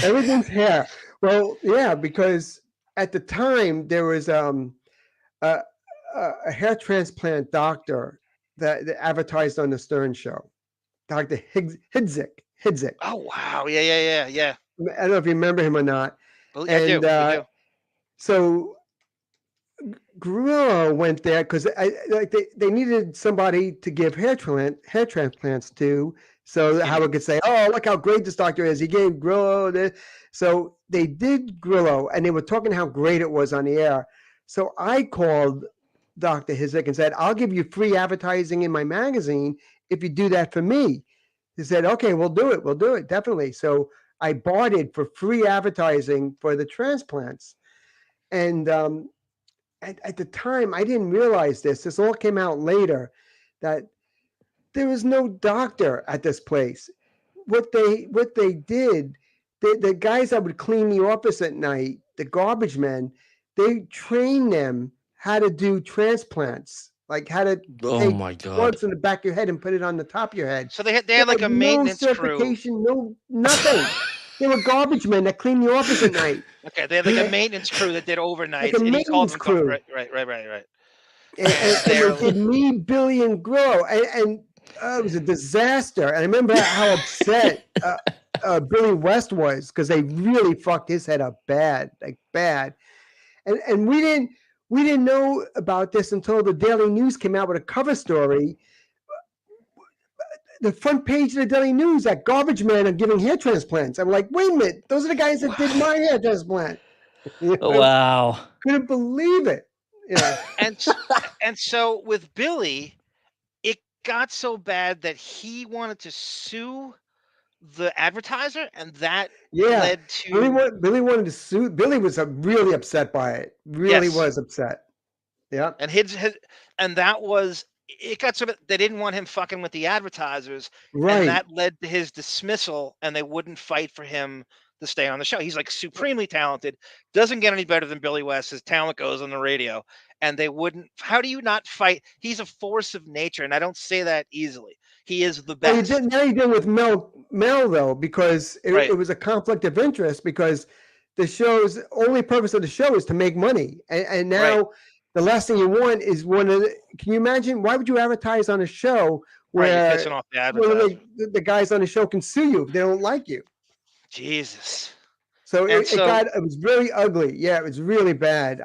Everything's hair. Well, yeah, because at the time there was a hair transplant doctor that advertised on the Stern Show. Dr. Hidzik. Oh, wow. Yeah. I don't know if you remember him or not. Well, I do. So Grillo went there because they needed somebody to give hair transplants to, so Howard could say, "Oh, look how great this doctor is. He gave Grillo this." So they did Grillo, and they were talking how great it was on the air. So I called Dr. Hidzik and said, "I'll give you free advertising in my magazine if you do that for me." He said, "Okay, we'll do it, definitely." So I bought it for free advertising for the transplants. And at the time, I didn't realize this. This all came out later, that there was no doctor at this place. What they did, the guys that would clean the office at night, the garbage men, they trained them how to do transplants, like how to take plugs in the back of your head and put it on the top of your head. So they had like a maintenance certification, nothing. They were garbage men that cleaned the office at night. Okay, they had like a maintenance crew that did overnights. Like a and he called maintenance them crew. Right. And it did me, Billy, and Grillo, and it was a disaster. And I remember how upset Billy West was because they really fucked his head up bad. And we didn't know about this until the Daily News came out with a cover story. The front page of the Daily News that garbage men are giving hair transplants. I'm like, wait a minute, those are the guys that did my hair transplant. You know? Wow. Couldn't believe it. Yeah. And so with Billy, it got so bad that he wanted to sue the advertiser, and that led to Billy wanted to sue. Billy was really upset by it. Really was upset. Yeah. And and that was it. Got so bad they didn't want him fucking with the advertisers, right? And that led to his dismissal, and they wouldn't fight for him to stay on the show. He's like supremely talented, doesn't get any better than Billy West. His talent goes on the radio, and they wouldn't. How do you not fight? He's a force of nature, and I don't say that easily. He is the best. Well, now you did with Mel though, because it was a conflict of interest, because the show's only purpose of the show is to make money, and now the last thing you want is can you imagine? Why would you advertise on a show where you're pissing off the advertiser? The guys on the show can sue you if they don't like you? Jesus. So it was really ugly. Yeah, it was really bad.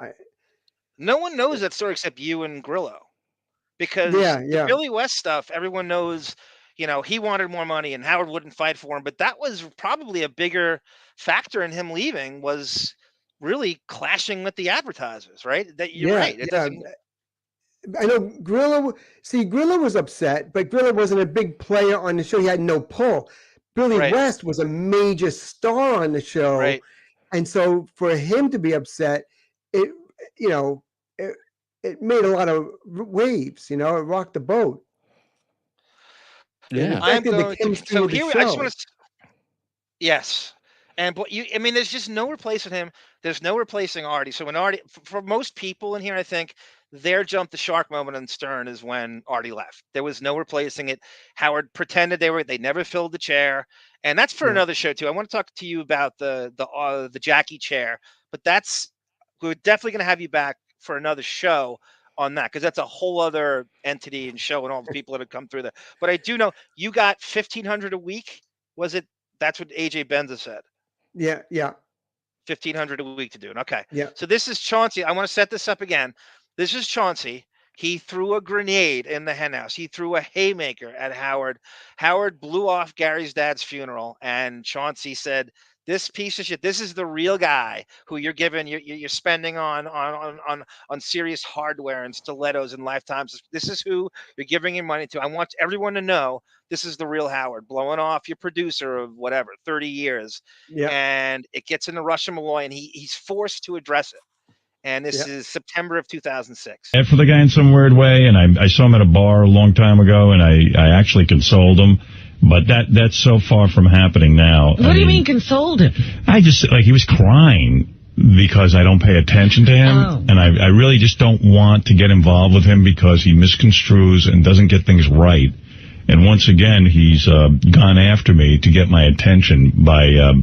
No one knows that story except you and Grillo, because the Billy West stuff, everyone knows, he wanted more money and Howard wouldn't fight for him. But that was probably a bigger factor in him leaving, was really clashing with the advertisers, right? That you're right. I know Grillo was upset, but Grillo wasn't a big player on the show. He had no pull. Billy West was a major star on the show. Right. And so for him to be upset, it made a lot of waves, it rocked the boat. Yeah. Yes. There's just no replacing him. There's no replacing Artie. So when Artie, for most people in here, I think their jump the shark moment on Stern is when Artie left. There was no replacing it. Howard pretended they never filled the chair. And that's for another show too. I want to talk to you about the Jackie chair, but we're definitely going to have you back for another show on that, because that's a whole other entity and show and all the people that have come through that. But I do know you got $1,500 a week. Was it? That's what AJ Benza said. Yeah. $1,500 a week to do it. Okay. Yeah. So this is Chauncey. I want to set this up again. This is Chauncey. He threw a grenade in the henhouse. He threw a haymaker at Howard. Howard blew off Gary's dad's funeral, and Chauncey said, "This piece of shit. This is the real guy who you're spending on Sirius hardware and stilettos and lifetimes. This is who you're giving your money to. I want everyone to know this is the real Howard, blowing off your producer of whatever 30 years." Yeah. And it gets into RUSH MOLLOY, and he's forced to address it. And this is September of 2006. And for the guy in some weird way, and I saw him at a bar a long time ago, and I actually consoled him. But that's so far from happening now. What do you mean consoled him? I just, he was crying because I don't pay attention to him. And I really just don't want to get involved with him because he misconstrues and doesn't get things right. And once again, he's gone after me to get my attention by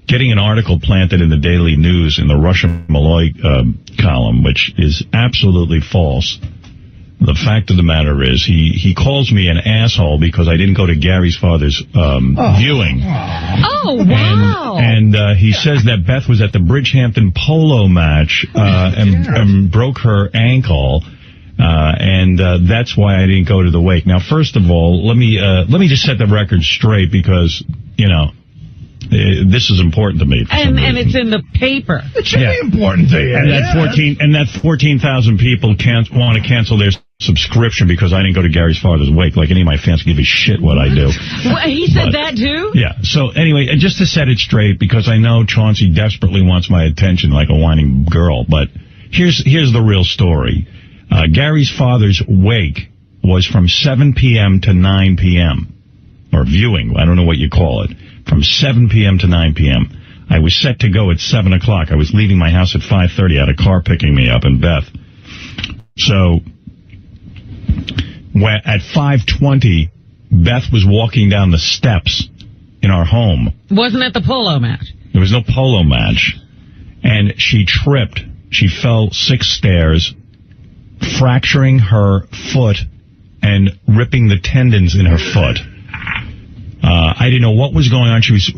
getting an article planted in the Daily News in the RUSH MOLLOY column, which is absolutely false. The fact of the matter is he calls me an asshole because I didn't go to Gary's father's viewing. Oh, wow. And he says that Beth was at the Bridgehampton polo match and broke her ankle. And that's why I didn't go to the wake. Now, first of all, let me just set the record straight because, this is important to me. And it's in the paper. It should be important to you. And that 14,000 people want to cancel their subscription because I didn't go to Gary's father's wake. Like any of my fans give a shit what I do. Well, he said that too? Yeah. So anyway, and just to set it straight, because I know Chauncey desperately wants my attention like a whining girl, but here's the real story. Gary's father's wake was from 7 p.m. to 9 p.m. or viewing. I don't know what you call it. From 7 p.m. to 9 p.m. I was set to go at 7 o'clock. I was leaving my house at 5:30. I had a car picking me up in Beth. So at 5:20, Beth was walking down the steps in our home. Wasn't it the polo match? There was no polo match. And she tripped. She fell 6 stairs, fracturing her foot and ripping the tendons in her foot. I didn't know what was going on. She was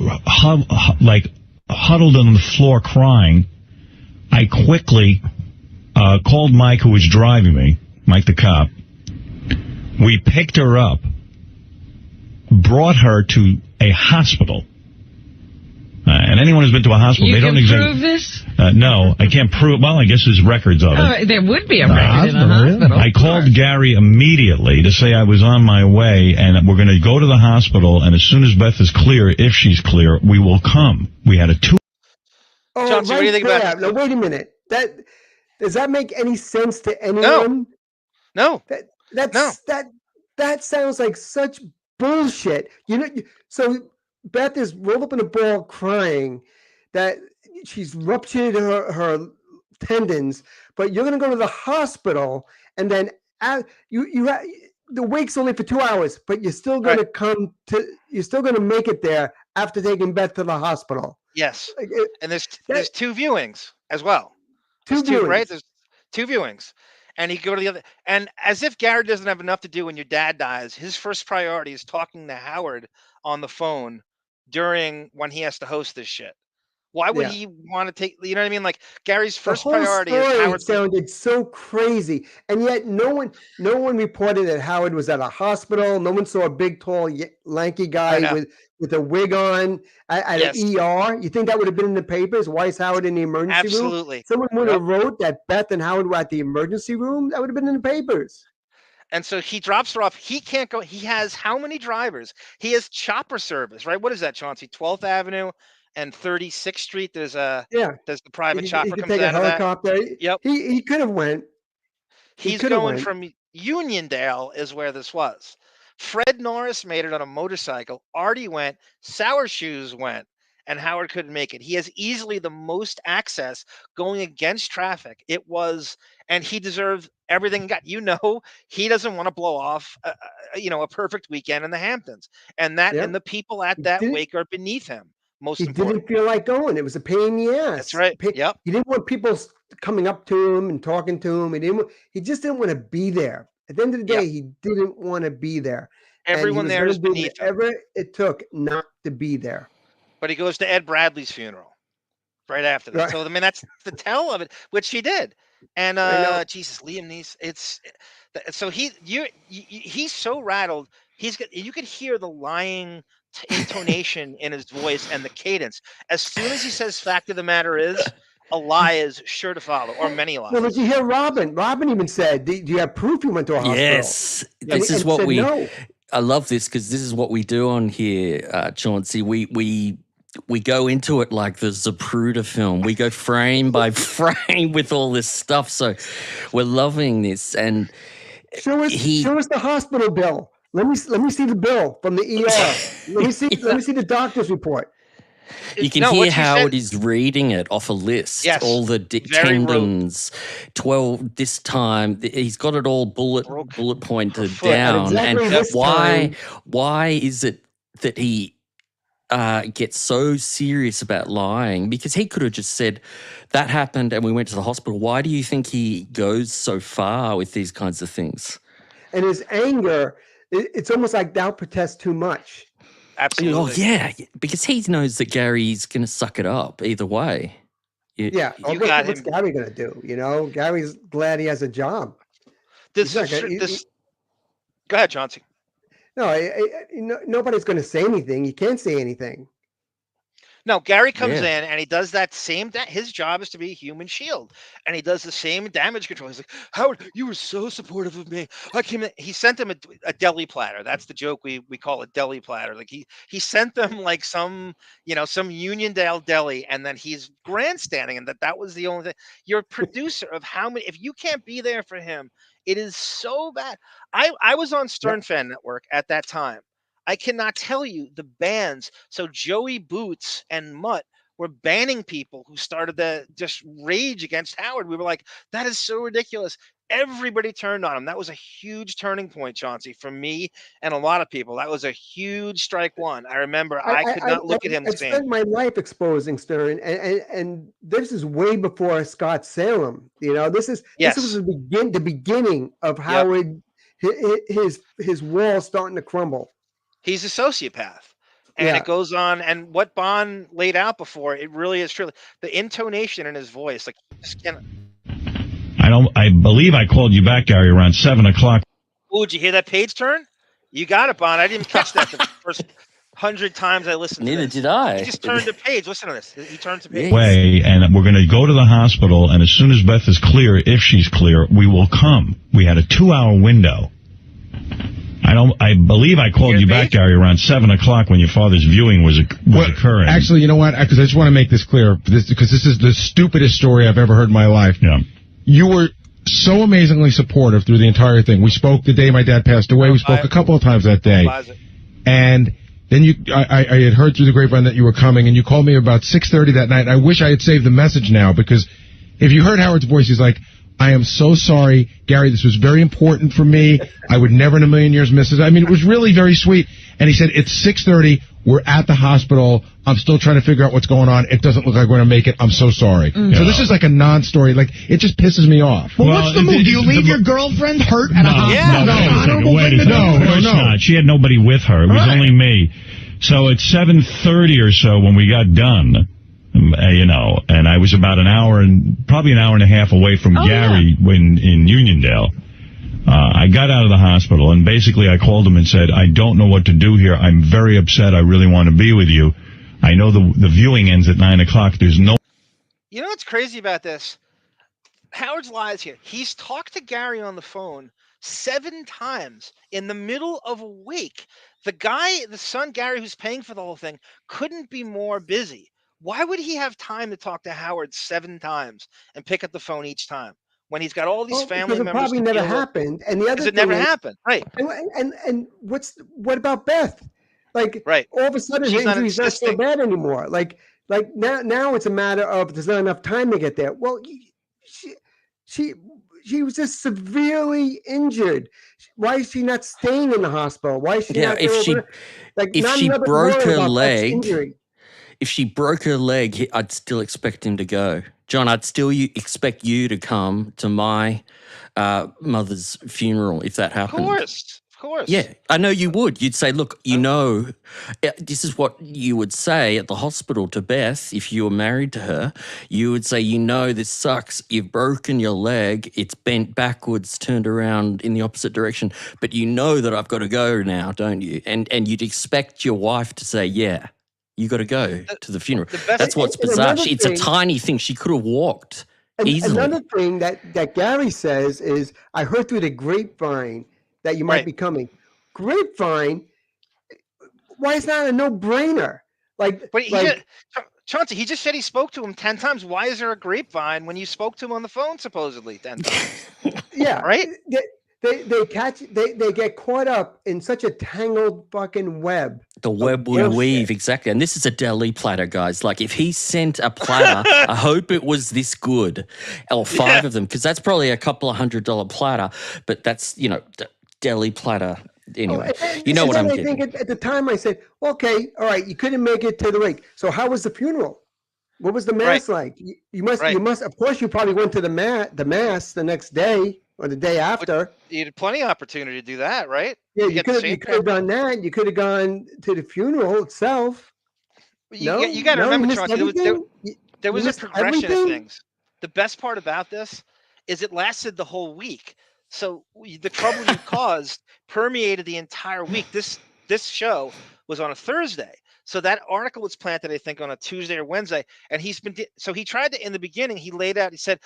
huddled on the floor crying. I quickly called Mike, who was driving me, Mike the cop. We picked her up, brought her to a hospital. And anyone who's been to a hospital, they don't exactly prove this? No, I can't prove. Well, I guess there's records of it. There would be a record in a hospital. I called Gary immediately to say I was on my way, and we're going to go to the hospital. And as soon as Beth is clear, if she's clear, we will come. We had a 2. Oh, Chauncey, what do you think about it? Now, wait a minute. Does that make any sense to anyone? No. That sounds like such bullshit. So Beth is rolled up in a ball crying that she's ruptured her tendons, but you're going to go to the hospital, and then the wake's only for 2 hours, but you're still going to you're still going to make it there after taking Beth to the hospital. Yes. And there's 2 viewings as well. Two viewings. Right? There's 2 viewings. And you go to the other, and as if Gary doesn't have enough to do when your dad dies, his first priority is talking to Howard on the phone when he has to host this shit. Why would he want to take, you know what I mean? Like, Gary's first priority is Howard. Sounded so crazy, and yet no one reported that Howard was at a hospital. No one saw a big, tall, lanky guy with a wig on at an ER. You think that would have been in the papers? Why is Howard in the emergency room? Absolutely. Someone would have wrote that Beth and Howard were at the emergency room. That would have been in the papers. And so he drops her off. He can't go. He has how many drivers? He has chopper service, right? What is that, Chauncey? 12th Avenue and 36th Street. There's the private chopper he comes take out a of helicopter. that. Yep. He could have went. He's going from Uniondale is where this was. Fred Norris made it on a motorcycle. Artie went. Sour Shoes went. And Howard couldn't make it. He has easily the most access going against traffic. It was, and he deserved everything he got. He doesn't want to blow off, a perfect weekend in the Hamptons. And and the people at that wake are beneath him. He didn't feel like going. It was a pain in the ass. That's right. Yep. He didn't want people coming up to him and talking to him. He just didn't want to be there. At the end of the day, he didn't want to be there. Everyone there is beneath him. Whatever it took not to be there. But he goes to Ed Bradley's funeral right after that. Right. So, I mean, that's the tell of it, which he did. And Jesus, Liam Neeson, so he's so rattled. You could hear the lying intonation in his voice and the cadence. As soon as he says fact of the matter is, a lie is sure to follow, or many lies. Well, did you hear Robin? Robin even said, do you have proof you went to a hospital? Yes. This is what no. I love this because this is what we do on here, Chauncey. We go into it like the Zapruder film. We go frame by frame with all this stuff. So we're loving this. And show us the hospital bill. Let me see the bill from the ER. let me see the doctor's report. You can hear Howard is reading it off a list. Yes, all the tendons, 12 this time. He's got it all bullet pointed down. Exactly and why is it that he gets so serious about lying? Because he could have just said that happened and we went to the hospital. Why do you think he goes so far with these kinds of things? And his anger, it's almost like thou protest too much. Absolutely. Oh, yeah, because he knows that Gary's going to suck it up either way. What's Gary going to do? Gary's glad he has a job. Go ahead, Chauncey. No, nobody's going to say anything. You can't say anything. No, Gary comes in and he does that same. His job is to be a human shield, and he does the same damage control. He's like, Howard, you were so supportive of me. I came in. He sent them a deli platter. That's the joke we call a deli platter. Like he sent them like some Uniondale deli, and then he's grandstanding, and that was the only thing. You're a producer of how many. If you can't be there for him It is so bad. I was on Stern Fan Network at that time. I cannot tell you the bans. So Joey Boots and Mutt were banning people who started to just rage against Howard. We were like, that is so ridiculous. Everybody turned on him. That was a huge turning point, Chauncey, for me and a lot of people. That was a huge strike one. I remember I could not look at him I saying, spent my life exposing Stern, and this is way before Scott Salem. You know, this was the beginning of Howard, his wall starting to crumble. he's a sociopath. And it goes on, and what Bon laid out before, it really is true. The intonation in his voice, like, just can't. I believe I called you back, Gary, around 7 o'clock. Oh, did you hear that page turn? You got it, Bon. I didn't catch that the first 100 times I listened to Neither this. did I. He just turned the page. Listen to this. He turned the page. Way, and we're going to go to the hospital, and as soon as Beth is clear, if she's clear, we will come. We had a 2-hour window. I believe I called you back, Gary, around 7 o'clock when your father's viewing was occurring. Actually, you know what? Because I just want to make this clear, because this is the stupidest story I've ever heard in my life. Yeah. You were so amazingly supportive through the entire thing. We spoke the day my dad passed away. We spoke a couple of times that day. And then I had heard through the grapevine that you were coming, and you called me about 6:30 that night. I wish I had saved the message now, because if you heard Howard's voice, he's like, I am so sorry, Gary, this was very important for me. I would never in a million years miss it. I mean, it was really very sweet. And he said, it's 6:30. We're at the hospital. I'm still trying to figure out what's going on. It doesn't look like we're going to make it. I'm so sorry. So this is like a non-story. Like, it just pisses me off. Well, what's the move? Do you leave your girlfriend hurt at a hospital? Wait a second. Of course not. She had nobody with her. It was only me. So at 7:30 or so when we got done, and I was about probably an hour and a half away from Gary in Uniondale. I got out of the hospital, and basically I called him and said, I don't know what to do here. I'm very upset. I really want to be with you. I know the viewing ends at 9 o'clock. There's no... You know what's crazy about this? Howard's lies here. He's talked to Gary on the phone 7 times in the middle of a week. The son Gary, who's paying for the whole thing, couldn't be more busy. Why would he have time to talk to Howard 7 times and pick up the phone each time when he's got all these family members? It probably never happened. And the other thing it never happened, right? And what about Beth? Like, all of a sudden, her injury's not so bad anymore. Like now it's a matter of there's not enough time to get there. Well, she was just severely injured. Why is she not staying in the hospital? Why is she not? If she broke her leg. If she broke her leg, I'd still expect him to go. John, I'd still expect you to come to my mother's funeral if that happened. Of course. Yeah, I know you would. You'd say, look, this is what you would say at the hospital to Beth if you were married to her. You would say, this sucks. You've broken your leg. It's bent backwards, turned around in the opposite direction. But you know that I've got to go now, don't you? And you'd expect your wife to say, yeah. You got to go to the funeral. That's what's bizarre. It's a tiny thing. She could have walked easily. Another thing that Gary says is, I heard through the grapevine that you might be coming. Grapevine? Why is that a no-brainer? Chauncey, he just said he spoke to him 10 times. Why is there a grapevine when you spoke to him on the phone supposedly 10 times? Yeah, right. They get caught up in such a tangled fucking web. The web will weave, exactly. And this is a deli platter, guys. Like, if he sent a platter, I hope it was this good, or 5 of them, because that's probably a couple of $100 platter. But that's, deli platter. Anyway, you know what I'm getting. I think at the time I said, okay, all right, you couldn't make it to the wake. So how was the funeral? What was the mass like? You must. Of course, you probably went to the mass the next day. Or the day after. You had plenty of opportunity to do that, right? Yeah, you could have done that. You could have gone to the funeral itself. You got to remember, Chauncey, there was a progression of things. The best part about this is it lasted the whole week. So the trouble you caused permeated the entire week. This show was on a Thursday. So that article was planted, I think, on a Tuesday or Wednesday. And he tried to, in the beginning, he laid out, he said,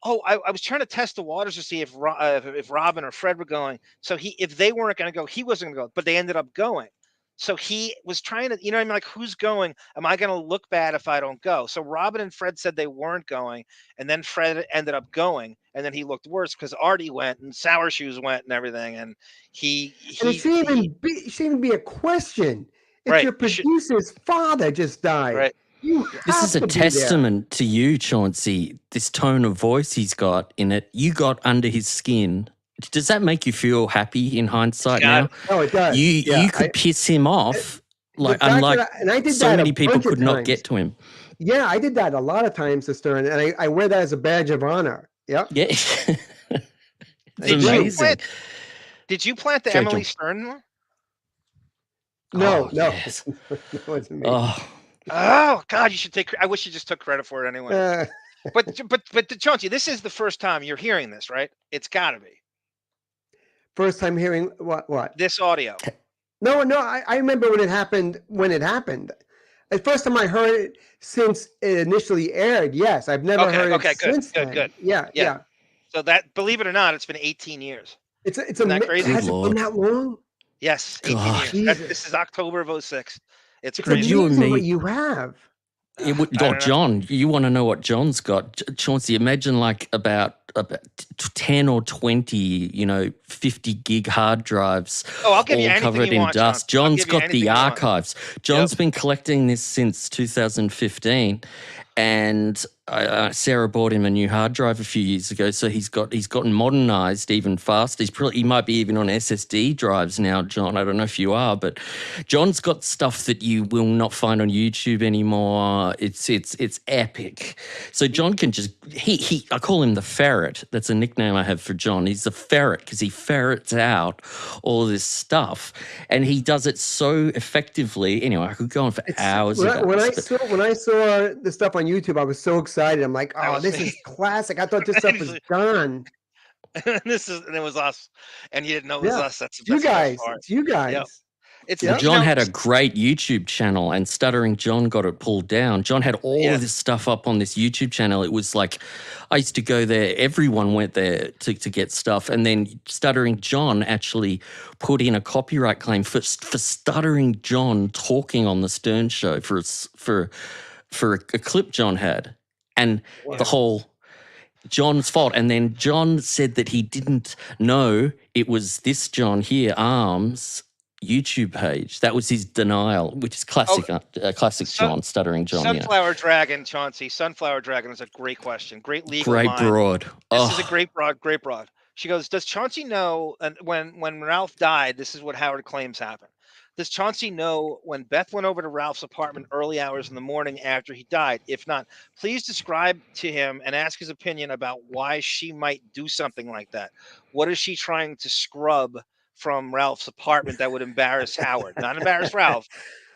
I was trying to test the waters to see if Robin or Fred were going. So if they weren't going to go, he wasn't going to go. But they ended up going. So he was trying to, you know, I'm like, who's going? Am I going to look bad if I don't go? So Robin and Fred said they weren't going, and then Fred ended up going, and then he looked worse because Artie went and Sour Shoes went and everything, and And it shouldn't even be a question. It's Right, your producer's father just died. Right. You This have is a to be there. testament to you, Chauncey. This tone of voice he's got in it. You got under his skin. Does that make you feel happy in hindsight now? Oh, it does. You could piss him off, like fact unlike that and I did so that many a people bunch of could not times. get to him. Yeah, I did that a lot of times, Sister, and I wear that as a badge of honor. Yep. Yeah. Did amazing. Did you plant the Sorry, Emily John. Stern one? No, Oh, no. yes. That wasn't me. Oh God, you should take. I wish you just took credit for it anyway. But Chauncey, this is the first time you're hearing this, right? It's got to be First time hearing what? this audio. No, I remember when it happened. The first time I heard it since it initially aired. Yes, I've never heard it since then. Good. Yeah. So that, believe it or not, it's been 18 years. It's Isn't that crazy? Has it been that long? Yes, 18 God. years. This is October of 06. It's It's crazy. amazing what you have. It would, John, you want to know what John's got? Chauncey, imagine like about 10 or 20, 50 gig hard drives, I'll give you all anything covered you in want, dust. John. I'll John's give you got anything the you want. archives. John's been collecting this since 2015, and Sarah bought him a new hard drive a few years ago, so he's gotten modernized even faster. He might be even on SSD drives now, John. I don't know if you are, but John's got stuff that you will not find on YouTube anymore. It's epic. So John can just I call him the ferret. That's a nickname I have for John. He's the ferret because he ferrets out all this stuff, and he does it so effectively. Anyway, I could go on for hours. When I saw the stuff on YouTube, I was so excited. I'm like, oh, this is classic. I thought this stuff was done. And it was us, and you didn't know it was us. That's you the guys. best part. It's you guys. Yep. It's John had a great YouTube channel, and Stuttering John got it pulled down. John had all of this stuff up on this YouTube channel. It was like, I used to go there. Everyone went there to get stuff. And then Stuttering John actually put in a copyright claim for Stuttering John talking on the Stern Show for a clip John had. And the whole John's fault. And then John said that he didn't know it was this John here, Arms, YouTube page. That was his denial, which is classic, classic John, Stuttering John. Sunflower Dragon, Chauncey. Sunflower Dragon is a great question. Great legal Great mind. broad. This is a great broad. She goes, does Chauncey know, and when Ralph died, this is what Howard claims happened. Does Chauncey know when Beth went over to Ralph's apartment early hours in the morning after he died? If not, please describe to him and ask his opinion about why she might do something like that. What is she trying to scrub from Ralph's apartment that would embarrass Howard? Not embarrass Ralph,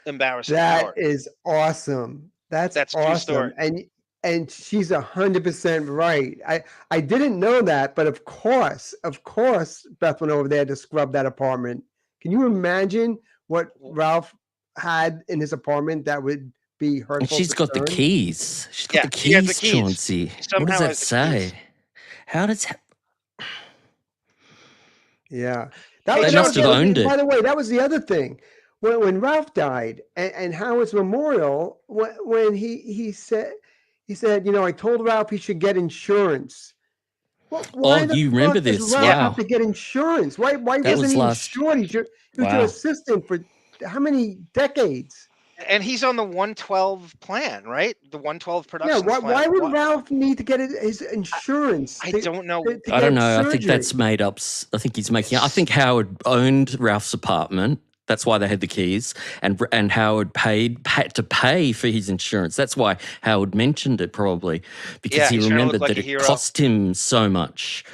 embarrass Howard. That is awesome. That's awesome. True story. And she's 100% right. I didn't know that, but of course, Beth went over there to scrub that apartment. Can you imagine what Ralph had in his apartment that would be hurtful? And she's got the keys. She's got the she has keys, the keys. Chauncey. What does that say? How does that... Yeah. They must have owned it. By the way, that was the other thing. When Ralph died and Howard's memorial, when he said, I told Ralph he should get insurance. Why you remember this? Does Ralph have to get insurance? Why wasn't he insured? He was your assistant for how many decades? And he's on the 112 plan, right? The 112 production. Yeah. Why would Ralph need to get his insurance? I don't know. I don't know. I think that's made up. I think he's making. I think Howard owned Ralph's apartment. That's why they had the keys, and Howard had to pay for his insurance. That's why Howard mentioned it probably, because he remembered that it cost him so much,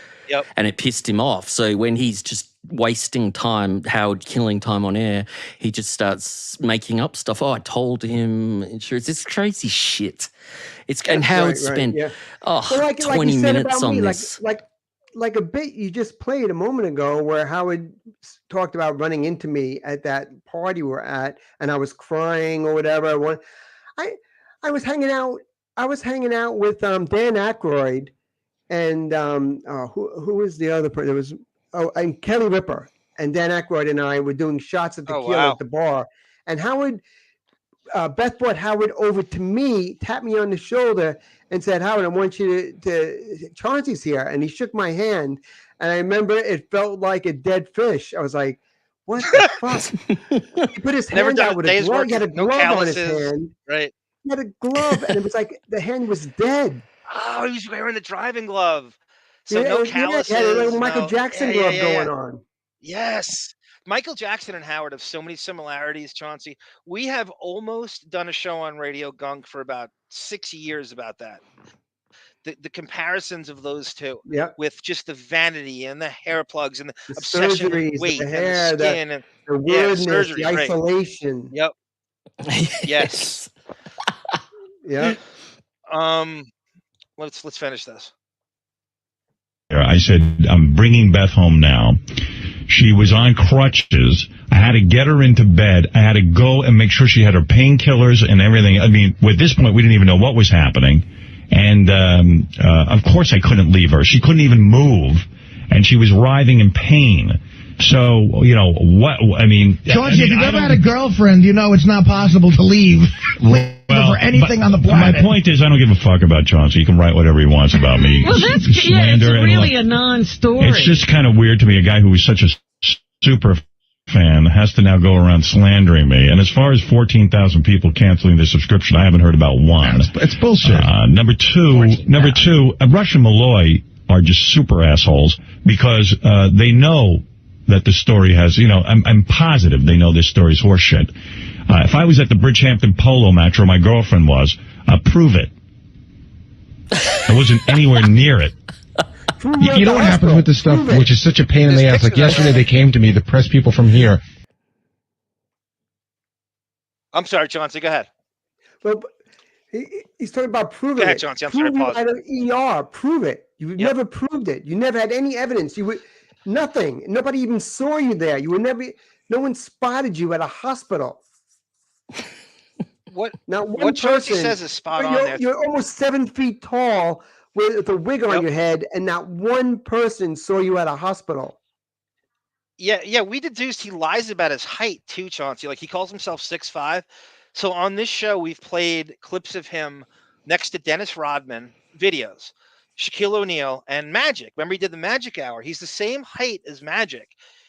and it pissed him off. So when he's just wasting time, Howard killing time on air, he just starts making up stuff. Oh, I told him insurance. It's crazy shit. And Howard spent 20 minutes on this. Like a bit you just played a moment ago where Howard talked about running into me at that party we're at, and I was crying or whatever. I was hanging out. I was hanging out with Dan Aykroyd and who was the other person? There was and Kelly Ripa. and Dan Aykroyd and I were doing shots of tequila wow. at the bar, and Howard, Beth brought Howard over to me, tapped me on the shoulder, and said, "Howard, I want you to Chauncey's here," and he shook my hand, and I remember it felt like a dead fish. I was like, "What the fuck?" He put his hand out with a glove. He had a glove on his hand. Right. He had a glove, and it was like the hand was dead. Oh, he was wearing the driving glove. So no calluses. Yeah, he had a little Michael Jackson glove going on. Yes. Michael Jackson and Howard have so many similarities, Chauncey. We have almost done a show on Radio Gunk for about 6 years about that. The comparisons of those two, with just the vanity and the hair plugs and the obsession with weight, the hair, and the skin, and the weirdness, surgery, the isolation. Yep. Yes. Yeah. Let's finish this. I said, I'm bringing Beth home now. She was on crutches. I had to get her into bed. I had to go and make sure she had her painkillers and everything. I mean, at this point, we didn't even know what was happening. And, of course, I couldn't leave her. She couldn't even move. And she was writhing in pain. So, you know, George, if you've ever had a girlfriend, you know it's not possible to leave for anything on the planet. My point is, I don't give a fuck about Chauncey. He can write whatever he wants about me. Well, that's it's really a non-story. It's just kind of weird to me, a guy who was such a super fan has to now go around slandering me. And as far as 14,000 people canceling their subscription, I haven't heard about one. It's bullshit. Number two, Rush and Molloy are just super assholes because they know that the story has, you know, I'm positive they know this story's horseshit. If I was at the Bridgehampton polo match where my girlfriend was, prove it. I wasn't anywhere near it. You know what happens with this stuff, which is such a pain in the ass? Like yesterday, they came to me, the press people from here. I'm sorry, Chauncey. Go ahead. Well, he's talking about proving Go ahead, it. Chauncey. I'm sorry. Pause. At an ER. Prove it. You never proved it. You never had any evidence. You would nothing. Nobody even saw you there. You were never. No one spotted you at a hospital. What Chauncey Chauncey says is spot on there. You're almost 7 feet tall with a wig on your head, and not one person saw you at a hospital. Yeah, we deduced he lies about his height too, Chauncey. Like he calls himself 6'5". So on this show, we've played clips of him next to Dennis Rodman videos, Shaquille O'Neal, and Magic. Remember, he did the Magic Hour. He's the same height as Magic.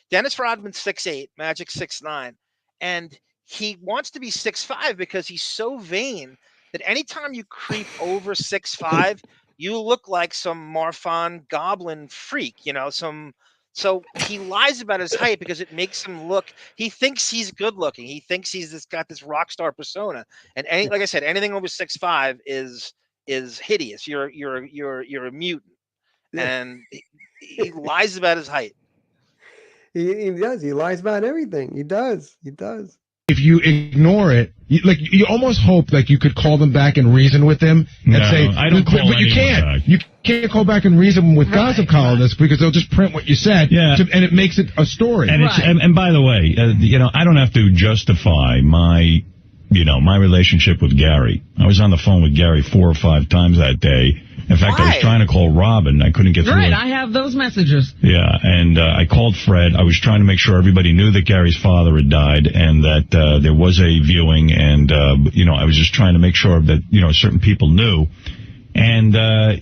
Dennis Rodman's 6'8", Magic 6'9", and he wants to be 6'5" because he's so vain that anytime you creep over 6'5", you look like some Morphon goblin freak, you know, so he lies about his height because it makes him look, he thinks he's good looking. He thinks he's got this rock star persona. And like I said, anything over 6'5" is hideous. You're a mutant. And he lies about his height. He does. He lies about everything. He does. If you ignore it, you almost hope like you could call them back and reason with them and say, I don't call but you can't. back. You can't call back and reason with gossip columnists because they'll just print what you said, and it makes it a story. And and by the way, you know, I don't have to justify my relationship with Gary. I was on the phone with Gary 4 or 5 times that day. In fact, I was trying to call Robin. I couldn't get through. Right, I have those messages. Yeah, and I called Fred. I was trying to make sure everybody knew that Gary's father had died and that there was a viewing. And, I was just trying to make sure that, certain people knew. And, I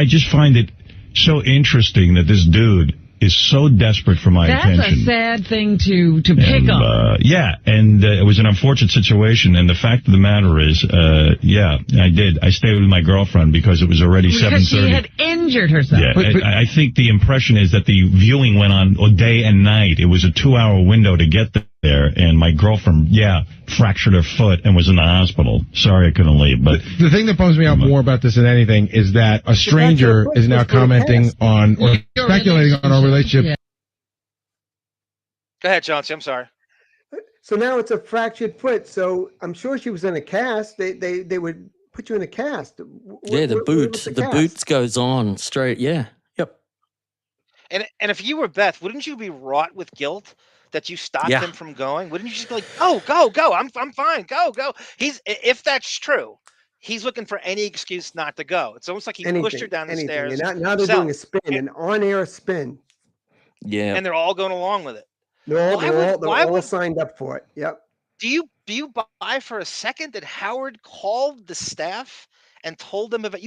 just find it so interesting that this dude is so desperate for my attention. That's a sad thing to pick up. It was an unfortunate situation. And the fact of the matter is, I stayed with my girlfriend because it was already 7:30. Because she had injured herself. Yeah, I think the impression is that the viewing went on day and night. It was a 2-hour window to get there. And my girlfriend, fractured her foot and was in the hospital. Sorry I couldn't leave. But the thing that bums me out more about this than anything is that a stranger is now commenting on or speculating on our relationship. Yeah. Go ahead, Chauncey. I'm sorry. So now it's a fractured foot. So I'm sure she was in a cast. They would put you in a cast. The boots goes on straight. Yeah. Yep. And if you were Beth, wouldn't you be wrought with guilt that you stopped him from going? Wouldn't you just be like, go, I'm fine, go. If that's true, he's looking for any excuse not to go. It's almost like he pushed her down the stairs. And now they're doing a spin, an on-air spin. Yeah. And they're all going along with it. They're Why all would signed up for it. Yep. do you buy for a second that Howard called the staff and told them about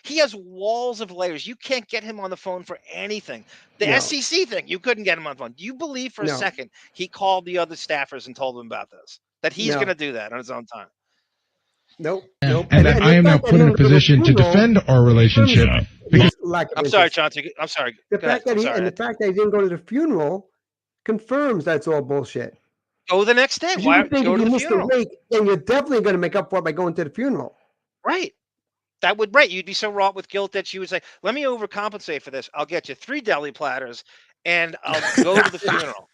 he has walls of layers. You can't get him on the phone for anything. The No. SEC thing, you couldn't get him on the phone. Do you believe for a No. second he called the other staffers and told them about this? That he's No. going to do that on his own time? Nope. And that I am now put in a position to defend our relationship. Because I'm sorry, Chauncey. I'm sorry. The Go ahead. fact that I'm sorry. the fact that he didn't go to the funeral confirms that's all bullshit. Go the next day. You Why would think go if to you the missed funeral? the wake, then you're definitely going to make up for it by going to the funeral. Right. You'd be so wrought with guilt that you would say, let me overcompensate for this. I'll get you 3 deli platters and I'll go to the funeral.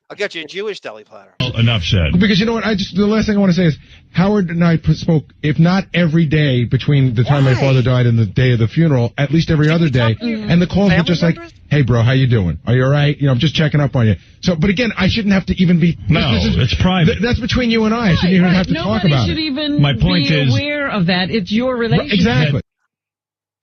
I'll get you a Jewish deli platter. Enough said. Because you know what? The last thing I want to say is Howard and I spoke, if not every day between the time my father died and the day of the funeral, at least every other day. And the calls were just like, hey, bro, how you doing? Are you all right? I'm just checking up on you. So, but again, I shouldn't have to even be. No, it's private. That's between you and I. I shouldn't even have to talk about should it. even My point be is aware of that. It's your relationship. Exactly.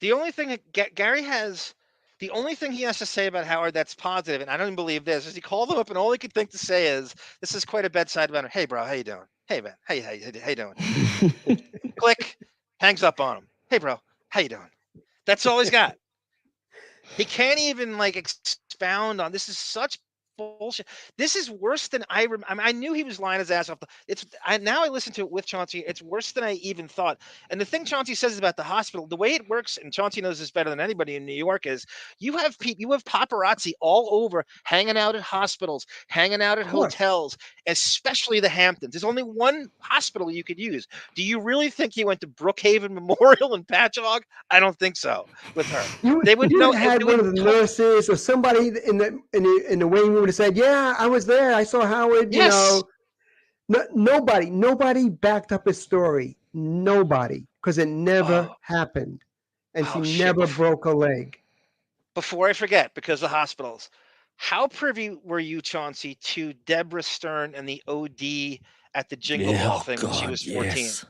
The only thing that Gary has, the only thing he has to say about Howard that's positive, and I don't even believe this, is he called him up and all he could think to say is, this is quite a bedside manner. Hey, bro, how you doing? Hey, man, how you doing? Click, hangs up on him. Hey, bro, how you doing? That's all he's got. He can't even expound on. This is such bullshit. This is worse than I mean, I knew he was lying his ass off. Now I listen to it with Chauncey. It's worse than I even thought. And the thing Chauncey says about the hospital, the way it works, and Chauncey knows this better than anybody in New York, is you have paparazzi all over, hanging out at hospitals, hanging out at hotels, especially the Hamptons. There's only one hospital you could use. Do you really think he went to Brookhaven Memorial in Patchogue? I don't think so. With her, they would know. Had one of the nurses or somebody in the waiting room would have said, "Yeah, I was there. I saw Howard." Yes. Nobody backed up his story. Nobody, because it never happened, and she never broke a leg. Before I forget, because of hospitals, how privy were you, Chauncey, to Deborah Stern and the OD at the Jingle Ball thing when she was 14? Yes.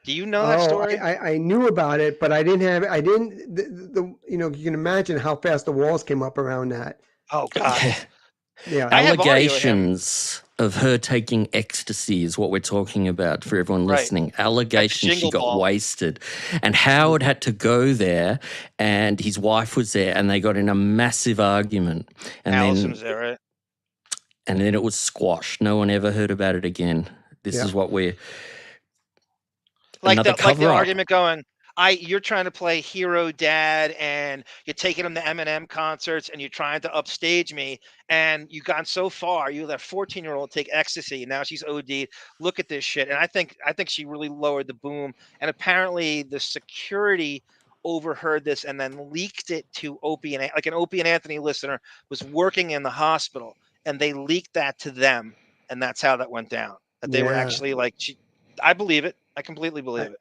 Do you know that story? I knew about it, but I didn't have. I didn't. You can imagine how fast the walls came up around that. Oh God. Yeah. Allegations of her taking ecstasy is what we're talking about for everyone listening. Allegations she got wasted. And Howard had to go there and his wife was there and they got in a massive argument. And Allison was there, right? And then it was squashed. No one ever heard about it again. This is what we're... Like the argument going, you're trying to play hero dad and you're taking him to M&M concerts and you're trying to upstage me and you've gone so far. You let a 14-year-old take ecstasy and now she's OD'd. Look at this shit. And I think she really lowered the boom. And apparently the security overheard this and then leaked it to Opie and an Opie and Anthony listener was working in the hospital and they leaked that to them. And that's how that went down. That they were actually I believe it. I completely believe it.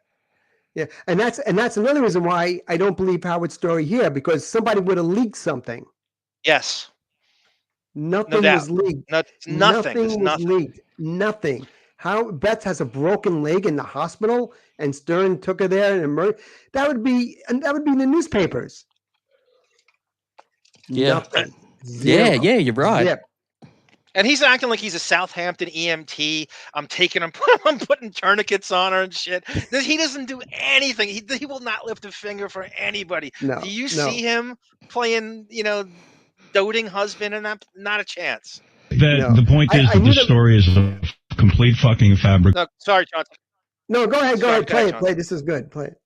Yeah, and that's another reason why I don't believe Howard's story here, because somebody would have leaked something. Yes. Nothing was leaked. Nothing was leaked. Nothing. How Beth has a broken leg in the hospital, and Stern took her there and that would be in the newspapers. Yeah. Nothing. Yeah, you're right. Zip. And he's acting like he's a Southampton EMT. I'm putting tourniquets on her and shit. He doesn't do anything. He will not lift a finger for anybody. No, do you see him playing, doting husband and not a chance? The point is that this story is a complete fucking fabric. No, sorry, John. No, go ahead. Play John. it. This is good. Play it.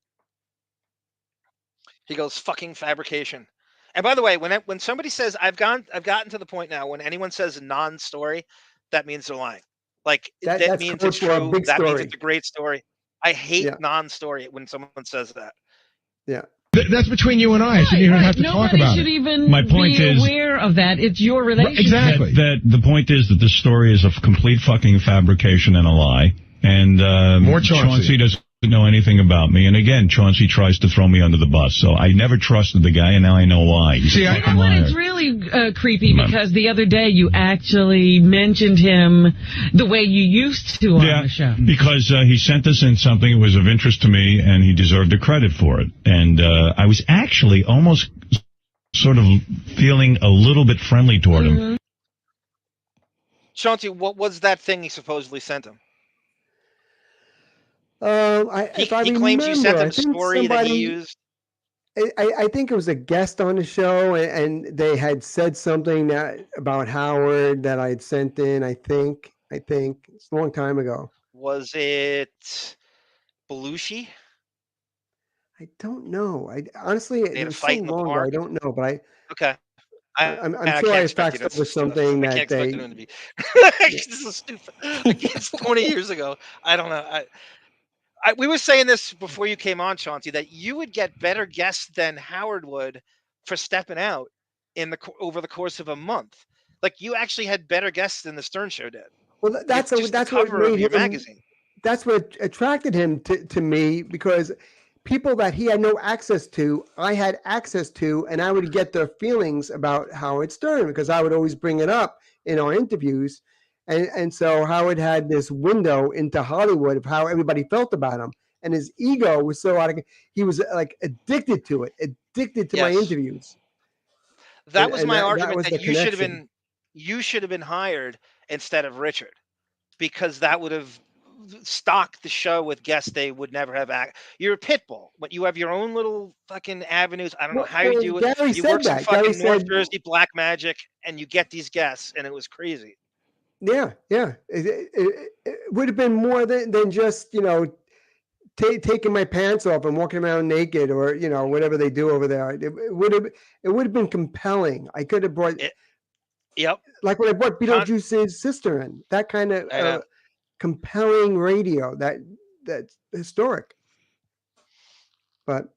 He goes, fucking fabrication. And by the way, when somebody says I've gotten to the point now when anyone says non-story, that means they're lying. Like that means it's true. That means it's a great story. I hate non-story when someone says that. Yeah. That's between you and I. So you don't even have to talk about should it. Even My point be is aware of that. It's your relationship. Exactly. That the point is that this story is a complete fucking fabrication and a lie. And More Chauncey doesn't know anything about me. And again, Chauncey tries to throw me under the bus. So I never trusted the guy, and now I know why. He's a fucking liar. It's really creepy because the other day you actually mentioned him the way you used to on the show. Because he sent us in something that was of interest to me, and he deserved the credit for it. And I was actually almost sort of feeling a little bit friendly toward him. Chauncey, what was that thing he supposedly sent him? He claims you sent him a story that he used. I think it was a guest on the show, and they had said something about Howard that I had sent in. I think it's a long time ago. Was it Belushi? I don't know. I honestly, They had it a was fight so in the long ago. park? I don't know, but Okay. I'm I sure can't I expect faxed you to over something I that can't they. expect him to be. This is stupid. It's 20 years ago. I don't know. We were saying this before you came on, Chauncey, that you would get better guests than Howard would for Steppin' Out over the course of a month. Like, you actually had better guests than the Stern Show did. Well, that's just the what cover made of your him. magazine. That's what attracted him to me, because people that he had no access to, I had access to, and I would get their feelings about Howard Stern because I would always bring it up in our interviews. And so Howard had this window into Hollywood of how everybody felt about him. And his ego was so he was like addicted to it, addicted to my interviews. That was my that argument, was that the connection. you should have been hired instead of Richard, because that would have stocked the show with guests they would never have. You're a pit bull, but you have your own little fucking avenues. I don't know how you do it. Gary You said work some that. fucking Gary North said, Jersey black magic, and you get these guests, and it was crazy. Yeah. It would have been more than just, taking my pants off and walking around naked, or, whatever they do over there. It would have been compelling. I could have brought Yep. Like when I brought Beetlejuice's sister in, that kind of compelling radio, that's historic. But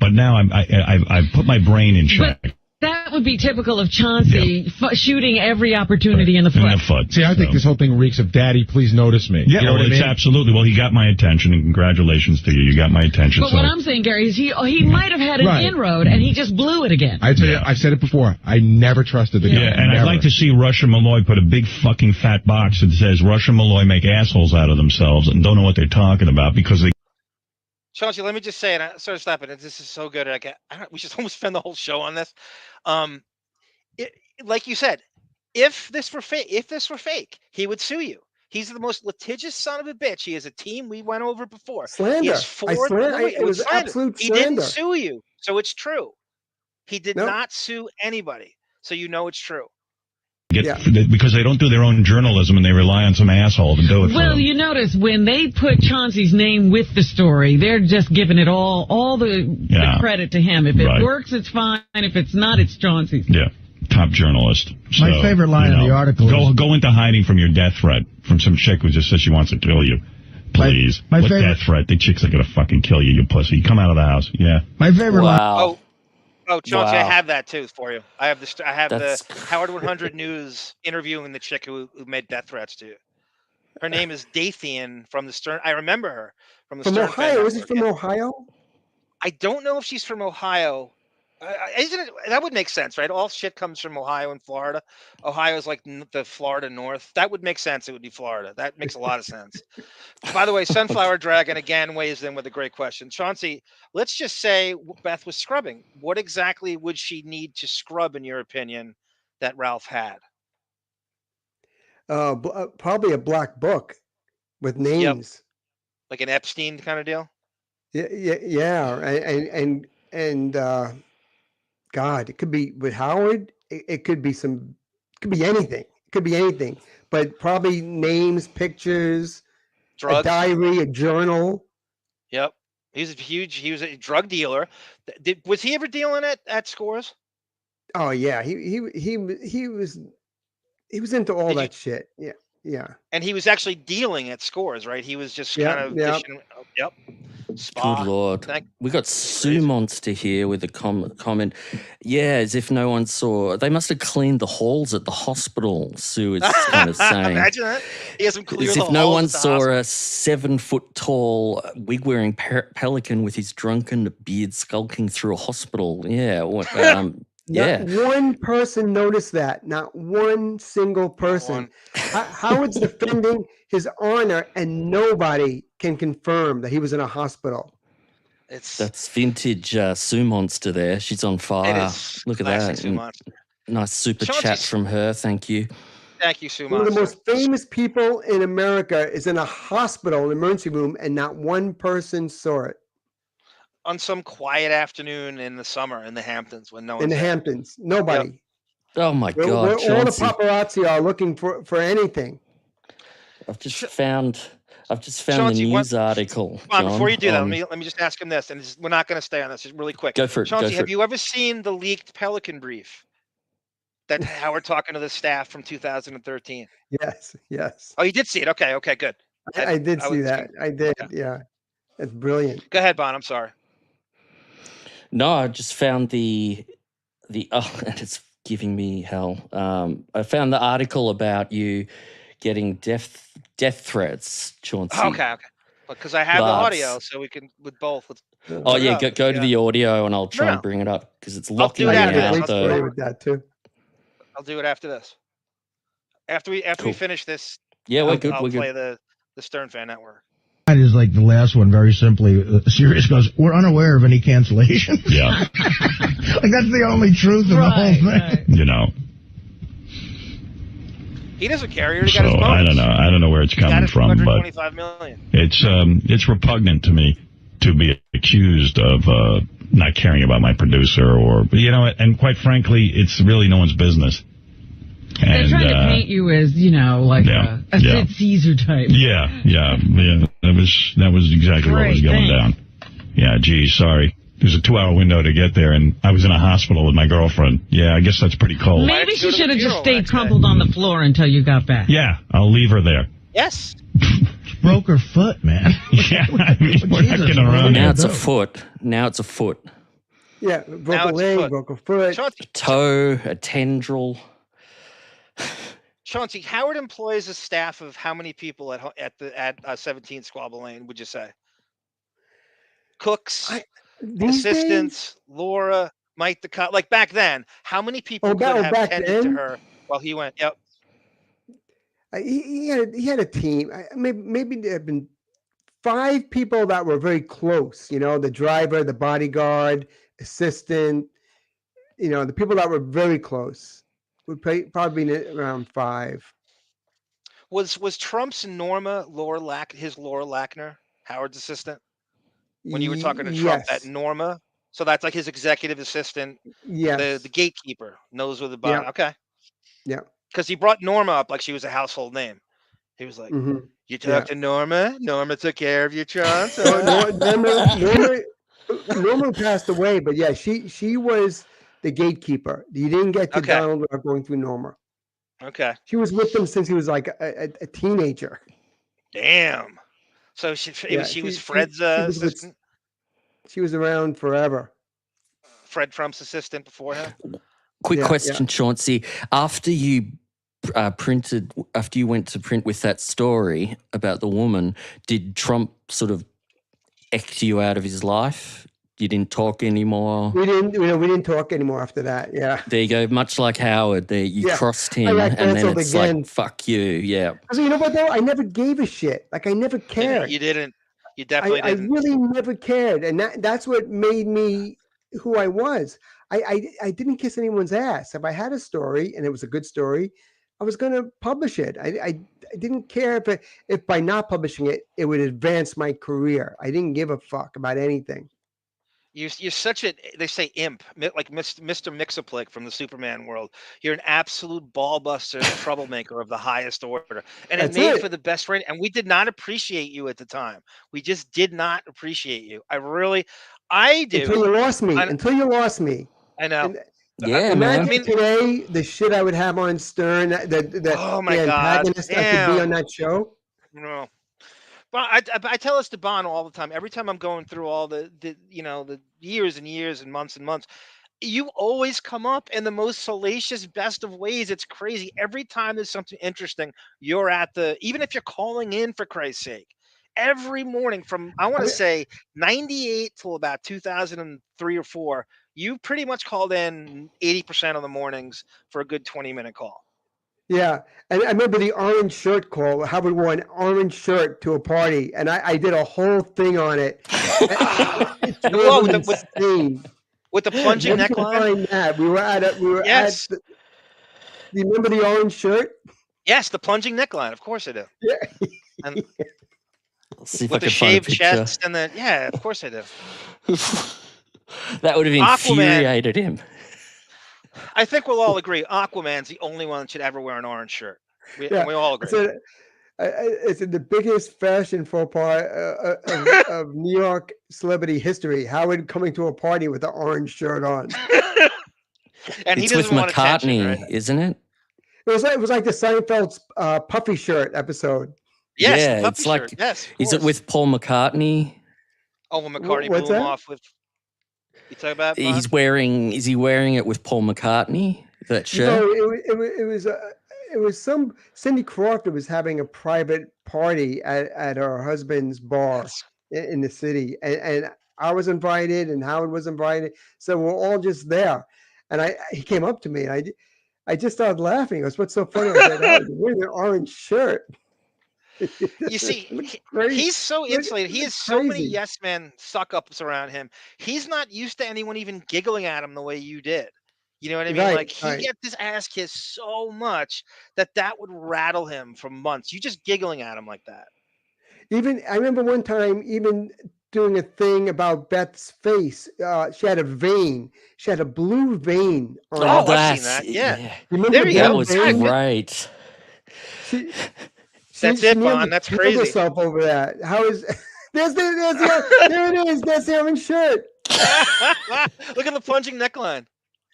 now I've put my brain in check. But that would be typical of Chauncey, shooting every opportunity in the foot. See, I think this whole thing reeks of "Daddy, please notice me." Yeah, you know what I mean? Absolutely. Well, he got my attention, and congratulations to you. You got my attention. But what I'm saying, Gary, is he might have had an inroad, and he just blew it again. I tell you, I've said it before. I never trusted the guy. Yeah, and I'd like to see Rush Molloy put a big fucking fat box that says Rush Molloy make assholes out of themselves and don't know what they're talking about because they. Chauncey, let me just say, and I sort of stop it. This is so good. We should almost spend the whole show on this. Like you said, if this were fake, he would sue you. He's the most litigious son of a bitch. He has a team we went over before. Slander. He has It was absolute He slander. didn't sue you, so it's true. He did not sue anybody, so you know it's true. Because they don't do their own journalism and they rely on some asshole to do it for them. You notice when they put Chauncey's name with the story, they're just giving it all the credit to him. If it works, it's fine. If it's not, it's Chauncey's. Yeah, top journalist. My favorite line in the article is... Go into hiding from your death threat from some chick who just says she wants to kill you. Please. My what favorite... death threat? The chick's are going to fucking kill you, you pussy. Come out of the house. Yeah. My favorite line... Oh, Chauncey, I have that too for you. I have the Howard 100 News interviewing the chick who made death threats to you. Her name is Daethian from the Stern. I remember her from the Stern. From Ohio? Is it from Ohio? I don't know if she's from Ohio. Isn't it? That would make sense, right? All shit comes from Ohio and Florida. Ohio is like the Florida North. That would make sense. It would be Florida. That makes a lot of sense. By the way, Sunflower Dragon again weighs in with a great question. Chauncey, let's just say Beth was scrubbing. What exactly would she need to scrub, in your opinion, that Ralph had? Probably a black book with names. Like an Epstein kind of deal? Yeah. And God, it could be with Howard. It could be anything. It could be anything, but probably names, pictures, drugs, a diary, a journal. Yep. He was a drug dealer. Was he ever dealing at Scores? Oh yeah. He was into all that shit. Yeah. And he was actually dealing at Scores, right? He was just kind of dishing, yep. Spa. Good Lord. We got Sue Monster here with a comment. Yeah, as if no one saw. They must have cleaned the halls at the hospital, Sue is kind of saying. Imagine that. He hasn't cleared as the if no halls one at the saw hospital. a 7-foot-tall, wig-wearing pelican with his drunken beard skulking through a hospital. Yeah. Not one person noticed that. Not one single person. Howard's defending his honor, and nobody can confirm that he was in a hospital. That's vintage Sue Monster there. She's on fire. Look at that. Sue Monster. Nice super chat from her. Thank you. Thank you, Sue One Monster. of the most famous people in America is in a hospital, an emergency room, and not one person saw it. On some quiet afternoon in the summer in the Hamptons when no one's In the there. Hamptons, nobody. Yep. Oh my God, All the Chauncey. paparazzi are looking for anything. I've just found Chauncey, the news article. Come on, John, before you do that, let me just ask him this, and we're not going to stay on this. Just really quick. Go for it. Chauncey, Go for have it. you ever seen the leaked Pelican brief that Howard talking to the staff from 2013? Yes. Oh, you did see it. Okay, good. I did see that. I did. Yeah, it's brilliant. Go ahead, Bon. I'm sorry. No, I just found the and it's giving me hell. I found the article about you getting death threats, Chauncey. Okay. Because I have the audio, so we can with both. Go to the audio, and I'll try and bring it up because it's locking me out. With that too. I'll do it after this. After we finish this. Yeah, we're good. I'll we're play good. the Stern Fan Network. That is like the last one, very simply. Sirius goes, "We're unaware of any cancellation." Yeah. Like that's the only truth of the whole thing. Right. You know. He doesn't care. He already got his bonus. I don't know where it's coming from, but it's repugnant to me to be accused of not caring about my producer, or and quite frankly, it's really no one's business. They're trying to paint you as, like a Sid Caesar type. Yeah. That was exactly what was going down. Yeah, geez, sorry. There's a 2-hour window to get there, and I was in a hospital with my girlfriend. Yeah, I guess that's pretty cold. Maybe she should have just stayed crumpled on the floor until you got back. Yeah, I'll leave her there. Yes. Broke her foot, man. Yeah, I mean, we're not getting around Now here. it's a foot. Now it's a foot. Yeah, broke a leg, broke a foot. A toe, a tendril. Chauncey, Howard employs a staff of how many people at 17 Squabble Lane, would you say? Cooks, assistants, Laura, Mike the cop. Like back then, how many people could have tended to her while he went? Yep. He had a team. Maybe there have been 5 people that were very close. The driver, the bodyguard, assistant. The people that were very close would probably be around 5. Was Trump's Norma Laura Lackner, Howard's assistant? When you were talking to Trump, that Norma, so that's like his executive assistant. Yes. The gatekeeper knows where the body. Yeah. Okay. Yeah. Because he brought Norma up like she was a household name. He was like, "You talked to Norma. Norma took care of you, Chaunce." Norma passed away, but yeah, she was the gatekeeper. You didn't get to Donald without going through Norma. Okay. She was with him since he was like a teenager. Damn. So she was Fred's assistant? She was around forever. Fred Trump's assistant before him? Quick question, Chauncey. After you went to print with that story about the woman, did Trump sort of X you out of his life? You didn't talk anymore? We didn't talk anymore after that, yeah. There you go. Much like Howard, there you crossed him, and then it's like, fuck you, yeah. So you know what, though? I never gave a shit. Like, I never cared. You didn't. You definitely didn't. I really never cared, and that's what made me who I was. I didn't kiss anyone's ass. If I had a story, and it was a good story, I was going to publish it. I didn't care if by not publishing it, it would advance my career. I didn't give a fuck about anything. You're such they say imp, like Mr. Mixoplick from the Superman world. You're an absolute ballbuster, troublemaker of the highest order. And it made for the best rating. And we did not appreciate you at the time. We just did not appreciate you. I do. Until you lost me. I know. Imagine today the shit I would have on Stern. Oh my God. Antagonist I could be on that show. No. But I tell this to Bon all the time. Every time I'm going through all the years and years and months, you always come up in the most salacious, best of ways. It's crazy. Every time there's something interesting, you're even if you're calling in, for Christ's sake. Every morning from, I want to say, 98 till about 2003 or 4, you pretty much called in 80% of the mornings for a good 20-minute call. Yeah, and I remember the orange shirt call. Howard wore an orange shirt to a party, and I did a whole thing on it. Well, with the plunging Never could neckline. find that. We were at Yes. do you remember the orange shirt? Yes, the plunging neckline. Of course I do. Yeah. See And if I with the can find a shaved picture. chest and the of course I do. That would have infuriated him. I think we'll all agree Aquaman's the only one that should ever wear an orange shirt. We all agree. It's the biggest fashion faux pas of New York celebrity history. Howard coming to a party with an orange shirt on. And it's with McCartney, isn't it? It was like the Seinfeld's puffy shirt episode. Yes, yeah, puffy it's like. shirt. Yes, is it with Paul McCartney? Oh, when McCartney What's blew him that? off with. You talking about? Is he wearing it with Paul McCartney? That shirt? No, it was some Cindy Crawford was having a private party at her husband's bar in the city, and I was invited, and Howard was invited, so we're all just there. And he came up to me, and I just started laughing. He goes, "What's so funny?" I said, "Oh, you're wearing an orange shirt." You see, he's so insulated. He has so many yes men suck ups around him. He's not used to anyone even giggling at him the way you did. You know what I mean? Like he gets his ass kissed so much that would rattle him for months. You just giggling at him like that. Even I remember one time even doing a thing about Beth's face. She had a vein. She had a blue vein on her. I've seen that. Yeah. There that was great. That's it, Bon. That's crazy. Herself over that. How is there it is. That's the orange shirt. Look at the plunging neckline.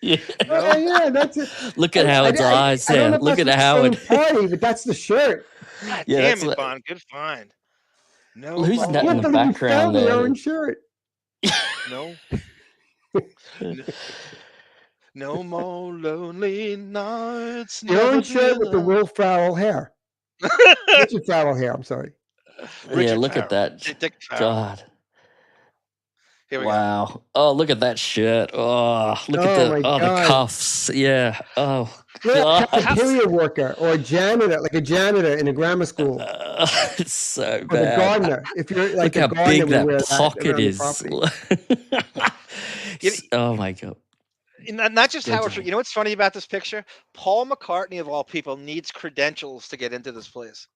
Yeah, yeah, that's it. Look at Howard's eyes there. Look at Howard. Party, but that's the shirt. God Yeah, damn it, Bon. Good find. No, who's that in the background The there? orange shirt. No. No more lonely nights. The orange shirt with the Will Ferrell hair. Richard Farrell hair. I'm sorry. Yeah, look at that. Dick Farrell. God. Here we Wow. Oh, look at that shirt. Oh, look at the cuffs. Yeah. Oh, God. Cafeteria worker or a janitor, like a janitor in a grammar school. It's so Or bad. the gardener. If you're like Look a how gardener, big we wear that pocket around the is. property. Oh my God. Not just Howard. You know what's funny about this picture? Paul McCartney, of all people, needs credentials to get into this place.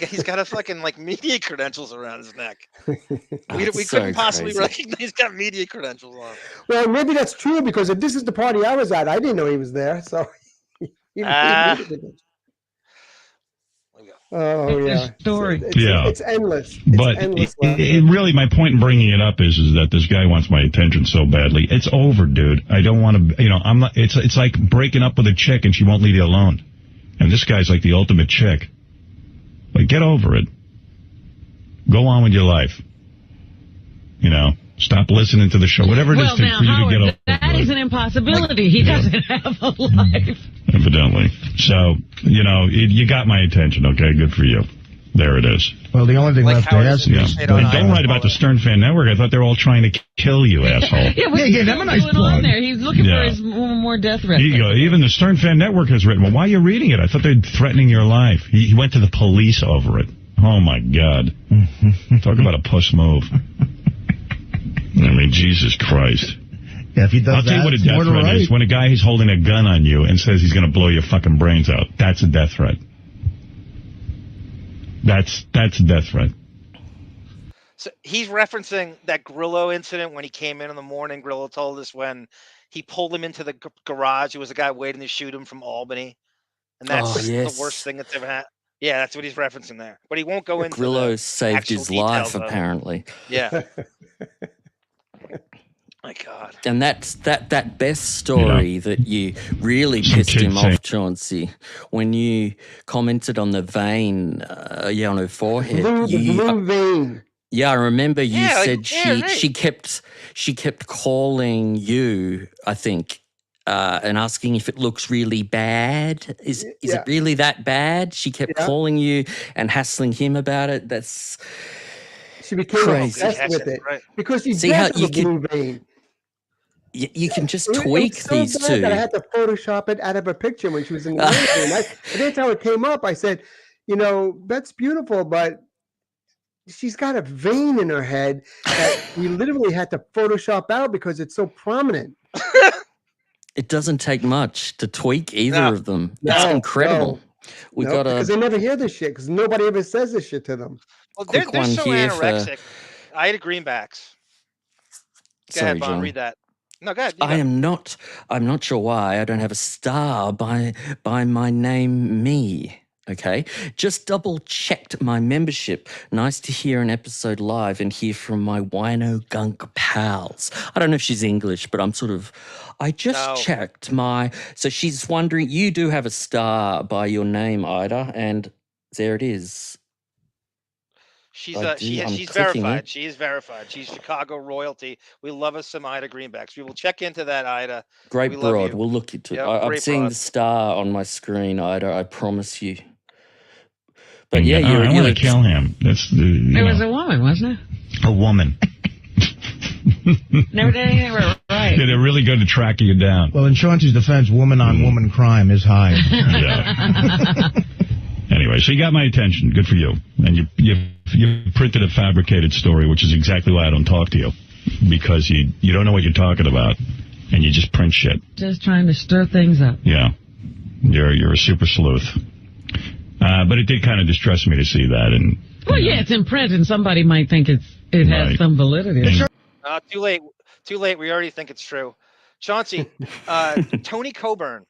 He's got a fucking media credentials around his neck. We couldn't possibly recognize he's got media credentials on. Well, maybe that's true because if this is the party I was at, I didn't know he was there. So. Oh yeah. Story. It's endless. But endless it really, my point in bringing it up is that this guy wants my attention so badly. It's over, dude. I don't want to. I'm not. It's like breaking up with a chick and she won't leave you alone. And this guy's like the ultimate chick. Like, get over it. Go on with your life. Stop listening to the show. Whatever it is for you Howard, to get over that is an impossibility. He doesn't have a life. Evidently. So, you got my attention, okay? Good for you. There it is. Well, the only thing left to ask is... Don't write about the Stern Fan Network. I thought they were all trying to kill you, asshole. Give him a nice plug. There. He's looking for his more death threats. Here you go. Even the Stern Fan Network has written, well, why are you reading it? I thought they're threatening your life. He went to the police over it. Oh, my God. Talk about a puss move. I mean, Jesus Christ. Yeah, if he does I'll tell you what a death threat is. When a guy is holding a gun on you and says he's going to blow your fucking brains out, that's a death threat. That's a death threat. So he's referencing that Grillo incident when he came in the morning. Grillo told us when he pulled him into the garage. There was a guy waiting to shoot him from Albany. And that's the worst thing that's ever happened. Yeah, that's what he's referencing there. But he won't go into Grillo saved his life, apparently. Yeah. My God. And that's that Beth story that you really pissed him off, Chauncey, when you commented on the vein, on her forehead. Blue vein. Yeah, I remember you said she kept calling you, I think, and asking if it looks really bad. Is it really that bad? She kept calling you and hassling him about it. That's she became crazy. obsessed with it because you see how you blue vein. You can just It was tweak so these bad two. that I had to Photoshop it out of a picture when she was in the room. And that's how it came up. I said, that's beautiful, but she's got a vein in her head that we literally had to Photoshop out because it's so prominent. It doesn't take much to tweak either of them. It's incredible. We got because they never hear this shit because nobody ever says this shit to them. Well, they're so anorexic. Ida Greenbacks. Go ahead, Bon, read that. No, go ahead. I'm not sure why I don't have a star by my name me. Okay, just double checked my membership. Nice to hear an episode live and hear from my wino gunk pals. I don't know if she's English, but I just checked my. So she's wondering, you do have a star by your name, Ida, and there it is. She's verified. She is verified. She's Chicago royalty. We love us some Ida Greenbacks. We will check into that, Ida. Great broad. We'll look into it. I'm seeing the star on my screen, Ida. I promise you. But yeah, I want to kill him. That's it was a woman, wasn't it? A woman. Never did anything right. Yeah, they're really good at tracking you down. Well, in Chaunce's defense, woman-on-woman crime is high. Yeah. Anyway, so you got my attention. Good for you. And you printed a fabricated story, which is exactly why I don't talk to you. Because you don't know what you're talking about, and you just print shit. Just trying to stir things up. Yeah. You're a super sleuth. But it did kind of distress me to see that. And yeah, it's in print, and somebody might think it has some validity. Too late. We already think it's true. Chauncey, Tony Coburn.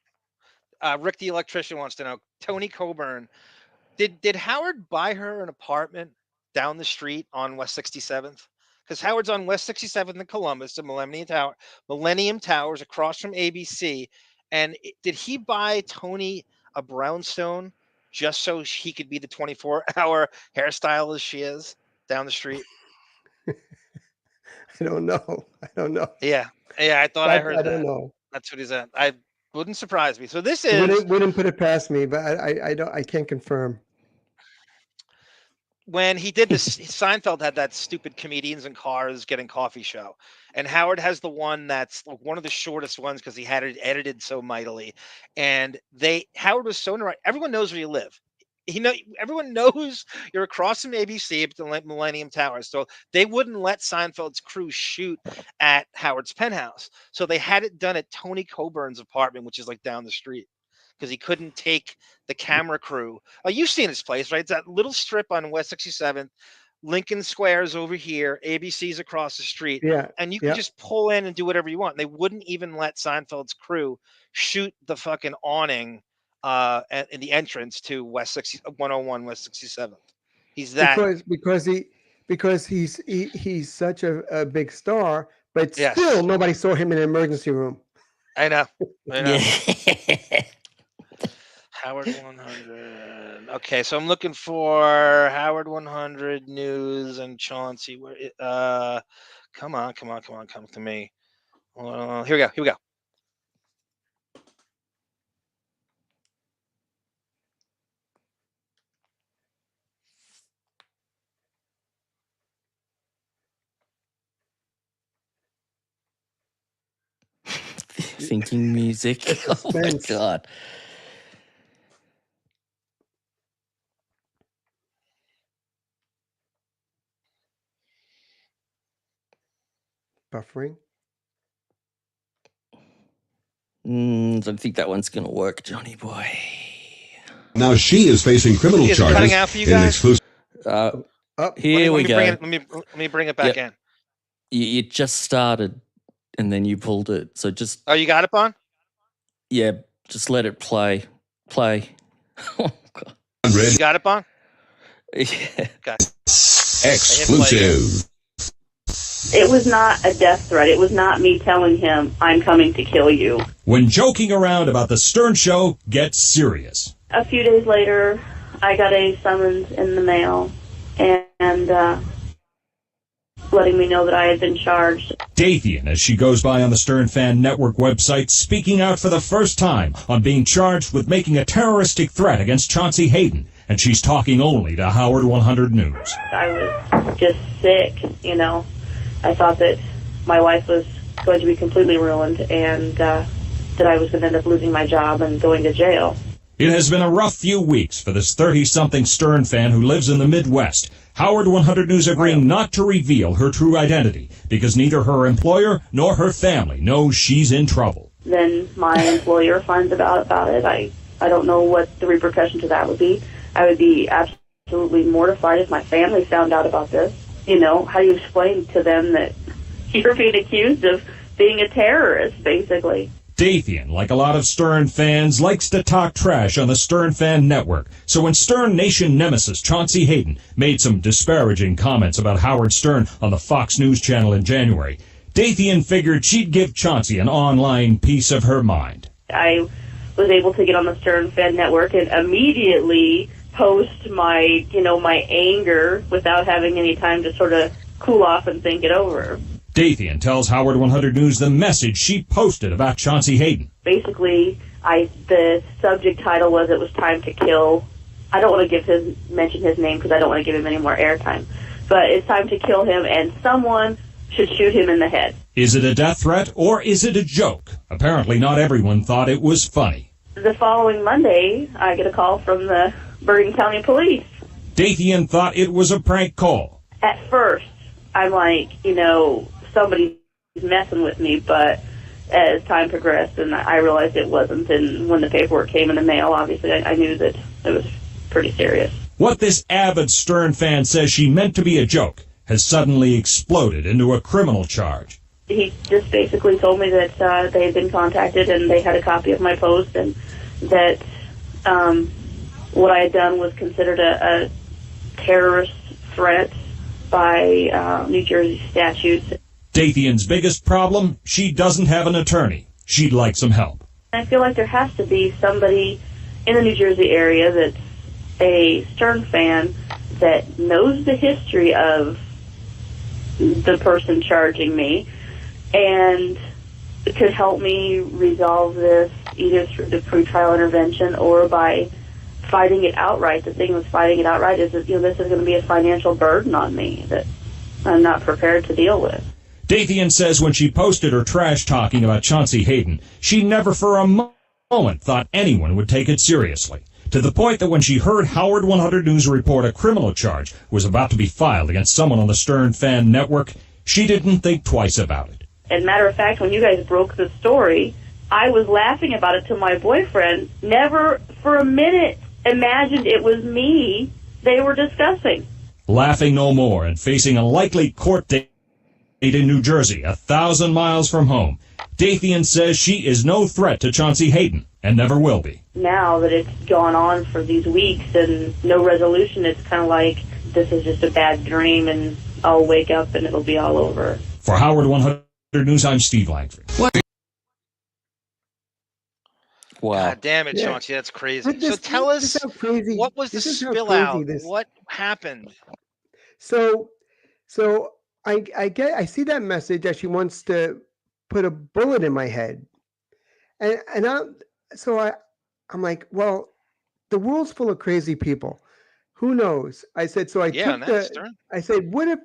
Rick the electrician wants to know. Tony Coburn, did Howard buy her an apartment down the street on West 67th? Because Howard's on West 67th in Columbus, the Millennium Towers across from ABC. And did he buy Tony a brownstone just so he could be the 24-hour hairstylist she is down the street? I don't know. Yeah, I thought I heard that. I don't know. That's what he's at. I wouldn't surprise me. So this is wouldn't put it past me, but I can't confirm. When he did this, Seinfeld had that stupid comedians in cars getting coffee show, and Howard has the one that's one of the shortest ones because he had it edited so mightily. And Howard was so right. Everyone knows where you live. Everyone knows you're across from ABC at the Millennium Towers. So they wouldn't let Seinfeld's crew shoot at Howard's penthouse. So they had it done at Tony Coburn's apartment, which is like down the street, because he couldn't take the camera crew. You've seen his place, right? It's that little strip on West 67th. Lincoln Square's over here. ABC's across the street. Yeah. And you can just pull in and do whatever you want. They wouldn't even let Seinfeld's crew shoot the fucking awning in the entrance to 101 West 67th. He's that because he's such a big star, but still nobody saw him in an emergency room. I know. Howard 100. Okay, so I'm looking for Howard 100 news and Chauncey. Come on, come to me. Here we go. Thinking music. Oh my God. Buffering. I don't think that one's going to work, Johnny boy. Now she is facing criminal charges. Cutting out for you guys? Here we go. Let me bring it back in. You just started, and then you pulled it. So just. Oh, you got it, Bon? Yeah, just let it play. Oh, God. You got it, Bon? Yeah. Okay. Exclusive. It was not a death threat. It was not me telling him, I'm coming to kill you. When joking around about the Stern Show gets serious. A few days later, I got a summons in the mail and letting me know that I had been charged. Daethian, as she goes by on the Stern Fan Network website, speaking out for the first time on being charged with making a terroristic threat against Chaunce Hayden. And she's talking only to Howard 100 News. I was just sick, I thought that my wife was going to be completely ruined and that I was going to end up losing my job and going to jail. It has been a rough few weeks for this 30-something Stern fan who lives in the Midwest. Howard 100 News agreeing not to reveal her true identity because neither her employer nor her family knows she's in trouble. Then my employer finds out about it. I don't know what the repercussion to that would be. I would be absolutely mortified if my family found out about this. You know, how do you explain to them that you're being accused of being a terrorist, basically? Daethian, like a lot of Stern fans, likes to talk trash on the Stern Fan Network. So when Stern Nation nemesis Chaunce Hayden made some disparaging comments about Howard Stern on the Fox News channel in January, Daethian figured she'd give Chaunce an online piece of her mind. I was able to get on the Stern Fan Network and immediately post my anger without having any time to sort of cool off and think it over. Daethian tells Howard 100 News the message she posted about Chaunce Hayden. Basically, the subject title was "It was time to kill." I don't want to mention his name because I don't want to give him any more airtime. But it's time to kill him, and someone should shoot him in the head. Is it a death threat or is it a joke? Apparently, not everyone thought it was funny. The following Monday, I get a call from the Bergen County Police. Daethian thought it was a prank call. At first, I'm like, somebody's messing with me, but as time progressed and I realized it wasn't, and when the paperwork came in the mail, obviously I knew that it was pretty serious. What this avid Stern fan says she meant to be a joke has suddenly exploded into a criminal charge. He just basically told me that they had been contacted and they had a copy of my post, and that what I had done was considered a terrorist threat by New Jersey statutes. Daethian's biggest problem, she doesn't have an attorney. She'd like some help. I feel like there has to be somebody in the New Jersey area that's a Stern fan that knows the history of the person charging me and could help me resolve this either through the pretrial intervention or by fighting it outright. The thing with fighting it outright is that, this is going to be a financial burden on me that I'm not prepared to deal with. Daethian says when she posted her trash talking about Chaunce Hayden, she never for a moment thought anyone would take it seriously. To the point that when she heard Howard 100 News report a criminal charge was about to be filed against someone on the Stern Fan Network, she didn't think twice about it. As a matter of fact, when you guys broke the story, I was laughing about it to my boyfriend. Never for a minute imagined it was me they were discussing. Laughing no more and facing a likely court date in New Jersey, 1,000 miles from home, Daethian says she is no threat to Chaunce Hayden and never will be. Now that it's gone on for these weeks and no resolution, it's kind of like this is just a bad dream and I'll wake up and it'll be all over. For Howard 100 News, I'm Steve Langford. What? Wow. God damn it, Chaunce, that's crazy. So tell us, what was the spill out? What happened? So I see that message that she wants to put a bullet in my head, and I'm like, well, the world's full of crazy people. Who knows? I said, so I said, what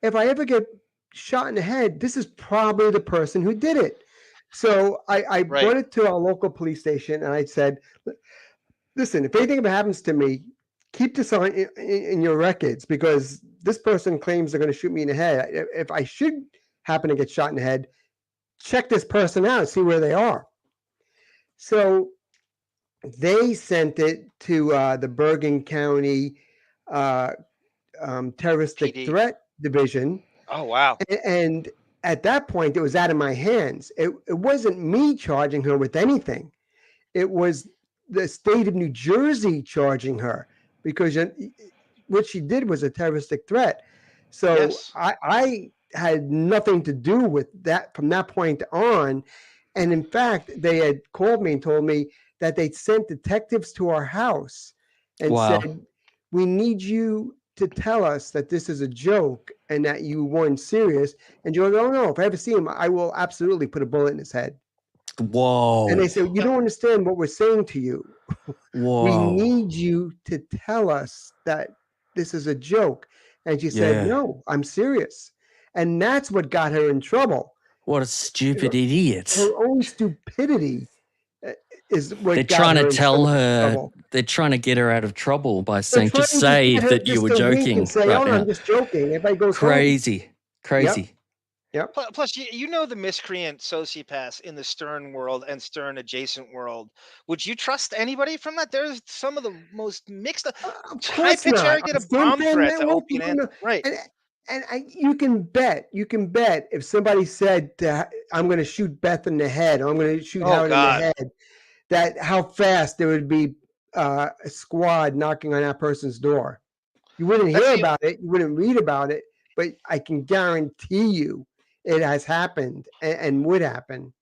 if I ever get shot in the head? This is probably the person who did it. So I brought it to our local police station, and I said, listen, if anything ever happens to me, keep this on in your records, because this person claims they're going to shoot me in the head. If I should happen to get shot in the head, check this person out, see where they are. So they sent it to the Bergen County Terroristic PD. Threat Division. Oh, wow. And at that point, it was out of my hands. It wasn't me charging her with anything. It was the state of New Jersey charging her, because what she did was a terroristic threat. So yes. I had nothing to do with that from that point on. And in fact, they had called me and told me that they'd sent detectives to our house and said, we need you to tell us that this is a joke and that you weren't serious. And Joe goes, oh no, if I ever see him, I will absolutely put a bullet in his head. Whoa. And they said, you don't understand what we're saying to you. Whoa. We need you to tell us that this is a joke. And she said, no, I'm serious. And that's what got her in trouble. What a stupid idiot. Her own stupidity is what They're got trying her to in tell so much her, trouble. they're trying to get her out of trouble by They're saying, trying just to say get her that you just were to wink joking and say, right "Oh, now. I'm just joking." Everybody goes home. Crazy. Yep. Plus, you know the miscreant sociopaths in the Stern world and Stern adjacent world. Would you trust anybody from that? There's some of the most mixed up. High pitch Eric did a bomb threat to Opie and Anthony. Right. You can bet if somebody said, "I'm going to shoot Beth in the head," or "I'm going to shoot Howard in the head," that how fast there would be a squad knocking on that person's door. You wouldn't hear about it, you wouldn't read about it, but I can guarantee you it has happened and would happen.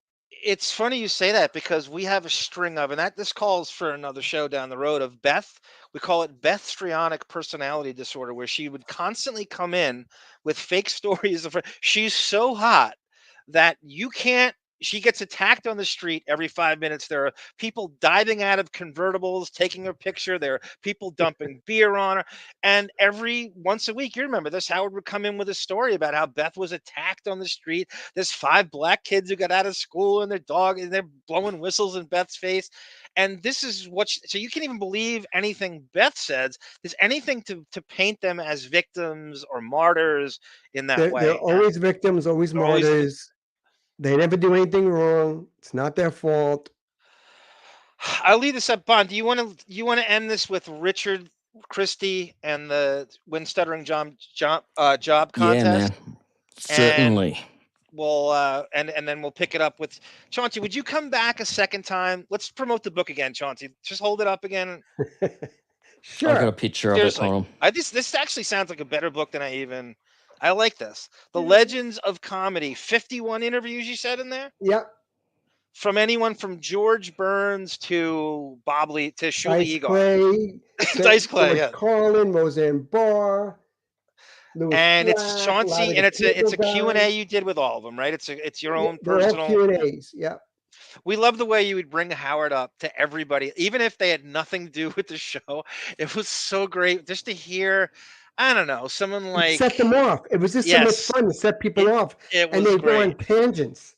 It's funny you say that because we have a string of, and that this calls for another show down the road of Beth. We call it Bethstrionic personality disorder, where she would constantly come in with fake stories of her. She's so hot that you can't. She gets attacked on the street every 5 minutes. There are people diving out of convertibles, taking her picture. There are people dumping beer on her. And every once a week, you remember this, Howard would come in with a story about how Beth was attacked on the street. There's 5 black kids who got out of school and their dog, and they're blowing whistles in Beth's face. And this is what, so you can't even believe anything Beth says. There's anything to paint them as victims or martyrs in that way. They're always victims, always martyrs. They never do anything wrong. It's not their fault. I'll leave this up, Bon. Do you want to end this with Richard Christie and the Win Stuttering Job contest? Yeah, man. Certainly. And we'll and then we'll pick it up with Chauncey. Would you come back a second time? Let's promote the book again, Chauncey. Just hold it up again. Sure. I got a picture of it on him. This actually sounds like a better book than I like this. The Legends of Comedy. 51 interviews you said in there? Yep. From anyone from George Burns to Bob Lee to Shuli Eagle. Dice Clay, yeah. Carlin, Roseanne Barr. And it's Chauncey, and it's a Q&A you did with all of them, right? It's your own personal Q&As, yeah. We love the way you would bring Howard up to everybody, even if they had nothing to do with the show. It was so great just to hear. I don't know, someone like set them off. It was just so much fun to set people off, and they go on tangents.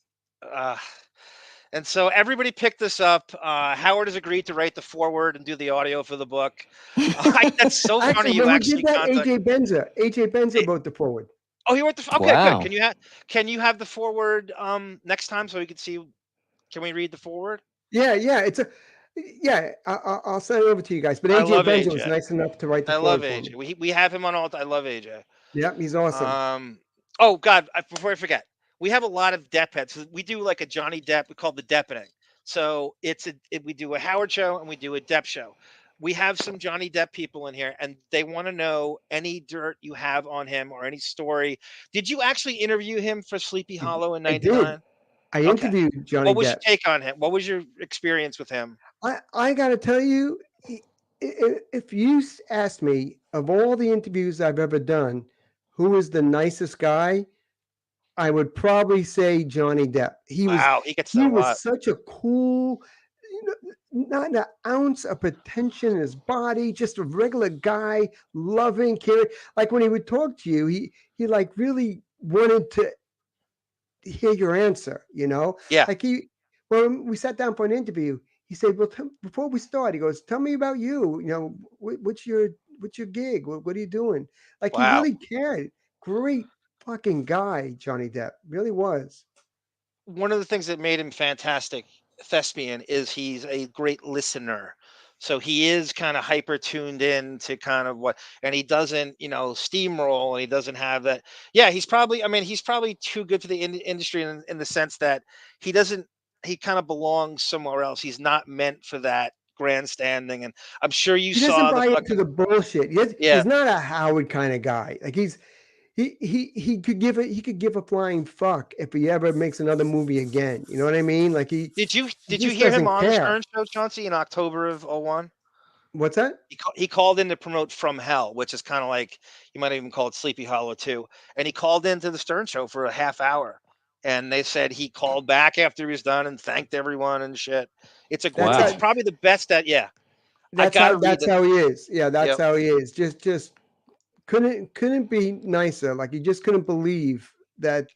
And so everybody picked this up. Howard has agreed to write the foreword and do the audio for the book. That's so funny. You actually did that. AJ Benza wrote the foreword. Oh, he wrote the. Okay, wow. Good. Can you have the foreword next time so we can see? Can we read the foreword? Yeah. I'll send it over to you guys. But AJ Benza was nice enough to write the foreword. I love AJ. We have him on all. I love AJ. Yeah, he's awesome. Oh God! Before I forget. We have a lot of Depp heads. We do like a Johnny Depp. We call it the Deppening. So we do a Howard show and we do a Depp show. We have some Johnny Depp people in here, and they want to know any dirt you have on him or any story. Did you actually interview him for Sleepy Hollow in '99? I interviewed Johnny Depp. What was your take on him? What was your experience with him? I got to tell you, if you asked me of all the interviews I've ever done, who is the nicest guy? I would probably say Johnny Depp. He was such a cool, not an ounce of pretension in his body, just a regular guy, loving, caring. Like when he would talk to you, he like really wanted to hear your answer, Yeah. Like when we sat down for an interview, he said, well, before we start, he goes, tell me about you. What's your gig? What are you doing? Like he really cared. Great fucking guy, Johnny Depp. Really was. One of the things that made him fantastic thespian is he's a great listener. So he is kind of hyper tuned in to kind of and he doesn't, steamroll, and he doesn't have that. Yeah, he's probably too good for the industry in the sense that he kind of belongs somewhere else. He's not meant for that grandstanding. And I'm sure he doesn't buy into the bullshit. He's not a Howard kind of guy. Like he could give a flying fuck if he ever makes another movie again. You know what I mean? Like Did you hear him on the Stern Show, Chauncey, in October of 2001? What's that? He called in to promote From Hell, which is kind of like, you might even call it Sleepy Hollow 2. And he called into the Stern Show for a half hour. And they said he called back after he was done and thanked everyone and shit. It's it's probably the best that's how he is. Yeah, that's how he is. Just couldn't be nicer. Like you just couldn't believe that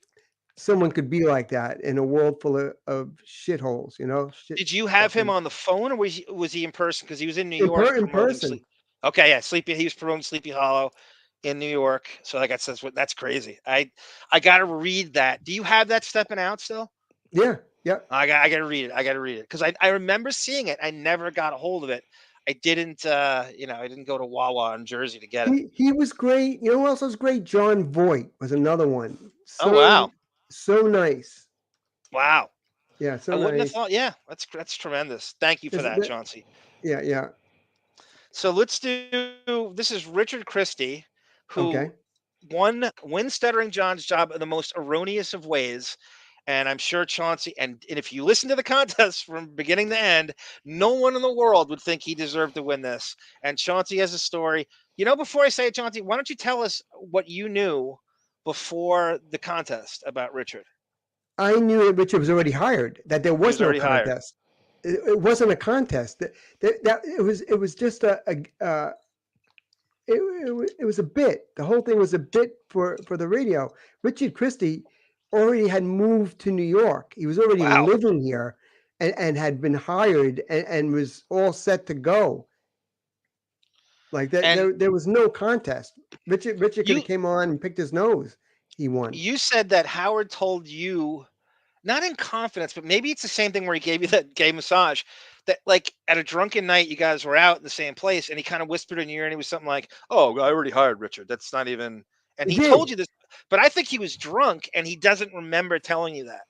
someone could be like that in a world full of shitholes, you know? Did you have him on the phone, or was he in person? Because he was in New York in person. Okay, yeah, he was promoting Sleepy Hollow in New York. So like that's crazy. I gotta read that. Do you have that Steppin' Out still? Yeah. I gotta read it. I gotta read it because I remember seeing it. I never got a hold of it. I didn't I didn't go to Wawa in Jersey to get it. He was great. You know who else was great? John Voight was another one. Oh wow. So nice. Wow. Yeah, so I wouldn't have nice. thought. Yeah, that's tremendous. Thank you for that, Chauncey. Yeah. So let's do. This is Richard Christie, who won Stuttering John's job in the most erroneous of ways. And I'm sure Chauncey, and if you listen to the contest from beginning to end, no one in the world would think he deserved to win this. And Chauncey has a story. You know, before I say it, Chauncey, why don't you tell us what you knew before the contest about Richard? I knew that Richard was already hired, that there was no contest. It wasn't a contest. It was just it was a bit. The whole thing was a bit for the radio. Richard Christie already had moved to New York. He was already living here and had been hired and was all set to go. Like that, there was no contest. Richard could have came on and picked his nose. He won. You said that Howard told you, not in confidence, but maybe it's the same thing where he gave you that gay massage, that like at a drunken night, you guys were out in the same place, and he kind of whispered in your ear, and he was something like, "Oh, I already hired Richard. That's not even." And he told you this, but I think he was drunk, and he doesn't remember telling you that.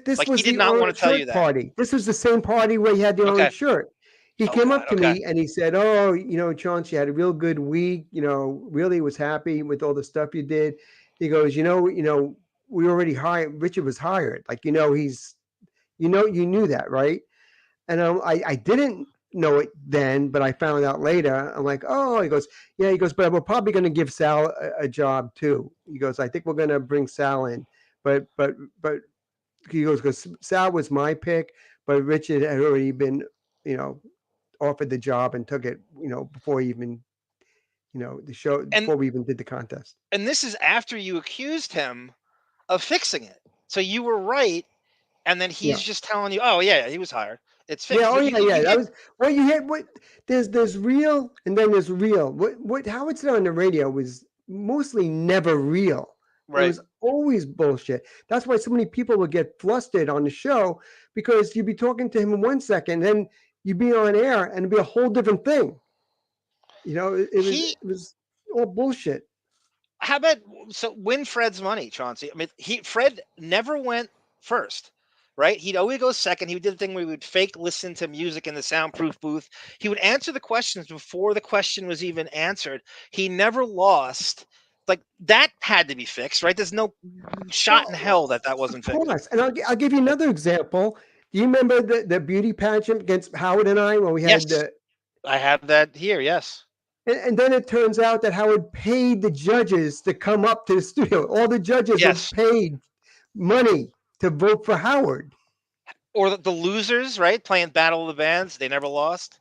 This like was he did not want to tell you that party. This was the same party where he had the orange shirt. He came up to me and he said, "Oh, you know, Chaunce, you had a real good week. You know, really was happy with all the stuff you did." He goes, you know, we already hired. Richard was hired. Like, you know, you knew that, right? And I didn't know it then, but I found out later. I'm like, oh, he goes, yeah. He goes, but we're probably going to give Sal a job too. He goes, I think we're going to bring Sal in, but he goes, because Sal was my pick, but Richard had already been, you know, offered the job and took it, you know, before he even, you know, the show, before we even did the contest. And this is after you accused him of fixing it. So you were right. And then he's just telling you, oh yeah, he was hired. It's fixed. Yeah, that was what you had. What there's real and then there's real. What Howard said on the radio was mostly never real. Right. It was always bullshit. That's why so many people would get flustered on the show, because you'd be talking to him in 1 second, then you'd be on air and it'd be a whole different thing. You know, it was all bullshit. How about win Fred's money, Chauncey? I mean, Fred never went first, right? He'd always go second. He did the thing where he would fake listen to music in the soundproof booth. He would answer the questions before the question was even answered. He never lost. Like, that had to be fixed, right? There's no shot in hell that wasn't fixed. Of course. And I'll give you another example. Do you remember the beauty pageant against Howard and I when we had I have that here, yes. And then it turns out that Howard paid the judges to come up to the studio. All the judges were paid money to vote for Howard. Or the losers, right? Playing Battle of the Bands. They never lost.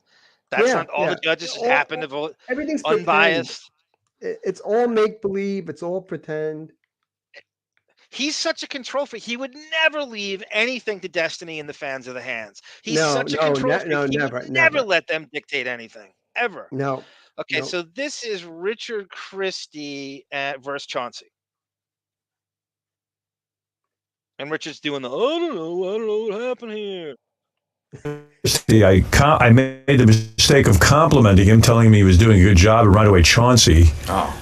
That's not all the judges just happened to vote. Everything's unbiased. Pretend. It's all make-believe. It's all pretend. He's such a control freak. He would never leave anything to destiny in the fans of the hands. He's such a control freak. He would never let them dictate anything. Ever. No. Okay, so this is Richard Christie versus Chauncey. And Richard's doing the, I don't know what happened here. See, I made the mistake of complimenting him, telling him he was doing a good job, and right away Chauncey,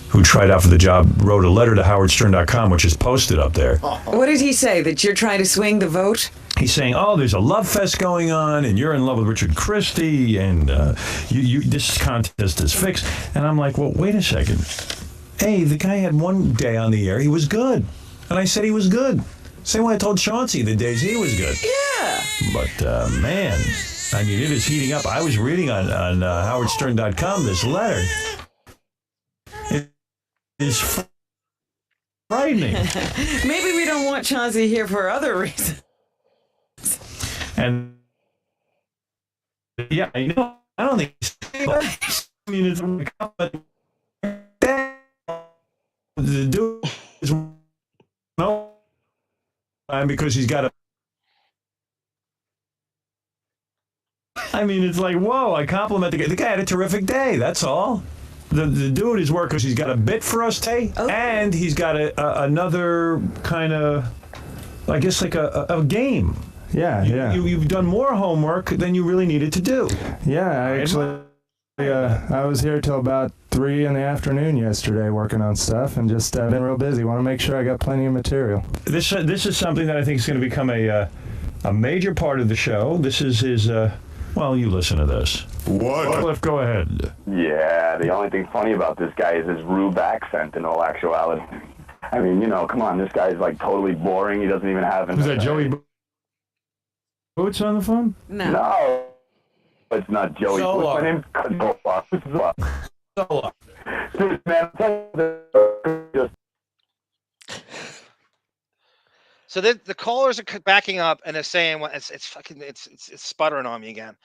who tried out for the job, wrote a letter to howardstern.com, which is posted up there. What did he say? That you're trying to swing the vote? He's saying, oh, there's a love fest going on, and you're in love with Richard Christie, and this contest is fixed. And I'm like, well, wait a second. Hey, the guy had one day on the air, he was good. And I said he was good. Same way I told Chauncey the days he was good. Yeah. But, man, I mean, it is heating up. I was reading on howardstern.com this letter. It is frightening. Maybe we don't want Chauncey here for other reasons. And, yeah, I know. I don't think I mean, it's the dude is no. because he's got a. I mean, it's like, whoa, I compliment the guy. The guy had a terrific day, that's all. The dude is working because he's got a bit for us, Tay, and he's got another kind of, I guess, like a game. Yeah, You've done more homework than you really needed to do. Yeah, I was here till about 3 in the afternoon yesterday working on stuff and just been real busy. Want to make sure I got plenty of material. This is something that I think is going to become a major part of the show. This is his, well, you listen to this. What? Cliff, go ahead. Yeah, the only thing funny about this guy is his Rube accent in all actuality. I mean, come on, this guy's like totally boring. He doesn't even have... Is that Joey Boots on the phone? No, it's not Joey. Solar. My name's Solar. Dude, man, So the callers are backing up and they're saying, "Well, it's sputtering on me again."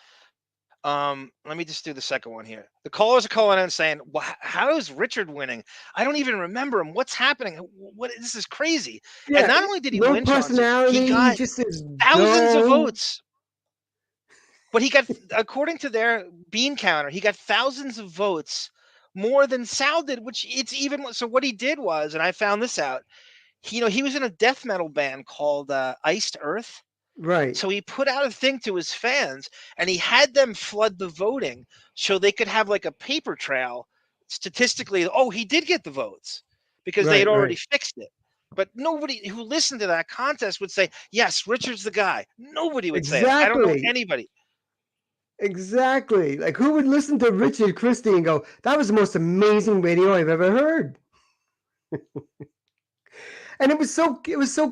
Let me just do the second one here. The callers are calling in and saying, well, "How is Richard winning? I don't even remember him. What's happening? This is crazy." Yeah, and not only did he no win, Chaunce, personality, he got he just is thousands of dumb. votes. But he got, according to their bean counter, he got thousands of votes more than Sal did. Which it's even so. What he did was, and I found this out. He was in a death metal band called Iced Earth. Right. So he put out a thing to his fans and he had them flood the voting so they could have like a paper trail statistically. Oh, he did get the votes because they had already fixed it. But nobody who listened to that contest would say, yes, Richard's the guy. Nobody would say it. I don't know anybody. Exactly. Like who would listen to Richard Christie and go, that was the most amazing radio I've ever heard. And it was so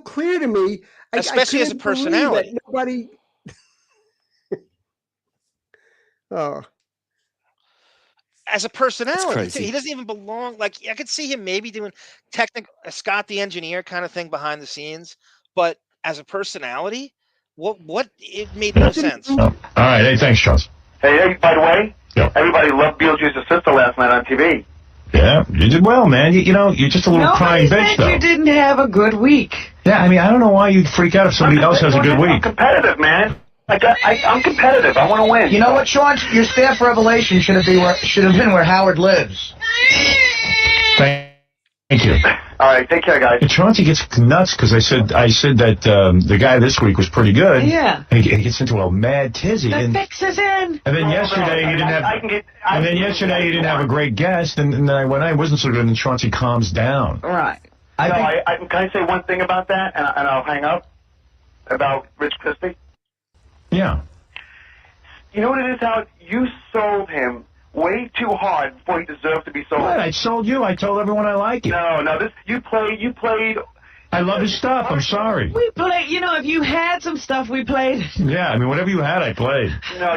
clear to me. Especially as a personality. Nobody. As a personality, he doesn't even belong. Like I could see him maybe doing technical Scott the engineer kind of thing behind the scenes, but as a personality, what it made no sense. All right, hey, thanks, Chaunce. Hey, by the way, everybody loved Beetlejuice's sister last night on TV. Yeah, you did well, man. You're just a little crying bitch, though. You didn't have a good week. Yeah, I mean, I don't know why you'd freak out if somebody else has a good week. I'm competitive, man. I'm competitive. I want to win. You know what, Chaunce? Your staff revelation should have been where Howard lives. Thank you. All right, take care, guys. Chauncey gets nuts because I said that the guy this week was pretty good. Yeah. And he gets into a mad tizzy. The fix is in. And then yesterday he didn't have a great guest, and then I wasn't so good, and Chauncey calms down. Right. Can I say one thing about that, and I'll hang up about Rich Christie? Yeah. You know what it is, Howard? You sold him way too hard before he deserved to be sold. What? I sold you. I told everyone I like it. No. You played. I love his stuff. I'm sorry. We played. If you had some stuff, we played. Yeah, I mean, whatever you had, I played. No,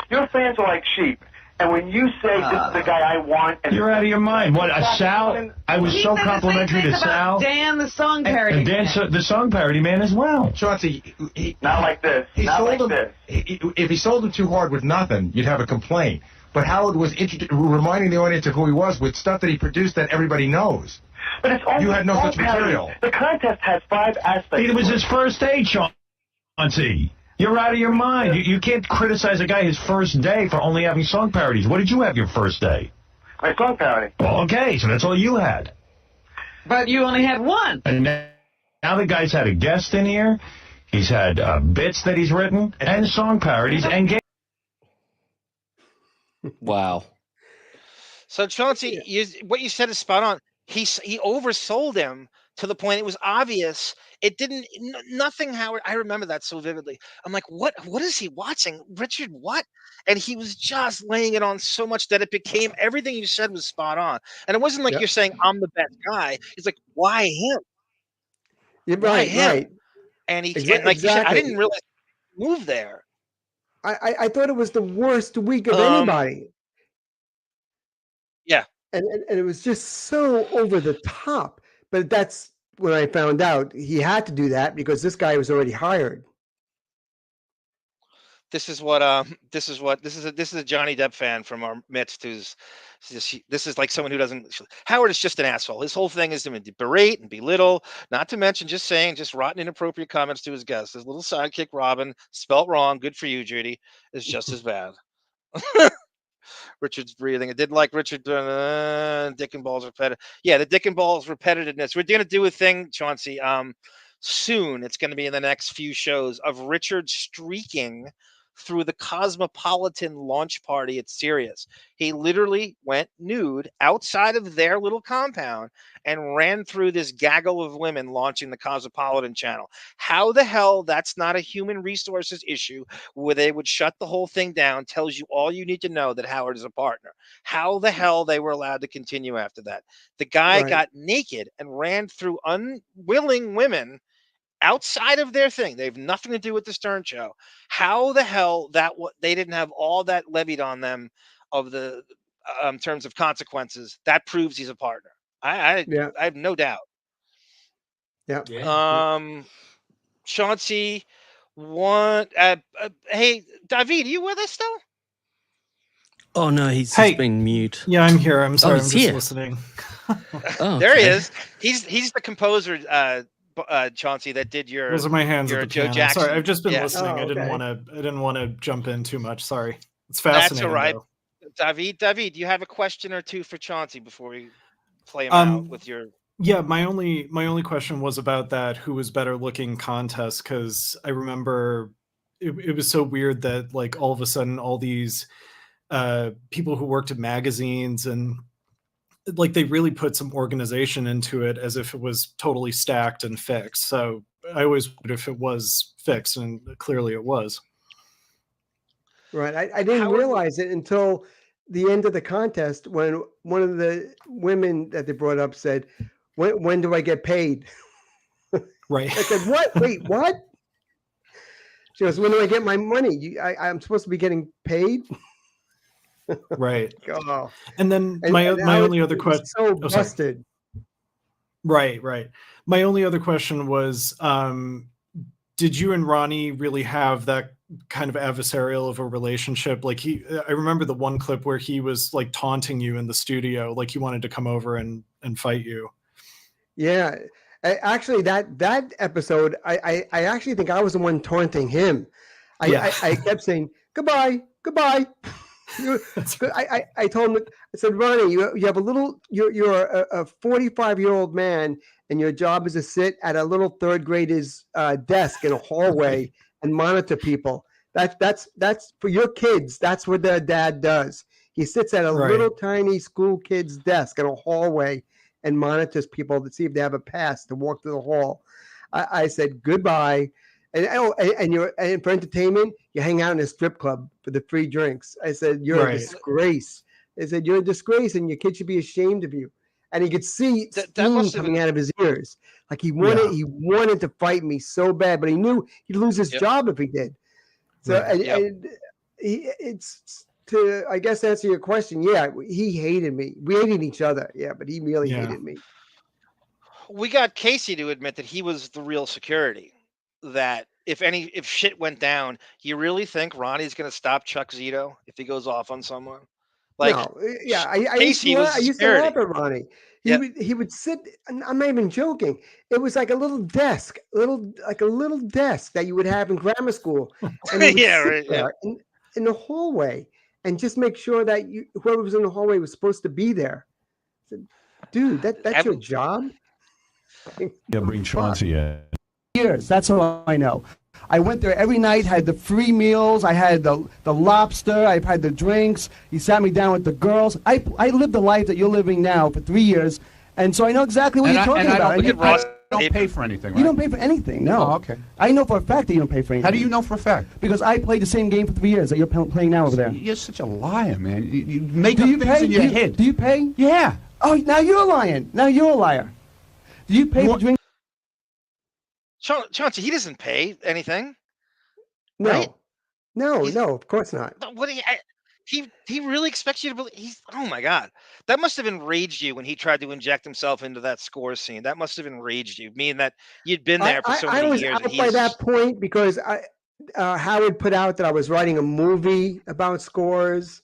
your fans are like sheep. And when you say this is the guy I want, and you're out of your mind. What, Sal? I was so complimentary to Sal. Dan, the song parody. And Dan, the song parody man as well. Chauncey, not like this. If he sold him too hard with nothing, you'd have a complaint. But Howard was reminding the audience of who he was with stuff that he produced that everybody knows. But it's only you had no such material. The contest has 5 aspects. It was his first day, Chauncey. You're out of your mind. You can't criticize a guy his first day for only having song parodies. What did you have your first day? My song parody. Well, okay, so that's all you had. But you only had one. And now the guy's had a guest in here. He's had bits that he's written and song parodies and games. Wow. So Chauncey, what you said is spot on. He oversold him to the point it was obvious. It didn't nothing. Howard, I remember that so vividly. I'm like, what is he watching? Richard, what? And he was just laying it on so much that it became everything you said was spot on. And it wasn't like you're saying I'm the best guy. It's like, why him? You're right, right. And he and like you said, I didn't realize he moved there. I thought it was the worst week of anybody. Yeah. And it was just so over the top. But that's when I found out he had to do that because this guy was already hired. This is a Johnny Depp fan from our midst who's this is like someone who doesn't. Howard is just an asshole. His whole thing is to berate and belittle, not to mention just rotten, inappropriate comments to his guests. His little sidekick Robin, spelt wrong. Good for you, Judy. Is just as bad. Richard's breathing. I did like Richard. Dick and balls repetitive. Yeah, the Dick and balls repetitiveness. We're gonna do a thing, Chauncey. Soon it's going to be in the next few shows of Richard streaking through the Cosmopolitan launch party at Sirius. He literally went nude outside of their little compound and ran through this gaggle of women launching the Cosmopolitan channel. How the hell that's not a human resources issue where they would shut the whole thing down tells you all you need to know that Howard is a partner. How the hell they were allowed to continue after that. The guy got naked and ran through unwilling women outside of their thing. They have nothing to do with the Stern Show. How the hell they didn't have all that levied on them of the terms of consequences? That proves he's a partner. I have no doubt. Yeah. Chauncey, hey, David, are you with us still? Oh no, he's just been mute. Yeah, I'm here. I'm sorry. I'm just here. listening. There he is. He's the composer, Chauncey, that did your. Those are my hands your at the Joe piano. Jackson. Sorry, I've just been listening. Oh, I didn't okay. want to jump in too much. Sorry. It's fascinating. That's all right. Though. David, you have a question or two for Chauncey before we play him out with your. Yeah, my only question was about that who was better looking contest, because I remember it was so weird that like all of a sudden all these people who worked at magazines and like they really put some organization into it as if it was totally stacked and fixed. So I always wondered if it was fixed, and clearly it was. Right. I didn't realize it until the end of the contest when one of the women that they brought up said, when do I get paid? Right. I said, what? Wait, what? She goes, when do I get my money? I'm supposed to be getting paid? Right. Oh. And then my only other question. So busted. Right. My only other question was, did you and Ronnie really have that kind of adversarial of a relationship? Like I remember the one clip where he was like taunting you in the studio, like he wanted to come over and fight you. Yeah. Actually, that episode, I actually think I was the one taunting him. I kept saying, goodbye. I told him, I said, Ronnie, you have a little, you're a 45-year-old man, and your job is to sit at a little third grader's desk in a hallway and monitor people. That's for your kids. That's what their dad does. He sits at a little tiny school kid's desk in a hallway and monitors people to see if they have a pass to walk through the hall. I said goodbye. And for entertainment, you hang out in a strip club for the free drinks. I said, you're a disgrace. I said, you're a disgrace, and your kid should be ashamed of you. And he could see steam coming out of his ears. Like he wanted to fight me so bad, but he knew he'd lose his job if he did. So it's to, I guess, answer your question. Yeah, he hated me. We hated each other. Yeah, but he really hated me. We got Casey to admit that he was the real security. That if shit went down, you really think Ronnie's going to stop Chuck Zito if he goes off on someone? Like, no, yeah, I used to laugh at Ronnie. He would sit, and I'm not even joking. It was like a little desk, like a little desk that you would have in grammar school. And in the hallway, and just make sure that whoever was in the hallway was supposed to be there. I said, dude, that's your job. Yeah, bring Chauncey in. Years. That's all I know. I went there every night, had the free meals, I had the lobster, I had the drinks. He sat me down with the girls. I lived the life that you're living now for 3 years, and so I know exactly what you're talking about. I don't pay for anything, right? You don't pay for anything, no. Oh, okay. I know for a fact that you don't pay for anything. How do you know for a fact? Because I played the same game for 3 years that you're playing now over there. You're such a liar, man. You make up things in your head. Do you pay? Yeah. Oh, now you're lying. Now you're a liar. Do you pay for drinks? Chauncey, he doesn't pay anything. No, right? no, of course not. What he really expects you to believe? Oh my God, that must have enraged you when he tried to inject himself into that score scene. That must have enraged you, meaning that you'd been there for so many years. I was out by that point because Howard put out that I was writing a movie about scores,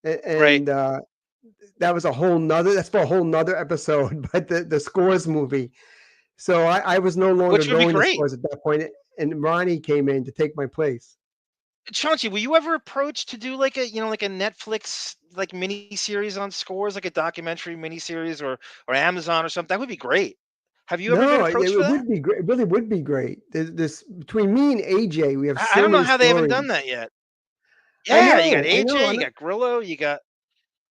and that was that's for a whole nother episode, but the scores movie. So I was no longer going to scores at that point, and Ronnie came in to take my place. Chauncey, were you ever approached to do like a Netflix like mini series on scores, like a documentary mini series, or Amazon or something? That would be great. Have you ever been approached for that? Would be great. It really would be great. This between me and AJ, we have. I don't know how they haven't done that yet. Yeah, you got AJ, you got Grillo, you got.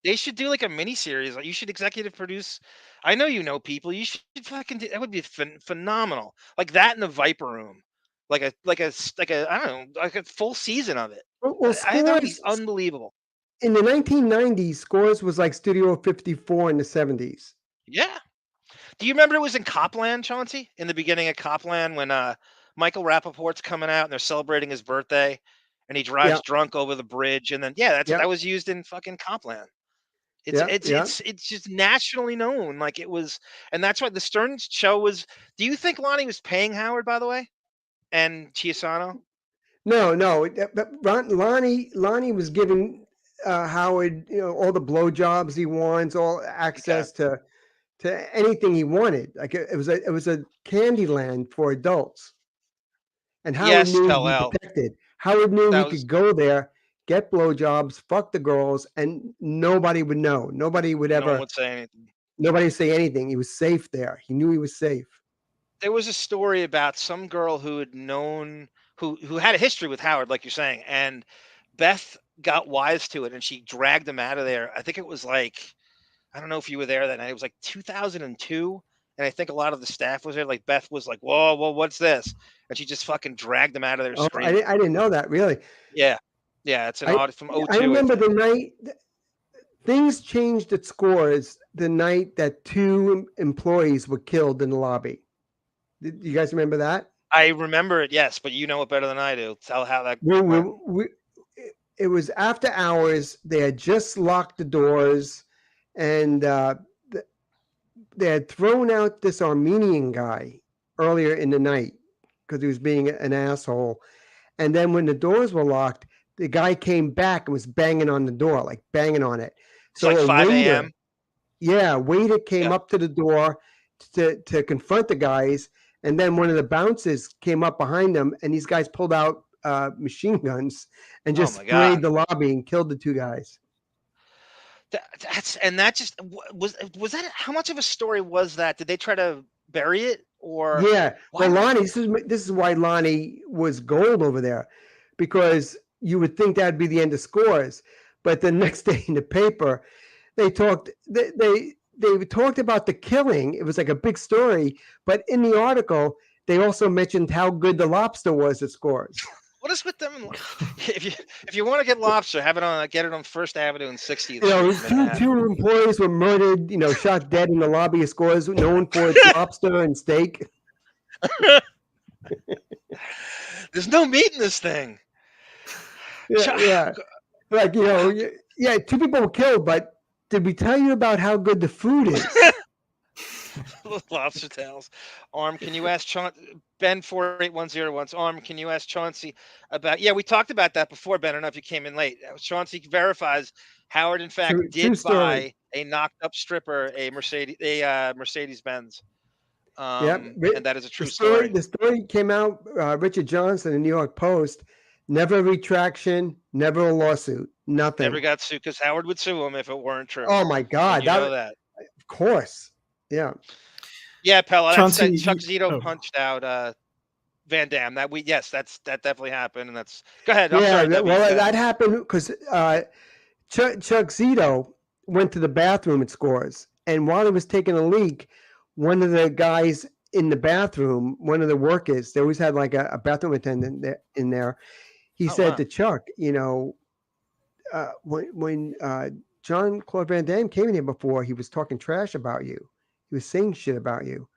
They should do like a mini series. Like you should executive produce. I know you know people. You should fucking do that. Would be phenomenal. Like that in the Viper Room, like a I don't know, like a full season of it. Well, that would be unbelievable. In the 1990s, Scores was like Studio 54 in the 70s. Yeah. Do you remember it was in Copland, Chauncey? In the beginning of Copland, when Michael Rappaport's coming out and they're celebrating his birthday, and he drives drunk over the bridge, and then that was used in fucking Copland. It's just nationally known, like it was, and that's why the Stern show was. Do you think Lonnie was paying Howard, by the way, and Chiasano? No. Lonnie was giving Howard, all the blowjobs he wants, all access to anything he wanted. Like it was a candy land for adults. And Howard knew he was protected. Howard knew he could go there, get blowjobs, fuck the girls, and nobody would know. Nobody would ever. No one would say anything. Nobody would say anything. He was safe there. He knew he was safe. There was a story about some girl who had known who had a history with Howard, like you're saying, and Beth got wise to it, and she dragged him out of there. I think it was like, I don't know if you were there that night. It was like 2002. And I think a lot of the staff was there. Like Beth was like, whoa, what's this? And she just fucking dragged them out of there. Oh, I didn't know that, really. Yeah. Yeah, it's an audit from 02. I remember the night things changed at Scores the night that 2 employees were killed in the lobby. Did you guys remember that? I remember it, yes, but you know it better than I do. Tell how that it was after hours. They had just locked the doors, and they had thrown out this Armenian guy earlier in the night because he was being an asshole. And then when the doors were locked, the guy came back and was banging on the door, like banging on it. So like 5 a.m.? Yeah, a waiter came up to the door to confront the guys. And then one of the bouncers came up behind them, and these guys pulled out machine guns and just sprayed the lobby and killed the 2 guys. Was that how much of a story was that? Did they try to bury it or? Yeah, well, Lonnie, this is why Lonnie was gold over there, because you would think that'd be the end of Scores, but the next day in the paper, they talked about the killing. It was like a big story, but in the article, they also mentioned how good the lobster was at Scores. What is with them? If you want to get lobster, get it on First Avenue and 60th. Two employees were murdered. Shot dead in the lobby of Scores, known for its lobster and steak. There's no meat in this thing. Yeah. Like 2 people were killed, but did we tell you about how good the food is? Lobster tails. Arm, can you ask Ben 4810 once? Arm, can you ask Chauncey about? Yeah, we talked about that before, Ben. I don't know if you came in late. Chauncey verifies Howard, in fact, did buy a knocked-up stripper a Mercedes Benz. And that is a true story. The story came out. Richard Johnson, the New York Post. Never a retraction. Never a lawsuit. Nothing. Never got sued because Howard would sue him if it weren't true. Oh my God! You know that. Of course. Yeah. Yeah, Pella. Chuck Zito punched out Van Damme. That definitely happened, and that's. Go ahead. I'm sorry, that happened because Chuck Zito went to the bathroom at Scores, and while he was taking a leak, one of the guys in the bathroom, one of the workers, they always had like a bathroom attendant in there. He said to Chuck, when Jean-Claude Van Damme came in here before, he was talking trash about you. He was saying shit about you.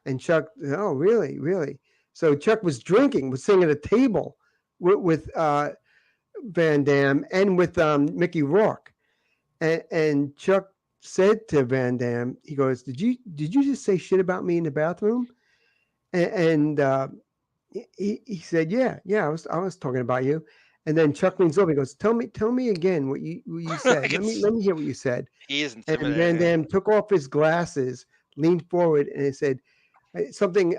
And Chuck, oh, really? Really? So Chuck was sitting at a table with Van Damme and with Mickey Rourke. And Chuck said to Van Damme, he goes, did you just say shit about me in the bathroom? And he said, yeah, I was talking about you. And then Chuck leans over. He goes, tell me again what you said. let me hear what you said. He is And intimidating. Van Damme took off his glasses, leaned forward, and he said something.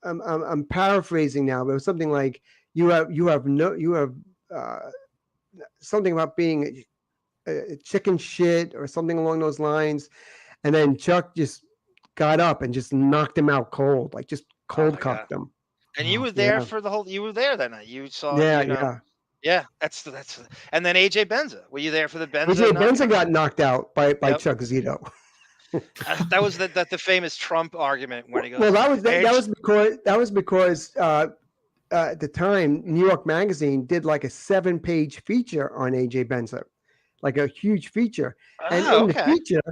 I'm paraphrasing now, but it was something like you have something about being a chicken shit or something along those lines. And then Chuck just got up and just knocked him out cold, like just cold cocked him. And you were there for the whole. You were there that night. You saw. Yeah. Yeah, that's. And then AJ Benza. Were you there for the Benza? AJ Benza got knocked out by Chuck Zito. That was the famous Trump argument when he goes. Well, that was because at the time New York Magazine did like a 7-page feature on AJ Benza, like a huge feature, and in the feature,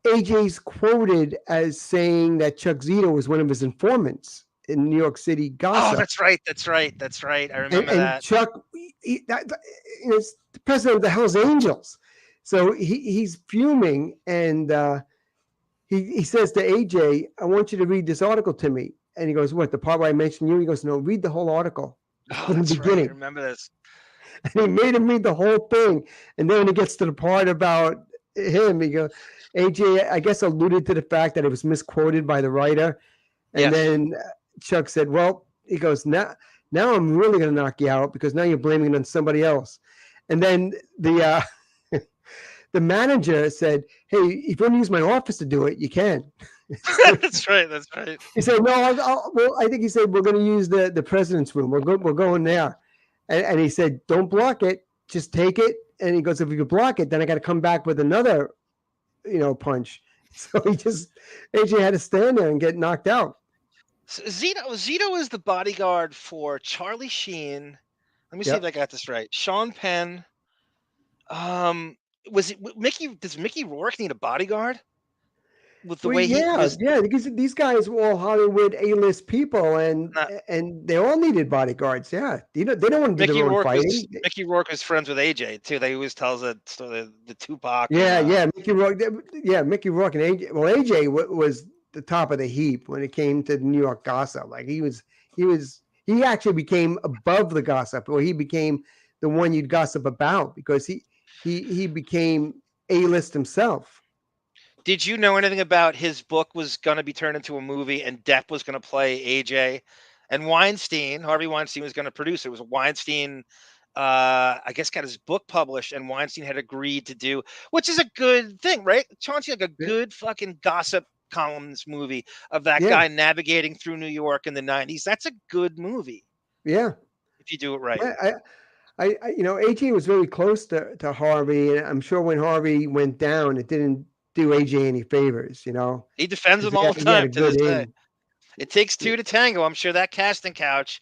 AJ's quoted as saying that Chuck Zito was one of his informants in New York City gossip. Oh, that's right. I remember that. And Chuck, is the president of the Hells Angels. So he's fuming, and he says to AJ, I want you to read this article to me. And he goes, what, the part where I mentioned you? He goes, no, read the whole article from the beginning. Right. I remember this. And he made him read the whole thing. And then when he gets to the part about him, he goes, AJ, I guess, alluded to the fact that it was misquoted by the writer. And then Chuck said, well, he goes, now I'm really going to knock you out because now you're blaming it on somebody else. And then the manager said, hey, if you want to use my office to do it, you can. That's right. He said, no, I think he said, we're going to use the president's room. We're going there. And he said, don't block it. Just take it. And he goes, if you block it, then I got to come back with another, punch. So AJ had to stand there and get knocked out. So Zito is the bodyguard for Charlie Sheen. Let me see if I got this right. Sean Penn. Was it Mickey? Does Mickey Rourke need a bodyguard? With the way he was, because these guys were all Hollywood A-list people, and they all needed bodyguards. Yeah, they don't want to do their own fighting. Mickey Rourke was friends with AJ too. They always tells the Tupac. Mickey Rourke. Mickey Rourke and AJ. Well, AJ was the top of the heap when it came to New York gossip. Like he actually became above the gossip, or he became the one you'd gossip about because he became A-list himself. Did you know anything about his book was going to be turned into a movie and Depp was going to play AJ and Harvey Weinstein was going to produce it? It was Weinstein, I guess, got his book published and Weinstein had agreed to do, which is a good thing, right? Chauncey, like a good fucking gossip columns movie of that guy navigating through New York in the 90s. That's a good movie. Yeah. If you do it right. AJ was really close to Harvey, and I'm sure when Harvey went down, it didn't do AJ any favors, He defends him all the time to this day. It takes two to tango. I'm sure that casting couch,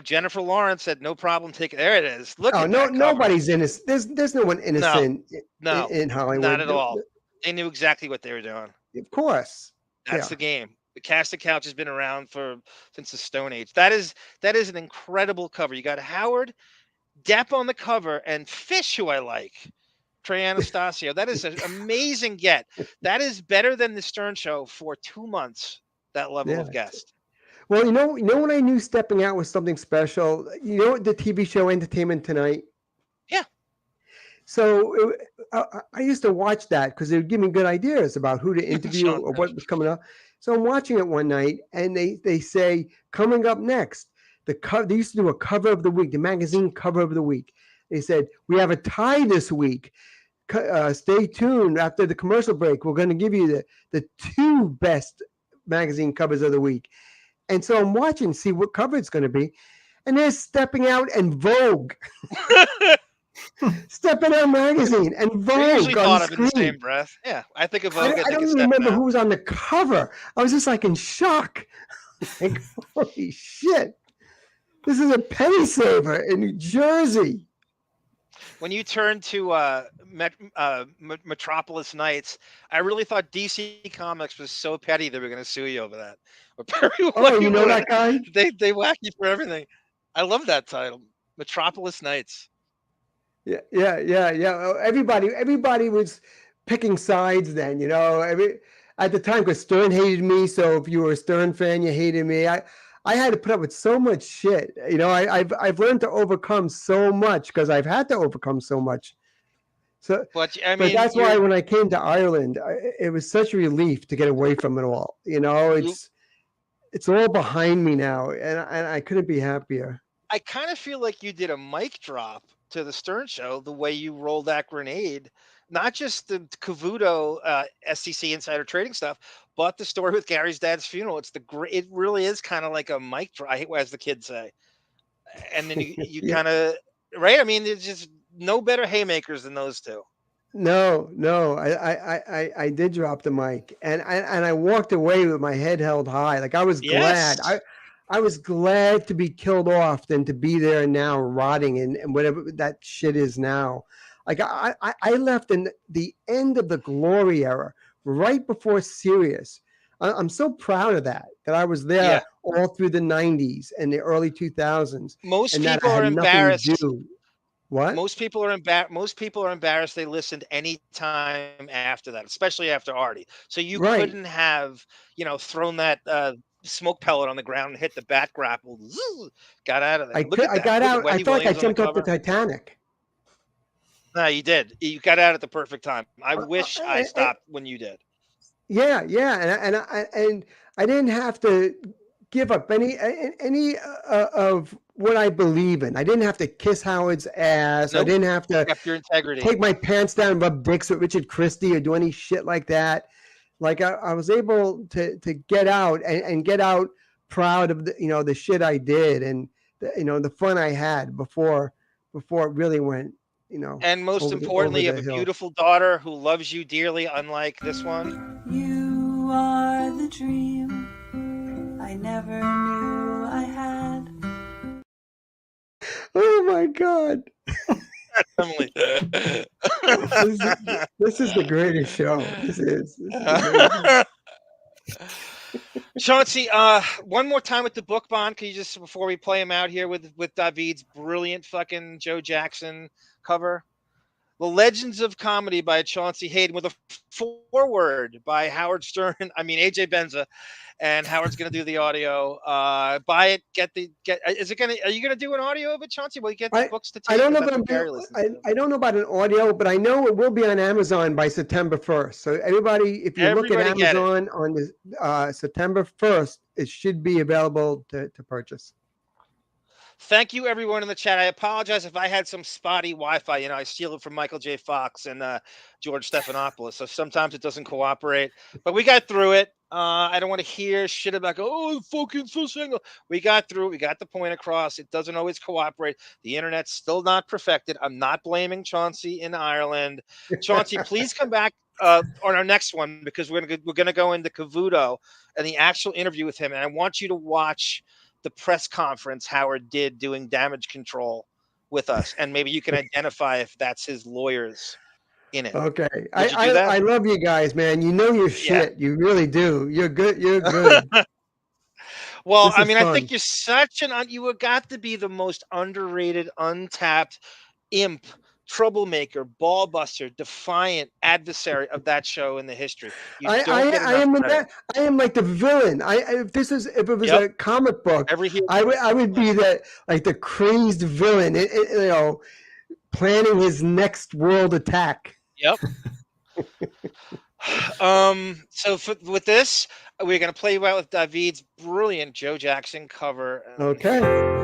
Jennifer Lawrence said, no problem. Take it. There it is. Look at that nobody's innocent. There's no one innocent in Hollywood. Not at all. They knew exactly what they were doing. Of course. That's the game. The casting couch has been around since the Stone Age. That is an incredible cover. You got Howard Depp on the cover and Fish, who I like. Trey Anastasio. That is an amazing get. That is better than the Stern Show for 2 months. That level of guest. Well, when I knew Stepping Out was something special. The TV show Entertainment Tonight. Yeah. So I used to watch that because they would give me good ideas about who to interview or what was coming up. So I'm watching it one night, and they say coming up next. They used to do a cover of the week, the magazine cover of the week. They said, we have a tie this week. Stay tuned after the commercial break. We're going to give you the 2 best magazine covers of the week. And so I'm watching, see what cover it's going to be. And there's Stepping Out and Vogue. Stepping Out magazine and Vogue. We usually thought of it in the same breath. Yeah, I think of Vogue. I don't even remember who was on the cover. I was just like in shock. Like, holy shit. This is a penny saver in New Jersey. When you turned to Metropolis Nights, I really thought DC Comics was so petty they were going to sue you over that. That guy? They whack you for everything. I love that title, Metropolis Nights. Yeah. Everybody was picking sides then, at the time, because Stern hated me. So if you were a Stern fan, you hated me. I had to put up with so much shit. You know, I've learned to overcome so much because I've had to overcome so much. So, but that's why when I came to Ireland, it was such a relief to get away from it all. You know, it's all behind me now, and I couldn't be happier. I kind of feel like you did a mic drop to the Stern Show the way you rolled that grenade, not just the Cavuto SEC insider trading stuff, but the story with Gary's dad's funeral. It really is kind of like a mic drop. I hate as the kids say, and then you kind of right. I mean, there's just no better haymakers than those two. No, I did drop the mic, and I walked away with my head held high. Like I was glad. I was glad to be killed off than to be there now rotting and whatever that shit is now. Like I left in the end of the glory era, right before Sirius. I'm so proud of that I was there all through the 90s and the early 2000s. Most people are embarrassed. What? Most people are embarrassed they listened any time after that, especially after Artie. So you couldn't have, thrown that smoke pellet on the ground and hit the bat grapple. Got out of there. I got out. I felt like I jumped off the Titanic. No, you did. You got out at the perfect time. I wish I stopped when you did. Yeah, and I didn't have to give up any of what I believe in. I didn't have to kiss Howard's ass. Nope. I didn't have to kept your integrity. Take my pants down and rub dicks with Richard Christie or do any shit like that. Like I was able to get out and get out proud of the shit I did and the fun I had before it really went. And most importantly, you have a beautiful daughter who loves you dearly, unlike this one. You are the dream I never knew I had. Oh my God. Emily. This is the greatest show. This is Chauncey, one more time with the book, Bon. Can you just, before we play him out here with David's brilliant fucking Joe Jackson cover? The Legends of Comedy by Chaunce Hayden with a foreword by Howard Stern. I mean, AJ Benza, and Howard's going to do the audio. Buy it. Are you going to do an audio of it, Chauncey? Will you get the books to take? I don't know about an audio, but I know it will be on Amazon by September 1st. So everybody, if you look at Amazon on the, September 1st, it should be available to purchase. Thank you, everyone in the chat. I apologize if I had some spotty Wi-Fi. I steal it from Michael J. Fox and George Stephanopoulos, so sometimes it doesn't cooperate. But we got through it. I don't want to hear shit about fucking so single. We got through it. We got the point across. It doesn't always cooperate. The internet's still not perfected. I'm not blaming Chauncey in Ireland. Chauncey, please come back on our next one because we're gonna go into Cavuto and the actual interview with him, and I want you to watch the press conference Howard did doing damage control with us, and maybe you can identify if that's his lawyers in it. Okay. I love you guys, man. You know your shit. You really do. You're good. Well, I mean, I think you're such you got to be the most underrated, untapped imp, troublemaker, ball buster, defiant adversary of that show in the history. I am like the villain. If it was a comic book, I would be the crazed villain, planning his next world attack. Yep. So with this, we're going to play you out with David's brilliant Joe Jackson cover. Okay.